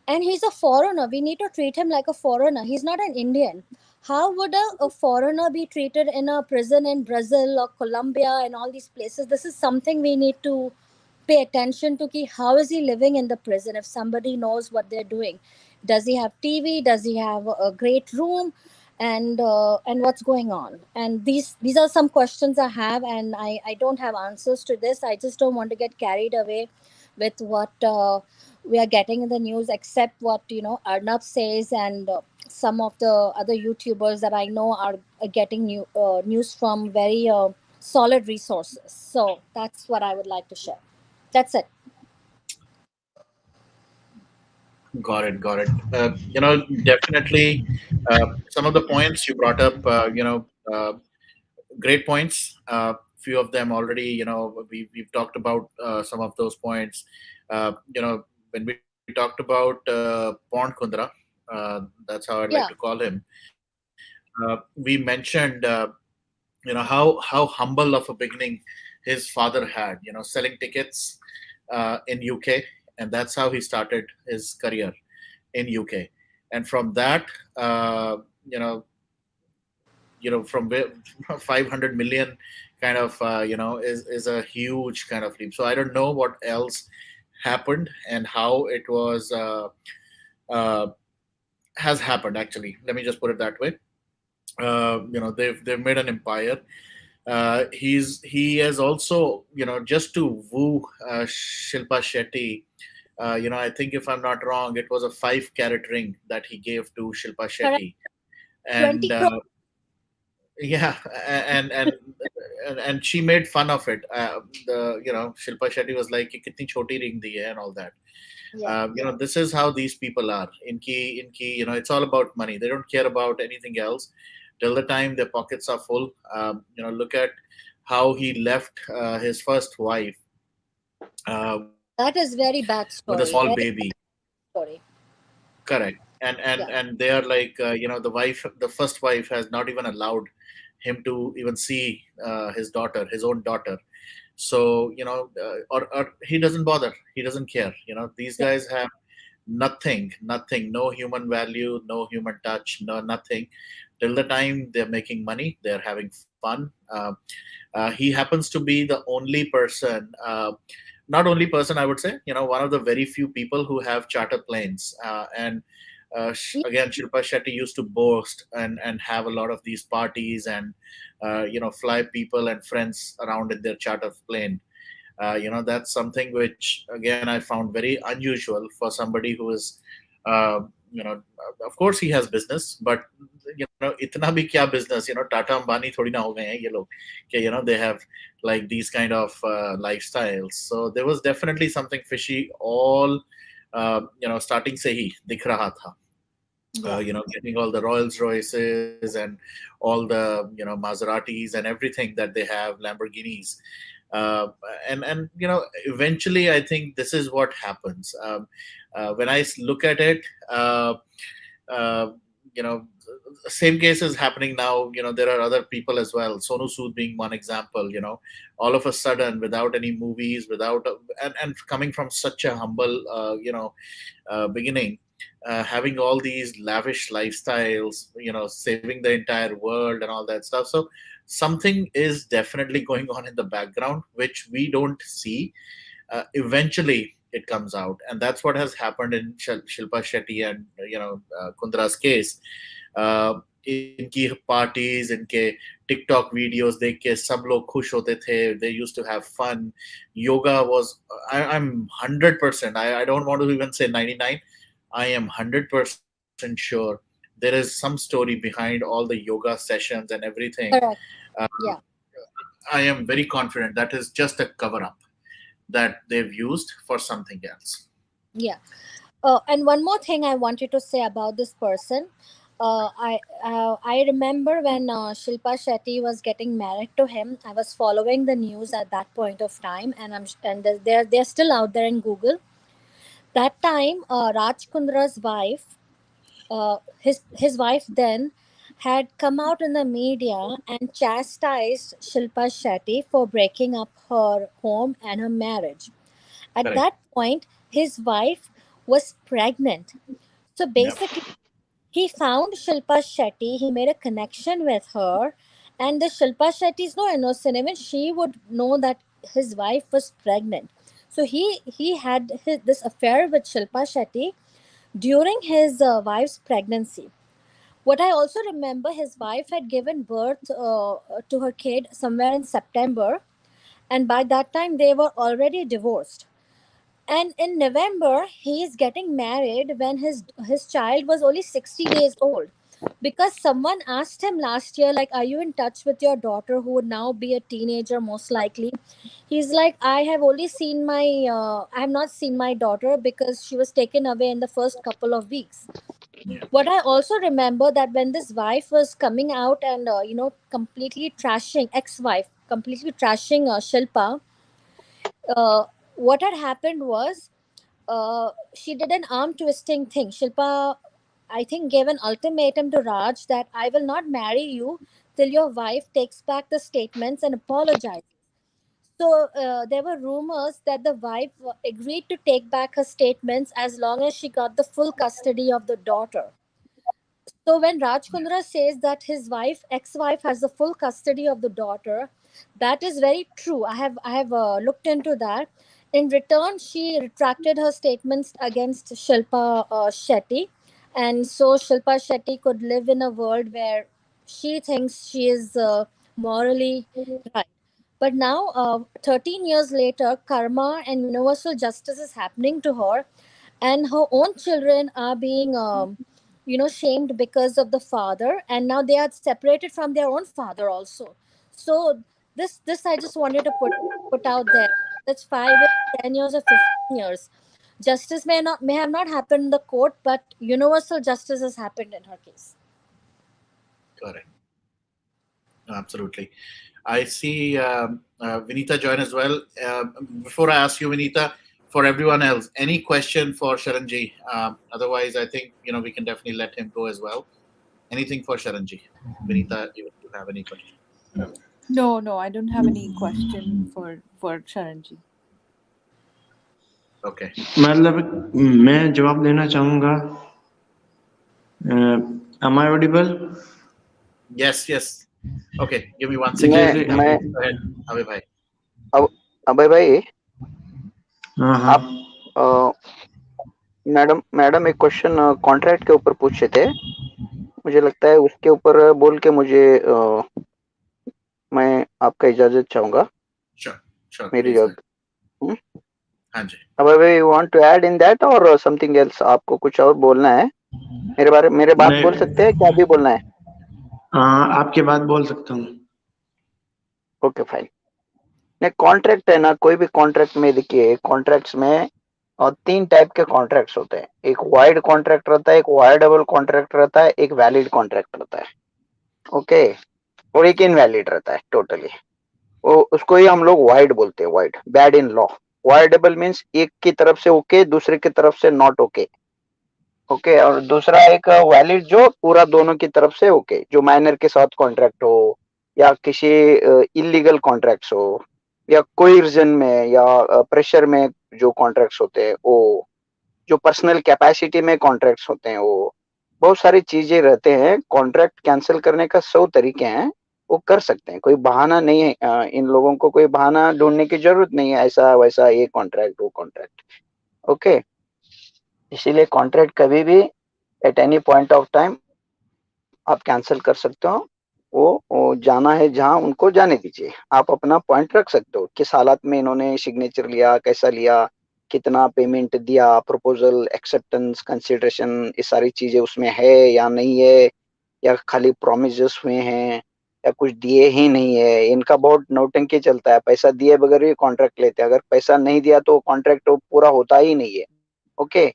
and he's a foreigner, we need to treat him like a foreigner. He's not an Indian. How would a foreigner be treated in a prison in Brazil or Colombia and all these places? This is something we need to pay attention to, ki how is he living in the prison, if somebody knows what they're doing. Does he have TV? Does he have a great room? And what's going on? And these are some questions I have, and I don't have answers to this. I just don't want to get carried away with what we are getting in the news, except what Arnab says, and some of the other YouTubers that I know are getting news from very solid resources. So that's what I would like to share. That's it. Got it. Got it. Definitely, some of the points you brought up, great points. Few of them already, we've talked about some of those points. When we talked about Porn Kundra, that's how I'd like to Yeah. call him. We mentioned, how humble of a beginning his father had, selling tickets in UK, and that's how he started his career in UK. And from that, from 500 million kind of, is a huge kind of leap. So I don't know what else happened and how it was uh, has happened. Actually, let me just put it that way. They've made an empire. He has also, just to woo Shilpa Shetty. I think if I'm not wrong, it was a 5 carat ring that he gave to Shilpa Correct. Shetty, 20 and crore. yeah, and and and she made fun of it. The Shilpa Shetty was like, "ये कितनी छोटी ring दी है," and all that. Yeah. This is how these people are. Inki, it's all about money. They don't care about anything else till the time their pockets are full. Look at how he left his first wife with a small That is very baby. bad story. Very story. Correct. And Yeah. they are like, the first wife has not even allowed him to even see his own daughter. So or he doesn't bother. He doesn't care. These Yeah. guys have nothing, no human value, no human touch, no nothing. Till the time they're making money, they're having fun. He happens to be the only person, not only person, I would say, one of the very few people who have charter planes. And Yeah. again, Shilpa Shetty used to boast and have a lot of these parties and fly people and friends around in their charter plane. That's something which again I found very unusual for somebody who is, uh, of course he has business, but itna bhi kya business, Tata Ambani thodi na ho gaye hain ye log, कि, they have like these kind of lifestyles. So there was definitely something fishy all starting se hi dikh raha tha. Yeah. Getting all the Rolls Royces and all the Maseratis and everything that they have, Lamborghinis, uh, and eventually I think this is what happens. When I look at it, uh, you know, same case is happening now. There are other people as well. Sonu Sood being one example. All of a sudden, without any movies, and coming from such a humble, beginning, having all these lavish lifestyles, saving the entire world and all that stuff. So something is definitely going on in the background, which we don't see. Eventually, it comes out, and that's what has happened in Shilpa Shetty and Kundra's case. इनकी parties, इनके TikTok videos देख के सब लोग खुश होते थे. They used to have fun. Yoga was, I'm 100%, I don't want to even say 99, I am 100% sure there is some story behind all the yoga sessions and everything. Correct. Uh, Yeah. I am very confident that is just a cover up that they've used for something else. Yeah. And one more thing I wanted to say about this person. I remember when Shilpa Shetty was getting married to him. I was following the news at that point of time, and they're still out there in Google. That time, Raj Kundra's wife, his wife then, had come out in the media and chastised Shilpa Shetty for breaking up her home and her marriage. At Correct. that point, his wife was pregnant. So Yep. basically, he found Shilpa Shetty, he made a connection with her, and the Shilpa Shetty is no innocent. Even she would know that his wife was pregnant. So he had this affair with Shilpa Shetty during his wife's pregnancy. What I also remember, his wife had given birth to her kid somewhere in September, and by that time they were already divorced. And in November, he is getting married when his child was only 60 days old. Because someone asked him last year, like, are you in touch with your daughter who would now be a teenager, most likely? He's like, I have not seen my daughter because she was taken away in the first couple of weeks. Yeah. What I also remember that when this wife was coming out and, completely trashing, ex-wife, completely trashing Shilpa, uh, what had happened was she did an arm twisting thing. Shilpa, I think, gave an ultimatum to Raj that I will not marry you till your wife takes back the statements and apologizes. So there were rumors that the wife agreed to take back her statements as long as she got the full custody of the daughter. So when Raj Kundra says that his ex-wife, has the full custody of the daughter, that is very true. I have looked into that. In return, she retracted her statements against Shilpa Shetty, and so Shilpa Shetty could live in a world where she thinks she is morally right. But now, 13 years later, karma and universal justice is happening to her, and her own children are being, shamed because of the father, and now they are separated from their own father also. So this I just wanted to put out there. That's 5 years, 10 years, or 15 years. Justice may have not happened in the court, but universal justice has happened in her case. Correct. Absolutely. I see Vinita join as well. Before I ask you, Vinita, for everyone else, any question for Sharanji? Otherwise, I think we can definitely let him go as well. Anything for Sharanji? Vinita, you have any question? No, I don't have any question for Sharanji. Okay. मतलब मैं जवाब देना चाहूँगा। Am I audible? Yes. Okay, give me 1 second. मैं Go ahead, अबे भाई. अब अभय भाई, हाँ आप मैडम एक क्वेश्चन कॉन्ट्रैक्ट के ऊपर पूछे थे, मुझे लगता है उसके ऊपर बोल के मैं आपका इजाजत चाहूंगा। Sure, मेरी please. जवाब हाँ जी. अभय भाई, you want to add in that और समथिंग एल्स? आपको कुछ और बोलना है? मेरे बात नहीं। बोल सकते हैं क्या भी बोलना है? हाँ, आपके बात बोल सकता हूँ। Okay fine. नहीं, कॉन्ट्रैक्ट है ना, कोई भी कॉन्ट्रैक्ट में देखिए, कॉन्ट्रैक्ट्स में और 3 टाइप के कॉन्ट्रैक्ट्स होते हैं। एक वाइड कॉन्ट्रैक्ट रहता है, एक वायडेबल कॉन्ट्रैक्ट रहता है, एक वैलिड कॉन्ट्रैक्ट रहता है, ओके, और एक इनवैलिड रहता है टोटली। वो उसको ही हम लोग वाइड बोलते हैं, wide, bad in law. Voidable means एक की तरफ से ओके, दूसरे की तरफ से नॉट ओके, ओके। और दूसरा एक वैलिड, जो पूरा दोनों की तरफ से ओके, जो माइनर के साथ कॉन्ट्रैक्ट हो, या किसी इलीगल कॉन्ट्रैक्ट्स हो, या कोइर्जन में या प्रेशर में जो कॉन्ट्रैक्ट्स होते हैं वो, जो पर्सनल कैपेसिटी में कॉन्ट्रैक्ट्स होते हैं वो, बहुत सारी चीजें रहते हैं। कॉन्ट्रैक्ट कैंसिल करने का 100 तरीके हैं, वो कर सकते हैं, कोई बहाना नहीं है। इन लोगों को कोई बहाना ढूंढने की जरूरत नहीं है, ऐसा वैसा, ये कॉन्ट्रैक्ट वो कॉन्ट्रैक्ट, ओके। इसीलिए कॉन्ट्रैक्ट कभी भी at any point of time आप कैंसिल कर सकते हो। वो जाना है जहां, उनको जाने दीजिए। आप अपना पॉइंट रख सकते हो, किस हालात में इन्होंने सिग्नेचर लिया, कैसा लिया, कितना पेमेंट दिया, प्रपोजल, एक्सेप्टेंस, कंसिडरेशन, ये सारी चीजें उसमें है या नहीं है, या खाली प्रोमिस हुए हैं, या कुछ दिए ही नहीं है। इनका बहुत नौटंकी चलता है, पैसा दिए बगैर भी कॉन्ट्रैक्ट लेते हैं। अगर पैसा नहीं दिया तो कॉन्ट्रैक्ट पूरा होता ही नहीं है, ओके।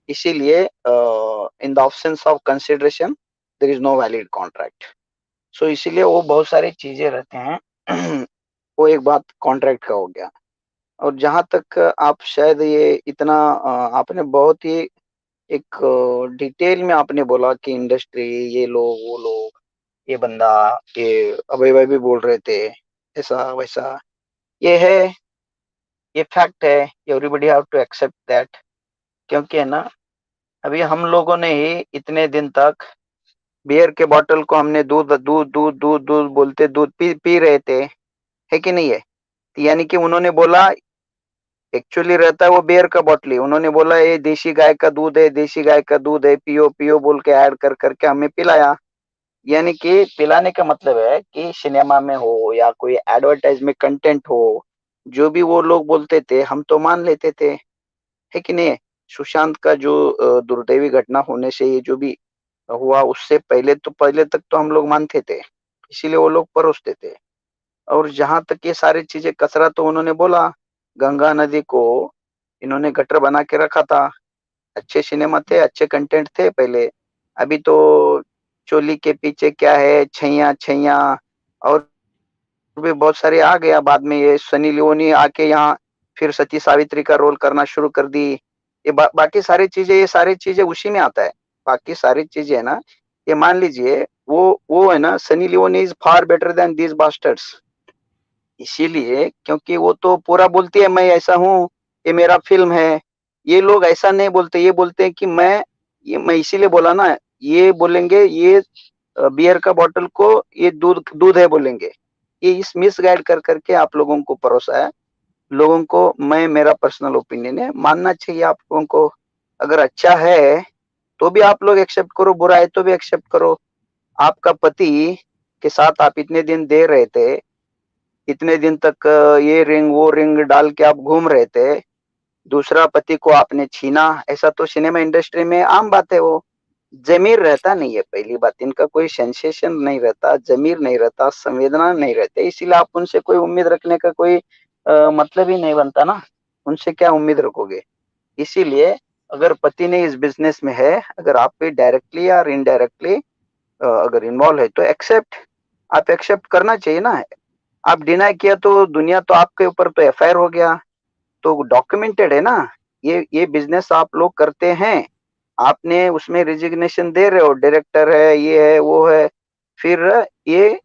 इसीलिए in the absence of consideration there is no valid contract. So इसीलिए वो बहुत सारी चीजें रहते हैं। वो एक बात कॉन्ट्रैक्ट का हो गया। और जहां तक आप शायद ये इतना आपने बहुत ही एक डिटेल में आपने बोला कि इंडस्ट्री, ये लोग, वो लोग, ये बंदा, ये अभय भाई भी बोल रहे थे ऐसा वैसा, ये है, ये फैक्ट है, everybody have to accept that. क्योंकि है ना, अभी हम लोगों ने ही इतने दिन तक बियर के बॉटल को हमने दूध दूध दूध दूध दूध बोलते दूध पी रहे थे, है कि नहीं है? तो यानी कि उन्होंने बोला, एक्चुअली रहता है वो बियर का बॉटल ही, उन्होंने बोला ये देसी गाय का दूध है, देसी गाय का दूध है, पियो पियो बोल के ऐड कर करके हमें पिलाया। यानी कि पिलाने का मतलब है कि सिनेमा में हो या कोई एडवर्टाइज में कंटेंट हो, जो भी वो लोग बोलते थे हम तो मान लेते थे, है कि नहीं? सुशांत का जो दुर्दैवी घटना होने से ये जो भी हुआ, उससे पहले तक तो हम लोग मानते थे, इसीलिए वो लोग परोसते थे। और जहां तक ये सारी चीजें कचरा, तो उन्होंने बोला गंगा नदी को इन्होंने गटर बना के रखा था। अच्छे सिनेमा थे, अच्छे कंटेंट थे पहले। अभी तो चोली के पीछे क्या है, छैया छैया, और भी बहुत सारे आ गया बाद में। ये सनी लियोनी आके यहाँ फिर सती सावित्री का रोल करना शुरू कर दी। ये बाकी सारी चीजें, ये सारी चीजें उसी में आता है। बाकी सारी चीजें है ना, ये मान लीजिए वो है ना, Sunny Leone is far better than these bastards. इसीलिए क्योंकि वो तो पूरा बोलती है मैं ऐसा हूँ, ये मेरा फिल्म है। ये लोग ऐसा नहीं बोलते, ये बोलते हैं कि मैं इसीलिए बोला ना, ये बोलेंगे ये बियर का बॉटल को ये दूध दूध है बोलेंगे। ये इस मिसगाइड कर करके आप लोगों को परोसा है। लोगों को, मेरा पर्सनल ओपिनियन है, मानना चाहिए आप लोगों को। अगर अच्छा है तो भी आप लोग एक्सेप्ट करो, बुरा है तो भी एक्सेप्ट करो। आपका पति के साथ आप इतने दिन दे रहे थे, इतने दिन तक ये रिंग वो रिंग डाल के आप घूम रहे थे, दूसरा पति को आपने छीना, ऐसा तो सिनेमा इंडस्ट्री में आम बात है। वो जमीर रहता नहीं है, पहली बात, इनका कोई सेंसेशन नहीं रहता, जमीर नहीं रहता, संवेदना नहीं रहते, इसीलिए आप उनसे कोई उम्मीद रखने का कोई मतलब ही नहीं बनता ना, उनसे क्या उम्मीद रखोगे। इसीलिए अगर पति ने इस बिजनेस में है, अगर आप भी डायरेक्टली या इनडायरेक्टली अगर इन्वॉल्व है तो आप एक्सेप्ट करना चाहिए ना। आप डिनाई किया तो दुनिया तो आपके ऊपर तो एफआईआर हो गया, तो डॉक्यूमेंटेड है ना। ये बिजनेस आप लोग करते हैं, आपने उसमें रिजिग्नेशन दे रहे हो, डायरेक्टर है, ये है, वो है, फिर ये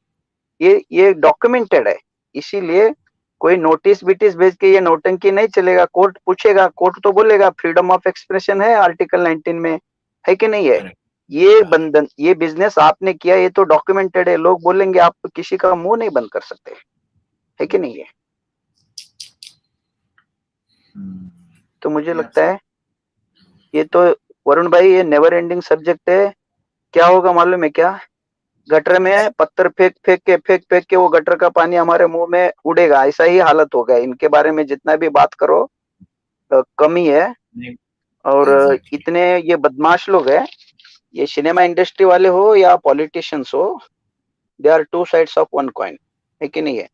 डॉक्यूमेंटेड है। इसीलिए कोई नोटिस बिटिस भेज के ये नौटंकी नहीं चलेगा। कोर्ट पूछेगा, कोर्ट तो बोलेगा फ्रीडम ऑफ एक्सप्रेशन है आर्टिकल 19 में, है कि नहीं है। ये बंधन, ये बिजनेस आपने किया, ये तो डॉक्यूमेंटेड है। लोग बोलेंगे, आप किसी का मुंह नहीं बंद कर सकते, है कि नहीं है। तो मुझे लगता है ये तो वरुण भाई, ये नेवर एंडिंग सब्जेक्ट है। क्या होगा मालूम है क्या, गटर में पत्थर फेंक के वो गटर का पानी हमारे मुंह में उड़ेगा, ऐसा ही हालत होगा। इनके बारे में जितना भी बात करो कम ही है। और इतने ये बदमाश लोग हैं, ये सिनेमा इंडस्ट्री वाले हो या पॉलिटिशियंस हो, they are two sides of one coin, है कि नहीं है।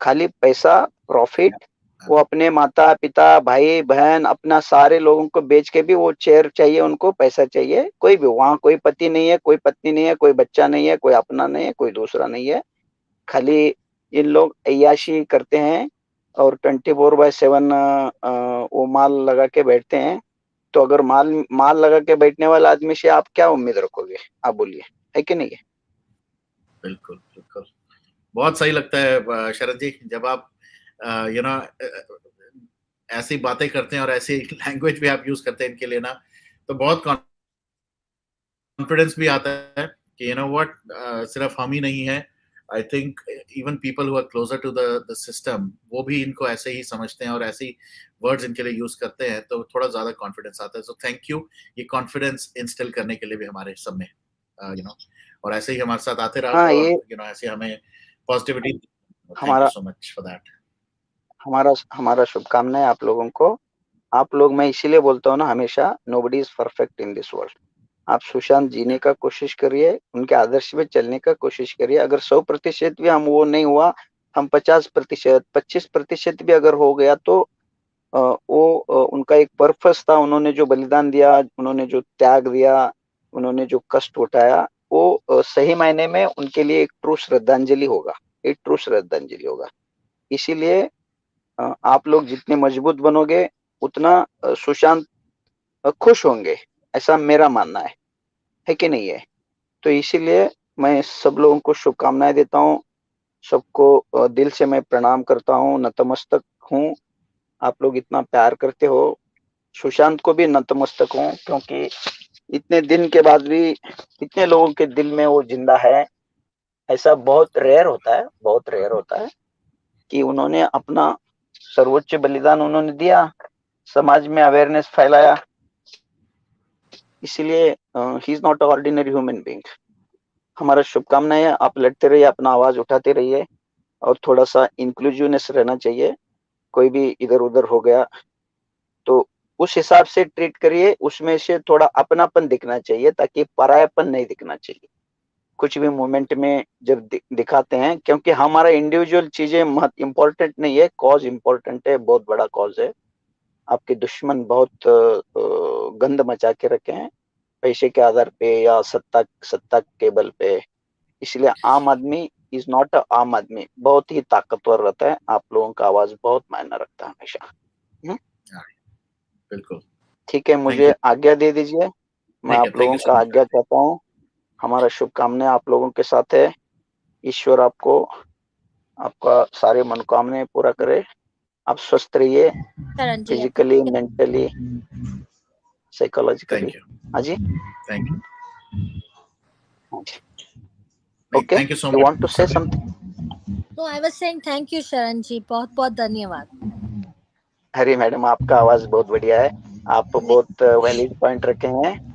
खाली पैसा, प्रॉफिट, वो अपने माता पिता भाई बहन अपना सारे लोगों को बेच के भी वो चेयर चाहिए, उनको पैसा चाहिए। कोई भी वहां कोई पति नहीं है, कोई पत्नी नहीं है, कोई बच्चा नहीं है, कोई अपना नहीं है, कोई दूसरा नहीं है। खाली इन लोग अय्याशी करते हैं और 24/7 वो माल लगा के बैठते हैं। तो अगर माल लगा के बैठने वाला आदमी से आप क्या उम्मीद रखोगे, आप बोलिए, है कि नहीं है। बिल्कुल बिल्कुल, बहुत सही लगता है शरद जी, जब आप यू नो ऐसी बातें करते हैं और ऐसी लैंग्वेज भी आप यूज करते हैं इनके लिए ना, तो बहुत कॉन्फिडेंस भी आता है कि यू नो व्हाट, सिर्फ हम ही नहीं है। I think even people who are closer to the system, वो भी इनको ऐसे ही समझते हैं और ऐसी वर्ड्स इनके लिए यूज करते हैं, तो थोड़ा ज्यादा कॉन्फिडेंस आता है। सो थैंक यू, ये कॉन्फिडेंस इंस्टिल करने के लिए भी हमारे सब में, यू नो, और ऐसे ही हमारे साथ आते रहो, हाँ, और ये यू नो ऐसे हमें पॉजिटिविटी। थैंक यू हमारा सो मच फॉर दैट। हमारा शुभकामनाएं आप लोगों को। आप लोग, मैं इसीलिए बोलता हूँ ना हमेशा, nobody is perfect in this world. आप सुशांत जीने का कोशिश करिए, उनके आदर्श में चलने का कोशिश करिए। अगर 100% भी हम वो नहीं हुआ, हम 50%, 25% भी अगर हो गया, तो वो उनका एक पर्पस था। उन्होंने जो बलिदान दिया, उन्होंने जो त्याग दिया, उन्होंने जो कष्ट उठाया, वो सही मायने में उनके लिए एक ट्रू श्रद्धांजलि होगा, एक ट्रू श्रद्धांजलि होगा। इसीलिए आप लोग जितने मजबूत बनोगे, उतना सुशांत खुश होंगे, ऐसा मेरा मानना है कि नहीं है। तो इसीलिए मैं सब लोगों को शुभकामनाएं देता हूँ, सबको दिल से मैं प्रणाम करता हूँ, नतमस्तक हूँ। आप लोग इतना प्यार करते हो, सुशांत को भी नतमस्तक हूँ, क्योंकि इतने दिन के बाद भी इतने लोगों के दिल में वो जिंदा है। ऐसा बहुत रेयर होता है, बहुत रेयर होता है कि उन्होंने अपना सर्वोच्च बलिदान उन्होंने दिया, समाज में अवेयरनेस फैलाया। इसीलिए he is not a ordinary human being. हमारा शुभकामनाएं है, आप लड़ते रहिए, अपना आवाज उठाते रहिए, और थोड़ा सा इंक्लूसिवनेस रहना चाहिए। कोई भी इधर उधर हो गया तो उस हिसाब से ट्रीट करिए, उसमें से थोड़ा अपनापन दिखना चाहिए, ताकि परायापन नहीं दिखना चाहिए कुछ भी मूवमेंट में जब दिखाते हैं। क्योंकि हमारा इंडिविजुअल चीजें इम्पोर्टेंट नहीं है, कॉज इम्पोर्टेंट है, बहुत बड़ा कॉज है। आपके दुश्मन बहुत गंद मचा के रखे हैं, पैसे के आधार पे या सत्ता के बल पे। इसलिए आम आदमी इज नॉट अ आम आदमी, बहुत ही ताकतवर रहता है। आप लोगों का आवाज बहुत मायना रखता है हमेशा। बिल्कुल ठीक है, मुझे आज्ञा दे दीजिए, मैं ठीक है, आप थैंक लोगों यू सो का मच। आज्ञा चाहता हूँ। हमारा शुभकामनाएं आप लोगों के साथ है। ईश्वर आपको आपका सारे मनोकामनाएं पूरा करे। आप स्वस्थ रहिए, Sharan ji, physically, mentally, psychologically. Thank you, हाँ जी, thank you, okay, thank you so you want to much से सभी। समथिंग। तो I was saying thank you Sharan ji, बहुत बहुत धन्यवाद। हरी मैडम, आपका आवाज बहुत बढ़िया है, आप बहुत वैलिड पॉइंट रखे हैं।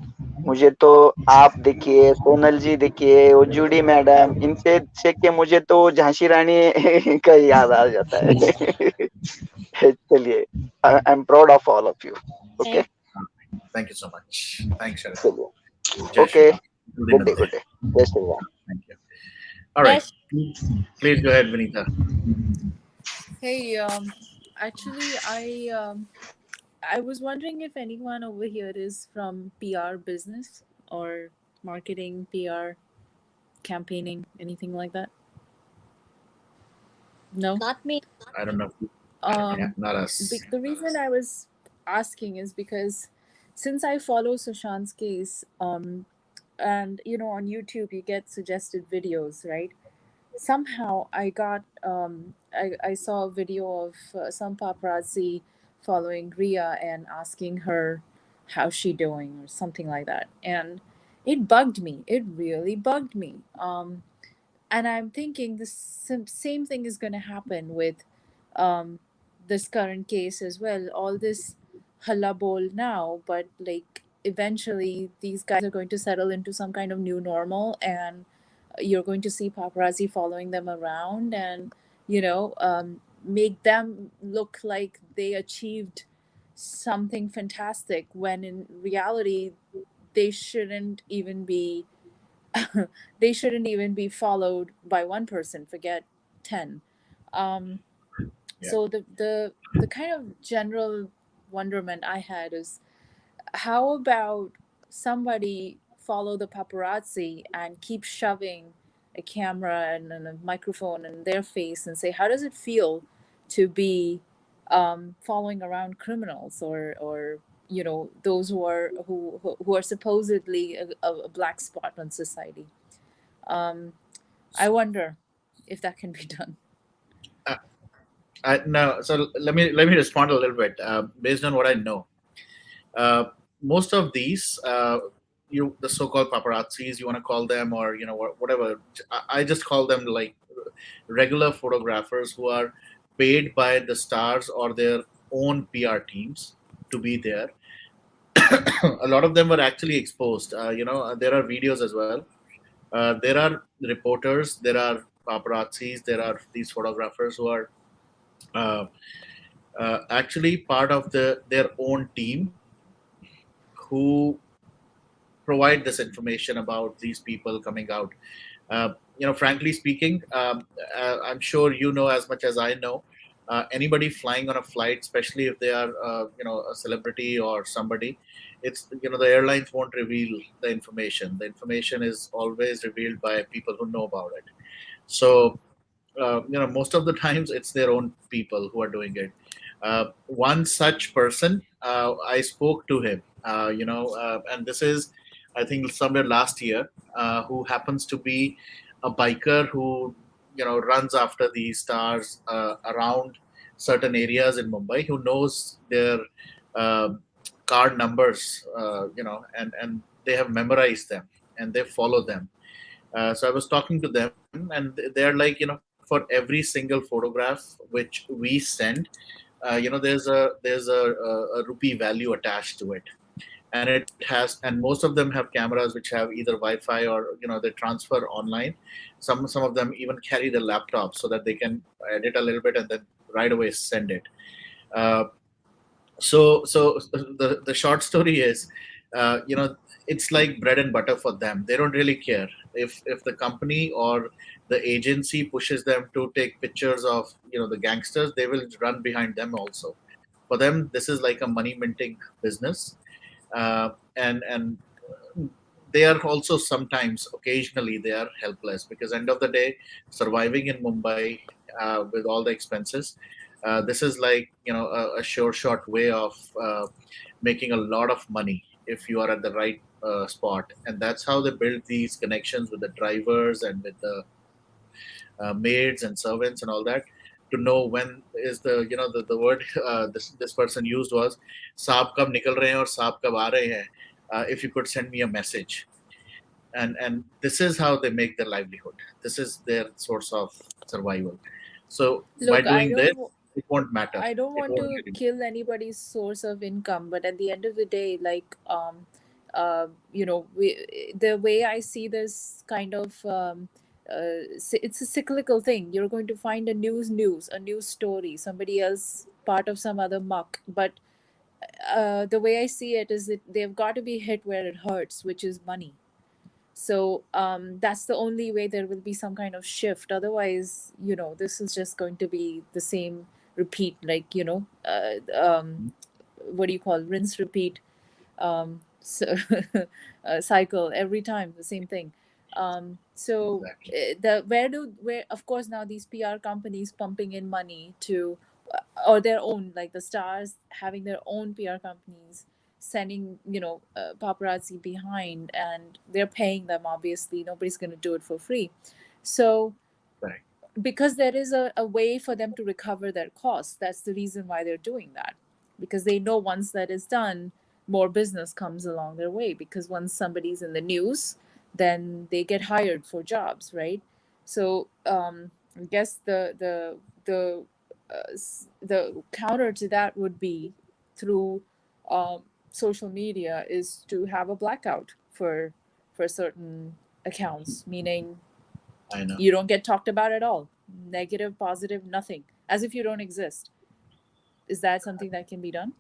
मुझे तो आप देखिए, सोनल जी देखिए, वो जूडी मैडम, इनसे देख के मुझे तो झांसी रानी का याद आ जाता है। चलिए, I am proud of all of you. Okay, Thank you so much. Thanks, Sharon. चलिए, Jai Shri okay, Ram. Good day, good day, जय Shri Ram. Thank you. All right. Please go ahead, Vinita. Hey, actually, I was wondering if anyone over here is from PR business or marketing, PR, campaigning, anything like that. No. Not me. I don't know. Yeah, not us. The reason I was asking is because since I follow Sushant's case, and on YouTube you get suggested videos, right? Somehow I saw a video of some paparazzi following Ria and asking her how's she doing or something like that, and it bugged me. It really bugged me. And I'm thinking the same thing is going to happen with um, this current case as well. All this hullabaloo now, but like eventually these guys are going to settle into some kind of new normal, and you're going to see paparazzi following them around and make them look like they achieved something fantastic when in reality they shouldn't even be they shouldn't even be followed by one person, forget 10. um, Yeah. so the kind of general wonderment I had is, how about somebody follow the paparazzi and keep shoving a camera and a microphone in their face and say, how does it feel to be following around criminals or those who are supposedly a black spot on society? I wonder if that can be done. No, so let me respond a little bit based on what I know. Most of these, the so-called paparazzis, you want to call them, or whatever. I just call them like regular photographers who are paid by the stars or their own PR teams to be there. A lot of them were actually exposed. There are videos as well. There are reporters, there are paparazzis, there are these photographers who are uh, actually part of their own team who provide this information about these people coming out. Frankly speaking, I'm sure you know as much as I know. Anybody flying on a flight, especially if they are, a celebrity or somebody, it's the airlines won't reveal the information. The information is always revealed by people who know about it. So most of the times it's their own people who are doing it. One such person, I spoke to him, and this is, I think, somewhere last year, who happens to be a biker who, runs after these stars around certain areas in Mumbai, who knows their uh, card numbers, and they have memorized them and they follow them. So I was talking to them, and they're like, for every single photograph which we send, there's a rupee value attached to it, and and most of them have cameras which have either Wi-Fi or they transfer online. Some of them even carry the laptop so that they can edit a little bit and then right away send it. Uh, so the short story is, it's like bread and butter for them. They don't really care if the company or the agency pushes them to take pictures of the gangsters. They will run behind them also. For them, this is like a money minting business. And they are also sometimes, occasionally, they are helpless, because end of the day, surviving in Mumbai with all the expenses, this is like a sure shot way of making a lot of money if you are at the right spot. And that's how they build these connections with the drivers and with the maids and servants and all that, to know when is the word this person used was saab kab nikal rahe hain or saab kab aa rahe hain, if you could send me a message. And this is how they make their livelihood. This is their source of survival. So by Look, doing this, it won't matter. I don't It want won't to really kill anybody's source of income, but at the end of the day, like The way I see this kind of it's a cyclical thing. You're going to find a news story, somebody else part of some other muck. But the way I see it is that they've got to be hit where it hurts, which is money. So that's the only way there will be some kind of shift. Otherwise, this is just going to be the same repeat, like, what do you call, rinse, repeat, so, cycle every time, the same thing. So Exactly. where of course now these PR companies pumping in money to, or their own, like the stars having their own PR companies sending paparazzi behind, and they're paying them. Obviously nobody's going to do it for free. So Right. because there is a way for them to recover their costs, that's the reason why they're doing that, because they know once that is done, more business comes along their way, because once somebody's in the news, then they get hired for jobs, right? So I guess the counter to that would be through social media, is to have a blackout for certain accounts, meaning I know. you don't get talked about at all, negative, positive, nothing, as if you don't exist. Is that something that can be done?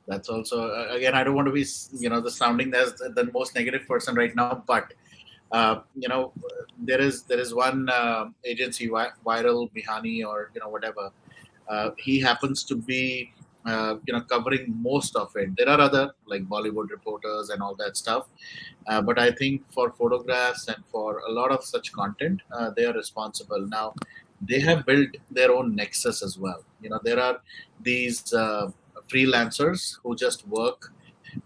That's also again, I don't want to be the sounding as the most negative person right now, but there is one agency, Viral Bihani, or whatever. He happens to be covering most of it. There are other, like, Bollywood reporters and all that stuff, but I think for photographs and for a lot of such content, they are responsible. Now they have built their own nexus as well. There are these freelancers who just work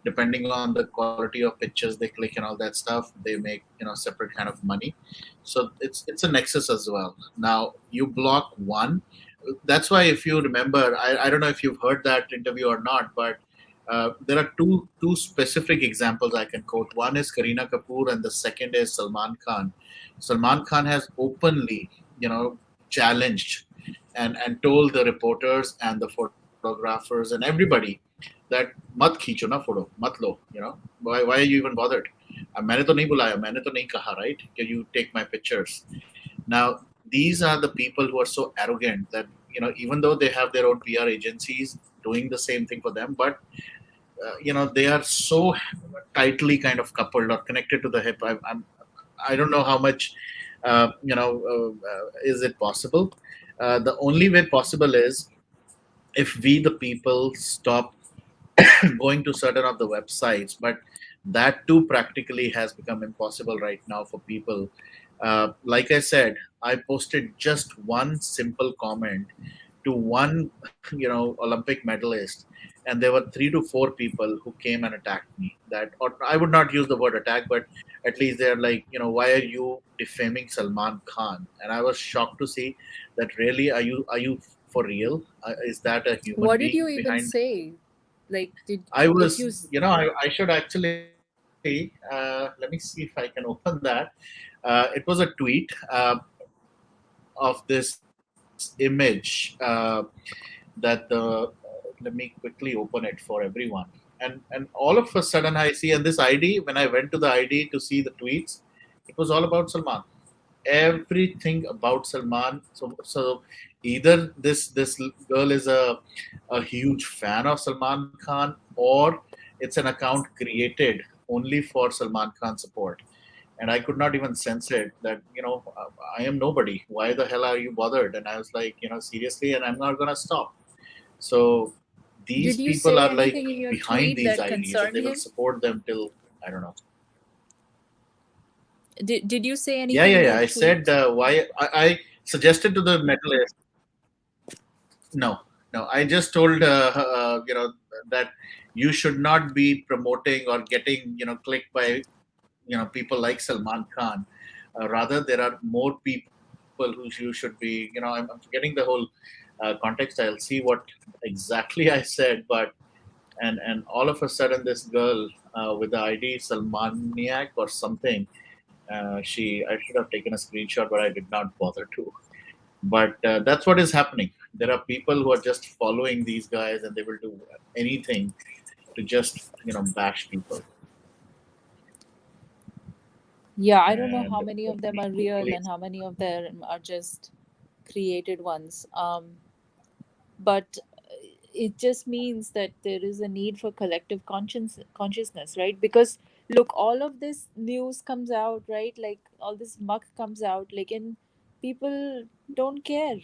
depending on the quality of pictures they click and all that stuff. They make separate kind of money. So it's a nexus as well. Now you block one. That's why, if you remember, I don't know if you've heard that interview or not, but there are two specific examples I can quote. One is Kareena Kapoor, and the second is Salman Khan. Salman Khan has openly, challenged and told the reporters and the photographers and everybody that mat खींचो ना photo, mat lo, why are you even bothered? मैंने तो नहीं बुलाया, मैंने तो नहीं कहा, right? Can you take my pictures? Now these are the people who are so arrogant that even though they have their own PR agencies doing the same thing for them, but they are so tightly kind of coupled or connected to the hip. I don't know how much is it possible. The only way possible is if we, the people, stop going to certain of the websites, but that too practically has become impossible right now for people. Like I said, I posted just one simple comment to one Olympic medalist, and there were 3 to 4 people who came and attacked me. That, or I would not use the word attack, but at least they're like, why are you defaming Salman Khan? And I was shocked to see that. Really, are you for real? Is that a human What did you being even behind? say? Like, I did you was, I should actually, let me see if I can open that. It was a tweet of this image that let me quickly open it for everyone. And all of a sudden I see, and this ID, when I went to the ID to see the tweets, it was all about Salman. Everything about Salman. So either this girl is a huge fan of Salman Khan, or it's an account created only for Salman Khan support. And I could not even sense it, that I am nobody. Why the hell are you bothered? And I was like, seriously, and I'm not gonna stop. So these did you people say are like anything in your behind tweet these that IDs, and concerned they will him? support them till, I don't know. Did you say Yeah, anything yeah, in yeah. your I said tweet? why I suggested to the medalist. No, no. I just told that you should not be promoting or getting clicked by people like Salman Khan. Rather, there are more people who you should be. I'm forgetting the whole context. I'll see what exactly I said, but and all of a sudden, this girl with the ID Salmaniac or something. I should have taken a screenshot, but I did not bother to. But that's what is happening. There are people who are just following these guys, and they will do anything to just bash people. Yeah, I don't know and how many of them are real and how many of them are just created ones. But it just means that there is a need for collective consciousness, right? Because look, all of this news comes out, right? Like all this muck comes out, like, and people don't care.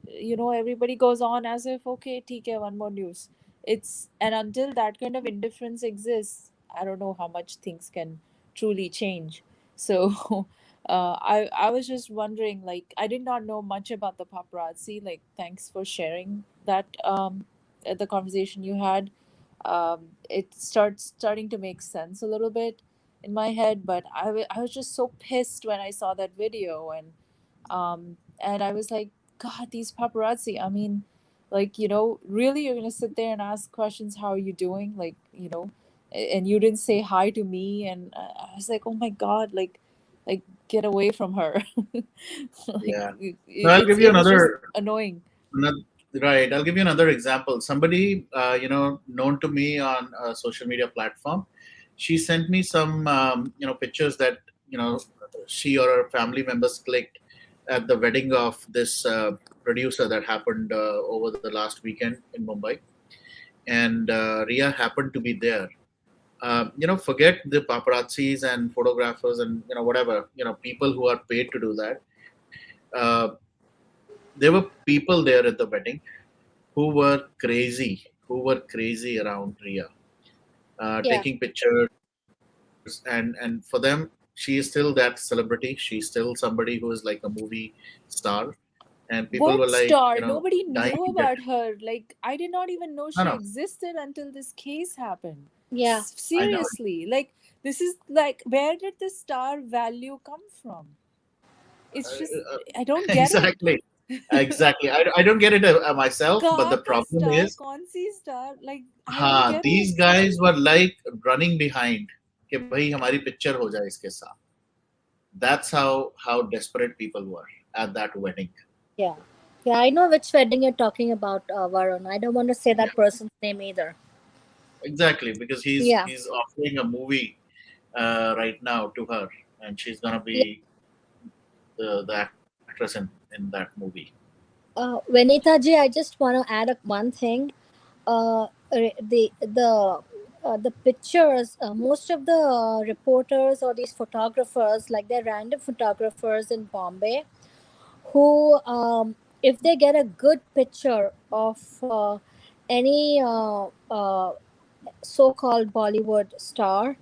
Everybody goes on as if, okay, TK, one more news. And until that kind of indifference exists, I don't know how much things can truly change. So I was just wondering, like, I did not know much about the paparazzi. Like, thanks for sharing that, the conversation you had. It starting to make sense a little bit in my head, but I was just so pissed when I saw that video, and I was like, God, these paparazzi. I mean, like, really, you're gonna sit there and ask questions, how are you doing? Like, and you didn't say hi to me, and I was like, oh my God, like get away from her. Like, yeah. So I'll give you it was just another, annoying. another right. I'll give you another example. Somebody, known to me on a social media platform, she sent me some, pictures that she or her family members clicked at the wedding of this producer that happened over the last weekend in Mumbai, and Ria happened to be there. Forget the paparazzis and photographers and whatever people who are paid to do that. Uh, there were people there at the wedding who were crazy around Ria, Yeah. taking pictures, and for them, she is still that celebrity. She's still somebody who is like a movie star, and people were What like, star? Nobody dying knew to get. about her. Like, I did not even know No, she no, existed until this case happened. Yeah. I know. Seriously. Like, this is like, where did the star value come from? It's just, I don't get it. Exactly, exactly. I don't get it myself, but the कहाँ का problem star? is, कौन सी star? Like, I don't हाँ, get it. these guys were like running behind कि भाई हमारी picture हो जाए इसके साथ. That's how desperate people were at that wedding. Yeah. Yeah, I know which wedding you're talking about, Varun. I don't want to say Yeah, that person's name either. exactly, because he's Yeah. he's offering a movie right now to her, and she's gonna Yeah. be the actress in that movie. Vanita ji, I just want to add one thing. The pictures, most of the reporters or these photographers, like they're random photographers in Bombay, who, if they get a good picture of any so-called Bollywood star,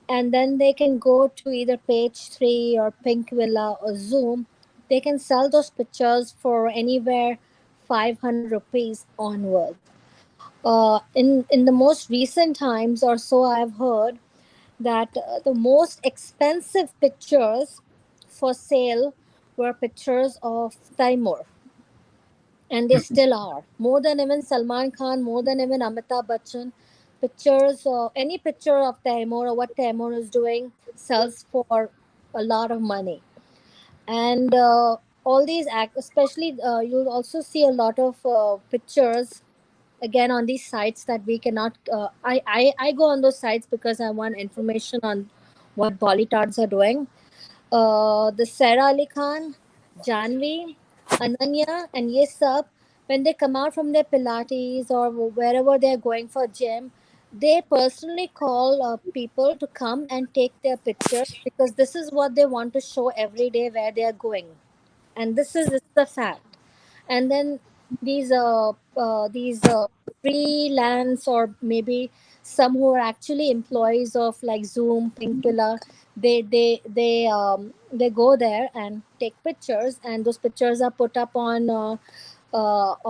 and then they can go to either Page 3 or Pink Villa or Zoom, they can sell those pictures for anywhere 500 rupees onward. In the most recent times or so, I've heard that the most expensive pictures for sale were pictures of Taimur, and they still are. More than even Salman Khan, more than even Amitabh Bachchan. Pictures, any picture of Taimur or what Taimur is doing sells for a lot of money. And all these especially you'll also see a lot of pictures again on these sites that we cannot. I go on those sites because I want information on what Bollytards are doing. The Sarah Ali Khan, Janvi, Ananya, and ye sab, when they come out from their Pilates or wherever they're going for gym, they personally call people to come and take their pictures because this is what they want to show every day where they are going, and this is the fact. And then these freelance or maybe some who are actually employees of like Zoom, Pink Pillar, they go there and take pictures, and those pictures are put up on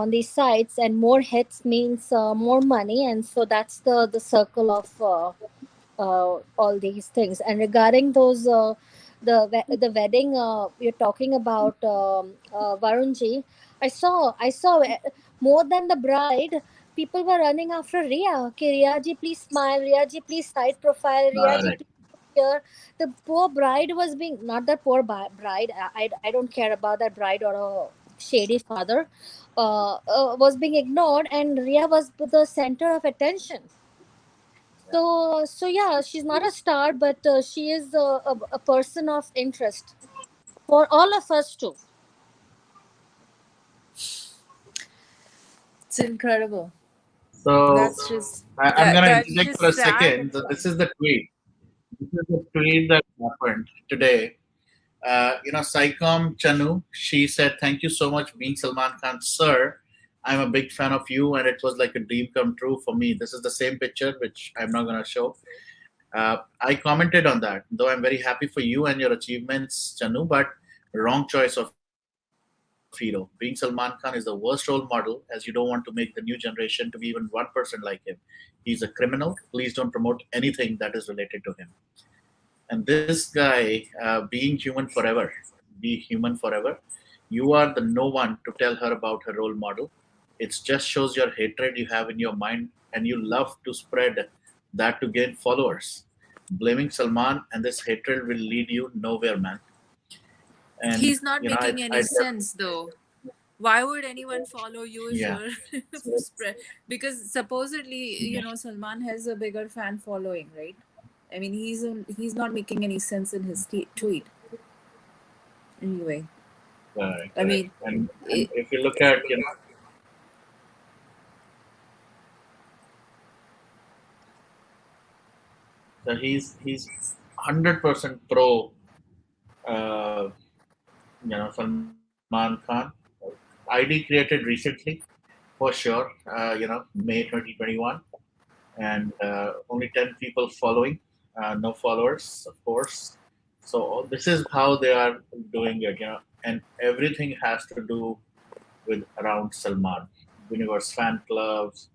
these sites, and more hits means more money, and so that's the circle of all these things. And regarding those the wedding you're talking about, Varunji, I saw more than the bride, people were running after Ria. Okay, Ria ji, please smile. Ria ji, please side profile. Ria ji, Right. please here. The poor bride was being, not that poor bride. I don't care about that bride or a shady father. Was being ignored, and Ria was the center of attention. So yeah, she's not a star, but she is a person of interest for all of us too. It's incredible. So That's just I'm going to that's interject for just a sad second. and This funny. is the tweet. This is the tweet that happened today. Saicom Chanu, she said, "Thank you so much, being Salman Khan, sir. I'm a big fan of you, and it was like a dream come true for me." This is the same picture, which I'm not going to show. I commented on that, though I'm very happy for you and your achievements, Chanu, but wrong choice of hero. Being Salman Khan is the worst role model, as you don't want to make the new generation to be even 1% like him. He's a criminal. Please don't promote anything that is related to him. And this guy, being human forever, be human forever, you are the no one to tell her about her role model. It just shows your hatred you have in your mind, and you love to spread that to gain followers. Blaming Salman and this hatred will lead you nowhere, man. And He's not making any sense though. Why would anyone follow you if yeah. you're spread? Because supposedly, Salman has a bigger fan following, right? I mean, he's not making any sense in his tweet. Anyway, Correct. I mean, And if you look at, so he's 100% pro, Salman Khan. ID created recently, for sure. May 2021, and only 10 people following, no followers, of course. So this is how they are doing it, and everything has to do with around Salman, universe fan clubs,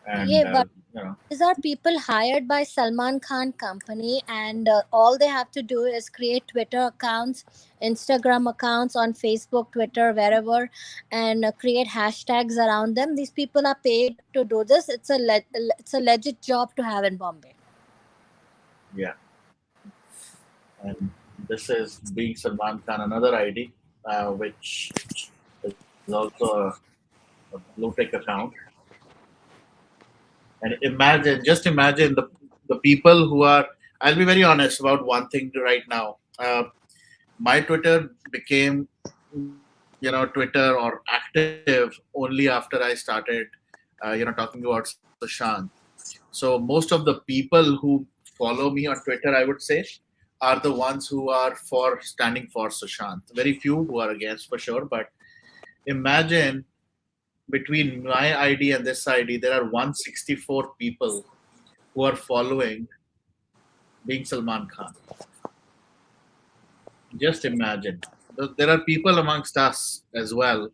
and Yeah, but you know, these are people hired by Salman Khan company, and all they have to do is create Twitter accounts, Instagram accounts, on Facebook, Twitter, wherever, and create hashtags around them. These people are paid to do this. It's a legit job to have in Bombay. yeah. And this is being Salman Khan, another ID, which is also a blue tick account. And just imagine the people who are. I'll be very honest about one thing right now. My Twitter became, Twitter or active only after I started, talking about Sushant. So most of the people who follow me on Twitter, I would say, are the ones who are for standing for Sushant. Very few who are against, for sure. But imagine, between my ID and this ID, there are 164 people who are following being Salman Khan. Just imagine. There are people amongst us as well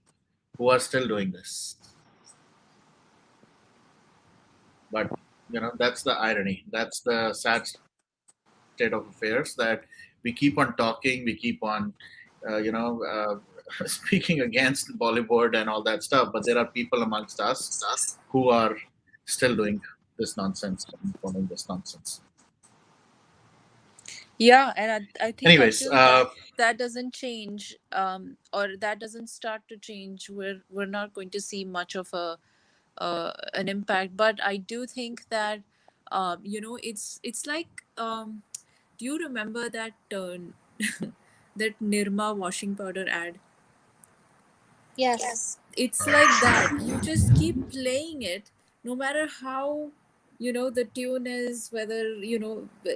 who are still doing this. But that's the irony. That's the sad state of affairs, that we keep on talking, we keep on, speaking against Bollywood and all that stuff. But there are people amongst us who are still doing this nonsense and following this nonsense. yeah, and I think Anyways, until that doesn't change, or that doesn't start to change, we're not going to see much of an impact. But I do think that, it's like, do you remember that that Nirma washing powder ad? Yes. It's like that. You just keep playing it, no matter how, the tune is, whether,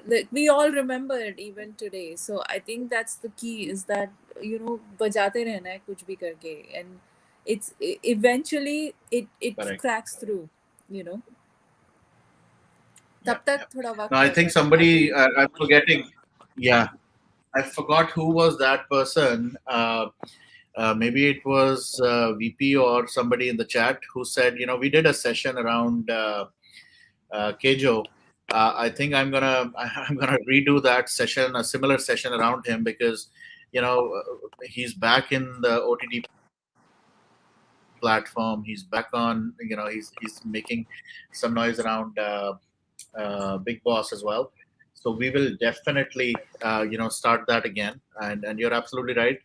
like, we all remember it even today. So I think that's the key, is that, bajate rehna hai kuch bhi karke, and eventually it correct. cracks through, Yeah, तब तक yeah. थोड़ा Now वक्त I लगता think है, I somebody, think. I'm forgetting. Yeah, I forgot who was that person. Maybe it was VP or somebody in the chat who said, we did a session around Kejo. I think I'm gonna redo that session, a similar session around him, because he's back in the OTT platform. He's back on. He's making some noise around Big Boss as well. So we will definitely start that again. And you're absolutely right.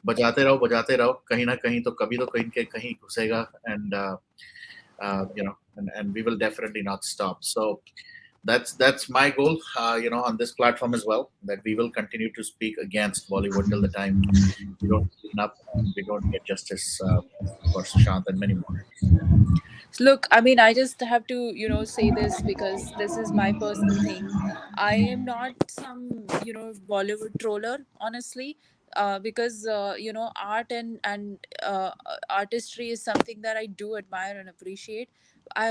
बजाते रहो कहीं ना कहीं तो कभी तो कहीं के कहीं घुसेगा, and and we will definitely not stop. So that's my goal, on this platform as well, that we will continue to speak against Bollywood till the time we don't clean up and we don't get justice for Sushant and many more. Look, I mean, I just have to, say this because this is my personal thing. I am not some, Bollywood troller, honestly, because art and artistry is something that I do admire and appreciate.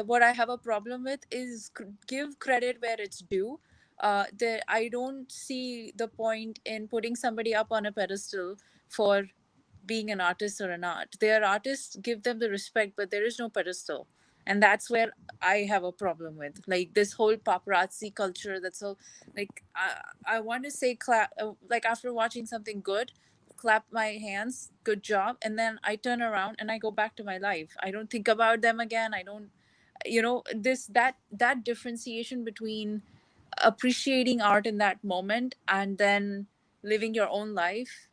What I have a problem with is give credit where it's due. I don't see the point in putting somebody up on a pedestal for being an artist or an art. They are artists, give them the respect, but there is no pedestal. And that's where I have a problem with. Like this whole paparazzi culture that's so like I want to say clap like after watching something good, clap my hands, good job, and then I turn around and I go back to my life. I don't think about them again. I don't this that differentiation between appreciating art in that moment and then living your own life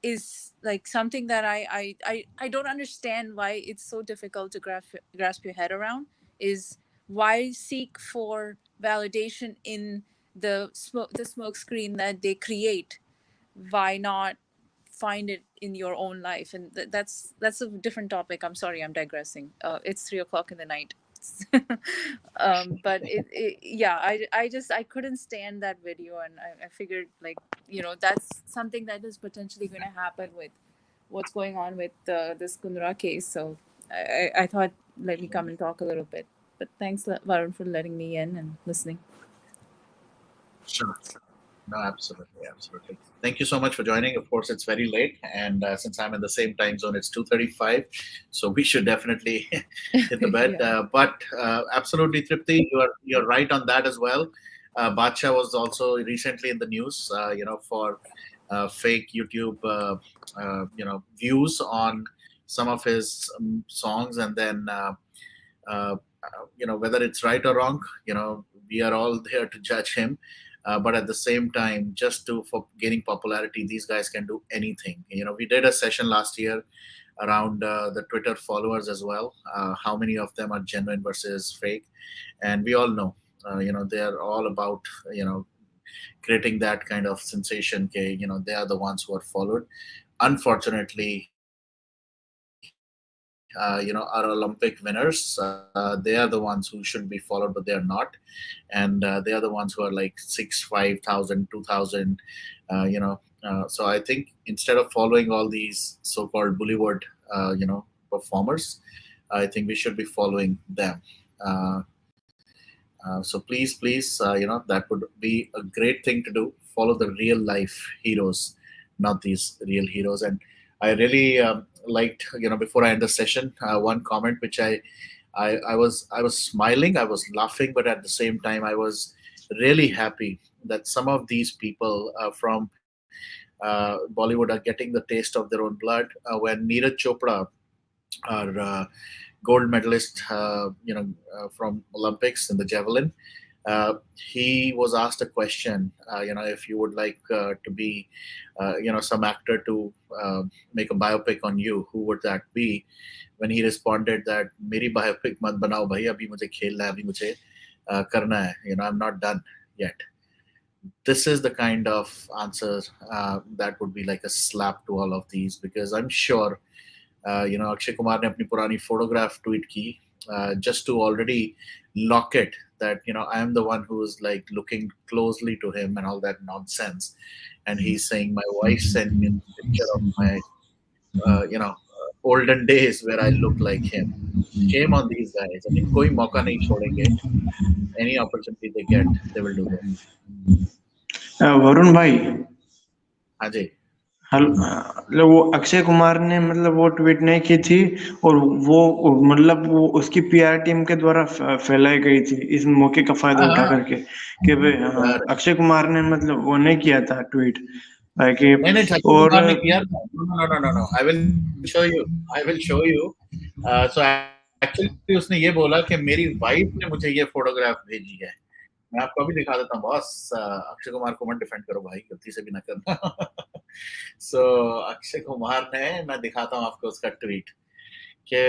is like something that I don't understand why it's so difficult to grasp your head around. Is why seek for validation in the smoke screen that they create? Why not find it in your own life? And that's a different topic. I'm sorry, I'm digressing. It's 3 o'clock in the night. But yeah, I couldn't stand that video, and I figured like that's something that is potentially going to happen with what's going on with this Kundra case. So I thought let me come and talk a little bit. But thanks, Varun, for letting me in and listening. Sure. No, absolutely, absolutely. Thank you so much for joining. Of course, it's very late, and since I'm in the same time zone, it's 2:35, so we should definitely hit the bed. Yeah. But absolutely, Tripti, you're right on that as well. Bacha was also recently in the news, for fake YouTube, views on some of his songs, and then whether it's right or wrong, we are all there to judge him. But at the same time, just for gaining popularity, these guys can do anything. We did a session last year around the Twitter followers as well. How many of them are genuine versus fake? And we all know, they are all about, creating that kind of sensation. They are the ones who are followed. Unfortunately, our Olympic winners, they are the ones who should be followed, but they are not. And they are the ones who are like 5,000, 2,000. So I think instead of following all these so-called Bollywood, performers, I think we should be following them. So please, that would be a great thing to do. Follow the real life heroes, not these real heroes. And I really liked, before I end the session, one comment which I was smiling, I was laughing, but at the same time, I was really happy that some of these people from Bollywood are getting the taste of their own blood. When Neeraj Chopra, our gold medalist, from Olympics in the javelin, he was asked a question, if you would like to be, some actor to make a biopic on you, who would that be? When he responded that, "Meri biopic mat banao bhai, abhi mujhe khelna hai, abhi mujhe karna hai. I'm not done yet." This is the kind of answer that would be like a slap to all of these, because I'm sure, Akshay Kumar ने अपनी पुरानी photograph tweet की, just to already lock it that I am the one who is like looking closely to him and all that nonsense, and he's saying my wife sent me a picture of my olden days where I look like him. Shame on these guys. I mean, कोई मौका नहीं छोड़ेंगे. Any opportunity they get, they will do that. Varun भाई, हाँ जी. मतलब वो अक्षय कुमार ने मतलब वो ट्वीट नहीं की थी, और वो उसकी पीआर टीम के द्वारा फैलाई गई थी इस मौके का फायदा उठा करके कि भाई अक्षय कुमार ने मतलब वो नहीं किया था ट्वीट कि नहीं अक्षय कुमार ने किया था. No. I will show you. So actually उसने ये बोला कि मेरी वाइफ ने मुझे ये फोटोग्राफ भेजी है. मैं आपको अभी दिखा देता हूँ बॉस. अक्षय कुमार को मत डिफेंड करो भाई, गलती से भी ना करना. सो अक्षय कुमार ने, मैं दिखाता हूँ आपको उसका ट्वीट, कि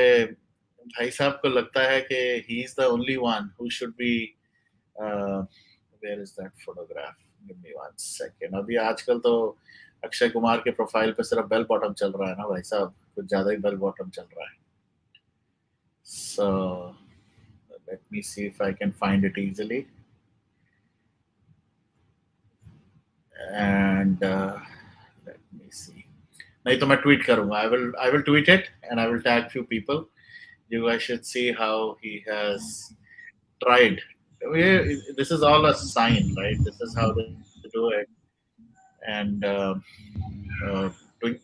भाई साहब को लगता है कि he is the only one who should be where is that photograph, give me one second. अभी आजकल तो अक्षय कुमार के प्रोफाइल पे सिर्फ बेल बॉटम चल रहा है ना भाई साहब, कुछ ज्यादा ही बेल बॉटम चल रहा है। So let me see if I can find it easily. And let me see. नहीं तो मैं ट्वीट करूंगा. I will tweet it and I will tag few people. You guys should see how he has tried. This is all a sign, right? This is how they do it. And uh,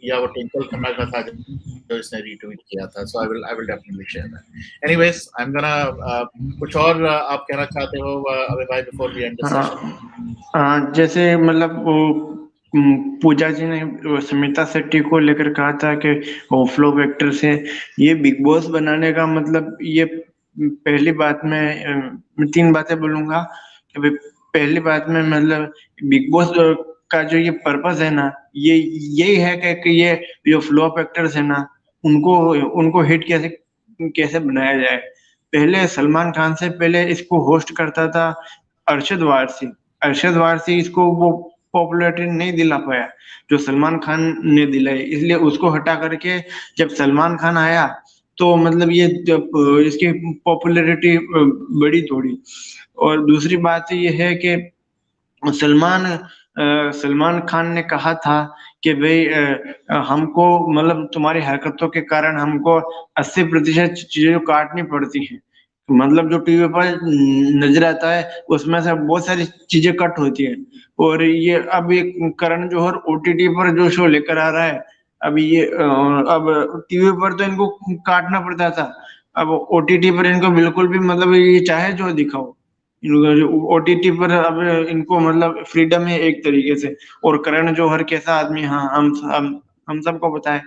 yeah, वो ट्विंकल खन्ना का था जो इसने retweet किया था. So I will definitely share that. Anyways, I'm gonna कुछ और आप कहना चाहते हो अबे भाई before we end the session? जैसे मतलब वो पूजा जी ने स्मिता शेट्टी को लेकर कहा था कि वो फ्लॉप एक्ट्रेस है। ये बिग बॉस बनाने का मतलब, ये पहली बात मैं 3 बातें बोलूंगा कि भाई पहली बात में मतलब बिग बॉस का जो ये पर्पस है ना, ये यही है कि ये जो फ्लॉप एक्टर्स है ना, उनको हिट कैसे बनाया जाए। पहले सलमान खान से पहले इसको होस्ट करता था अरशद वारसी, इसको वो पॉपुलैरिटी नहीं दिला पाया जो सलमान खान ने दिलाई, इसलिए उसको हटा करके जब सलमान खान आया तो मतलब ये जब इसकी पॉपुलैरिटी बढ़ी थोड़ी। और दूसरी बात ये है कि सलमान खान ने कहा था कि भाई हमको मतलब तुम्हारी हरकतों के कारण हमको 80% चीजें काटनी पड़ती हैं। मतलब जो टीवी पर नजर आता है उसमें से बहुत सारी चीजें कट होती है। और ये अब ये करण जौहर ओटीटी पर जो शो लेकर आ रहा है, अब ये अब टीवी पर तो इनको काटना पड़ता था, अब ओटीटी पर इनको बिल्कुल भी मतलब ये चाहे जो दिखाओ, ओटीटी पर अब इनको मतलब फ्रीडम है एक तरीके से। और करण जौहर कैसा आदमी, हाँ हम सबको पता है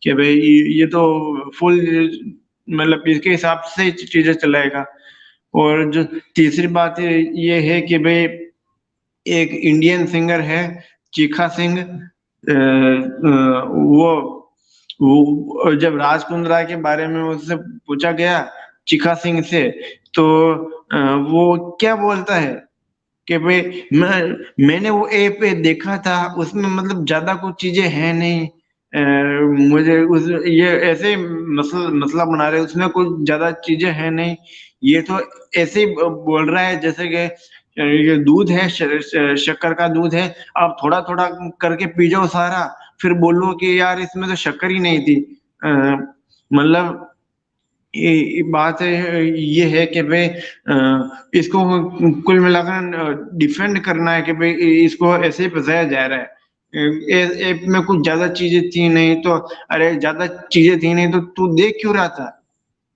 कि भाई ये तो फुल मतलब इसके हिसाब से चीजें चलाएगा। और जो तीसरी बात ये है कि भाई एक इंडियन सिंगर है चीखा सिंह, वो जब राज कुंद्रा के बारे में उससे पूछा गया चीखा सिंह से, तो वो क्या बोलता है कि भाई मैंने वो ऐप पे देखा था, उसमें मतलब ज्यादा कुछ चीजें हैं नहीं, मुझे उस ये ऐसे मसला बना रहे, उसमें कुछ ज्यादा चीजें हैं नहीं। ये तो ऐसे ही बोल रहा है जैसे कि ये दूध है, शक्कर का दूध है, आप थोड़ा थोड़ा करके पी जाओ सारा, फिर बोलो कि यार इसमें तो शक्कर ही नहीं थी। मतलब ये बात ये है कि भाई इसको कुल मिलाकर डिफेंड करना है कि भाई इसको ऐसे ही फंसाया जा रहा है। ऐप में कुछ ज्यादा चीजें थी नहीं तो, अरे ज्यादा चीजें थी नहीं तो तू देख क्यों रहा था?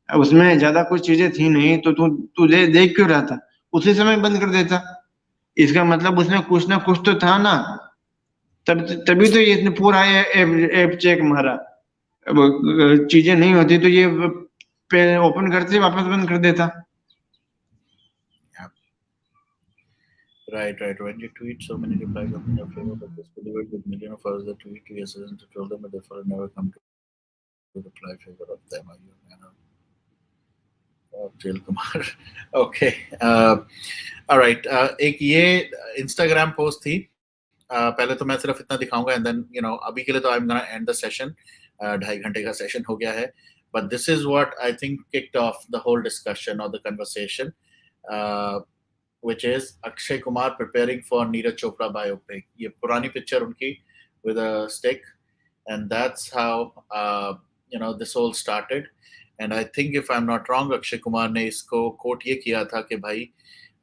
उसमें ज्यादा कुछ चीजें थी नहीं तो तू देख क्यों रहा था? उसी समय बंद कर देता। इसका मतलब उसमें कुछ ना कुछ तो था ना, तभी तो ये इसने पूरा ऐप चेक मारा। अब चीजें नहीं होती तो ये पे ओपन करते वापस बंद कर देता। Right. When you tweet, so many replies come in your favor, but this delivered with million of others that tweet to your citizens to tell them, but therefore never come to reply favor of them. Are you a man of Jail Kumar? Okay. All right. एक ये Instagram post थी. पहले तो मैं सिर्फ इतना दिखाऊंगा and then अभी के लिए तो I am gonna and the session. 2.5 घंटे का सेशन हो गया है, but this is what I think kicked off the whole discussion or the conversation, which is Akshay Kumar preparing for Neeraj Chopra biopic. ये पुरानी पिक्चर उनकी with a stick, and that's how this all started. And I think if I'm not wrong, Akshay Kumar ने इसको coat ये किया था कि भाई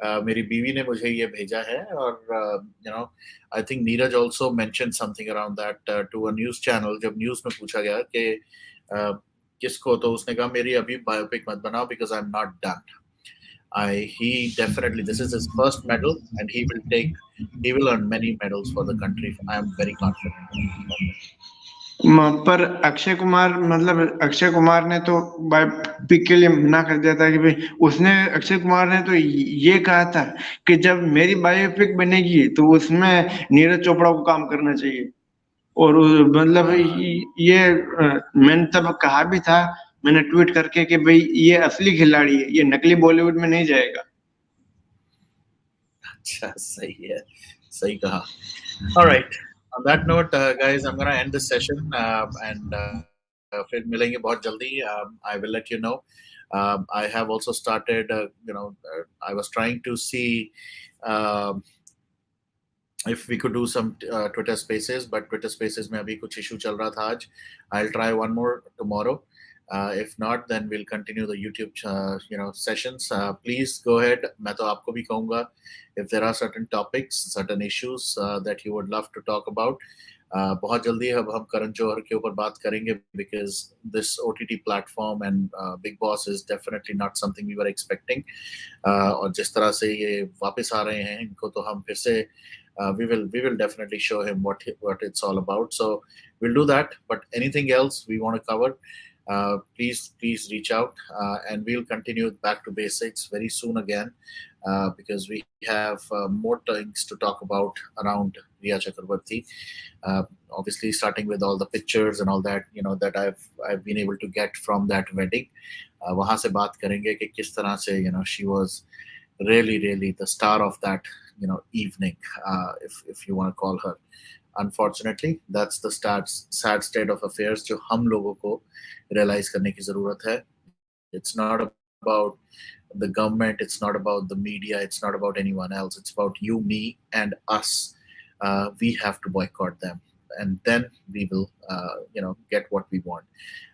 मेरी बीवी ने मुझे ये भेजा है, और I think Neeraj also mentioned something around that to a news channel. जब न्यूज में पूछा गया कि किसको, तो उसने कहा मेरी अभी बायोपिक मत बनाओ because I'm not done. He definitely, this is his first medal and he will earn many medals for the country. I am very confident. पर अक्षय कुमार ने तो बायोपिक के लिए मना कर दिया था कि भाई अक्षय कुमार ने तो ये कहा था कि जब मेरी बायोपिक बनेगी तो उसमें नीरज चोपड़ा को काम करना चाहिए। और मतलब ये मैंने तब कहा भी था, मैंने ट्वीट करके कि भाई ये असली खिलाड़ी है, ये नकली बॉलीवुड में नहीं जाएगा। अच्छा, सही है, सही कहा. All right. On that note, guys, I'm gonna end this session, and फिर मिलेंगे बहुत जल्दी. I will let you know. I have also started. I was trying to see um if we could do some Twitter Spaces, but Twitter Spaces में अभी कुछ issue चल रहा था आज. I'll try one more tomorrow. If not, then we'll continue the YouTube, sessions. Please go ahead. मैं तो आपको भी कहूँगा, if there are certain topics, certain issues that you would love to talk about, बहुत जल्दी अब हम करण जौहर के ऊपर बात करेंगे, because this OTT platform and Big Boss is definitely not something we were expecting. और जिस तरह से ये वापस आ रहे हैं, इनको तो हम फिर से we will definitely show him what it's all about. So we'll do that. But anything else we want to cover, please reach out, and we'll continue back to basics very soon again, because we have more things to talk about around Riya Chakrabarti. Obviously, starting with all the pictures and all that, that I've been able to get from that wedding. वहाँ से बात करेंगे कि किस तरह से she was really the star of that evening, if you want to call her. Unfortunately, that's the sad state of affairs जो हम लोगों को realize करने की ज़रूरत है. It's not about the government, it's not about the media, it's not about anyone else. It's about you, me, and us. We have to boycott them, and then we will get what we want.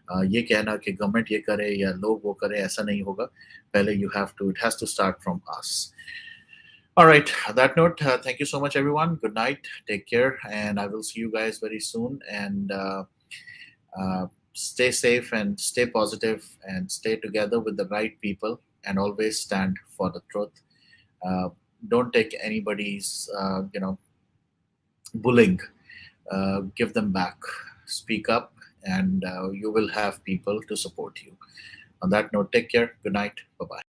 ये कहना कि government ये करे या लोग वो करे, ऐसा नहीं होगा. पहले it has to start from us. All right, on that note, thank you so much, everyone. Good night, take care, and I will see you guys very soon. And stay safe and stay positive and stay together with the right people, and always stand for the truth. Don't take anybody's bullying. Give them back. Speak up, and you will have people to support you. On that note, take care. Good night. Bye-bye.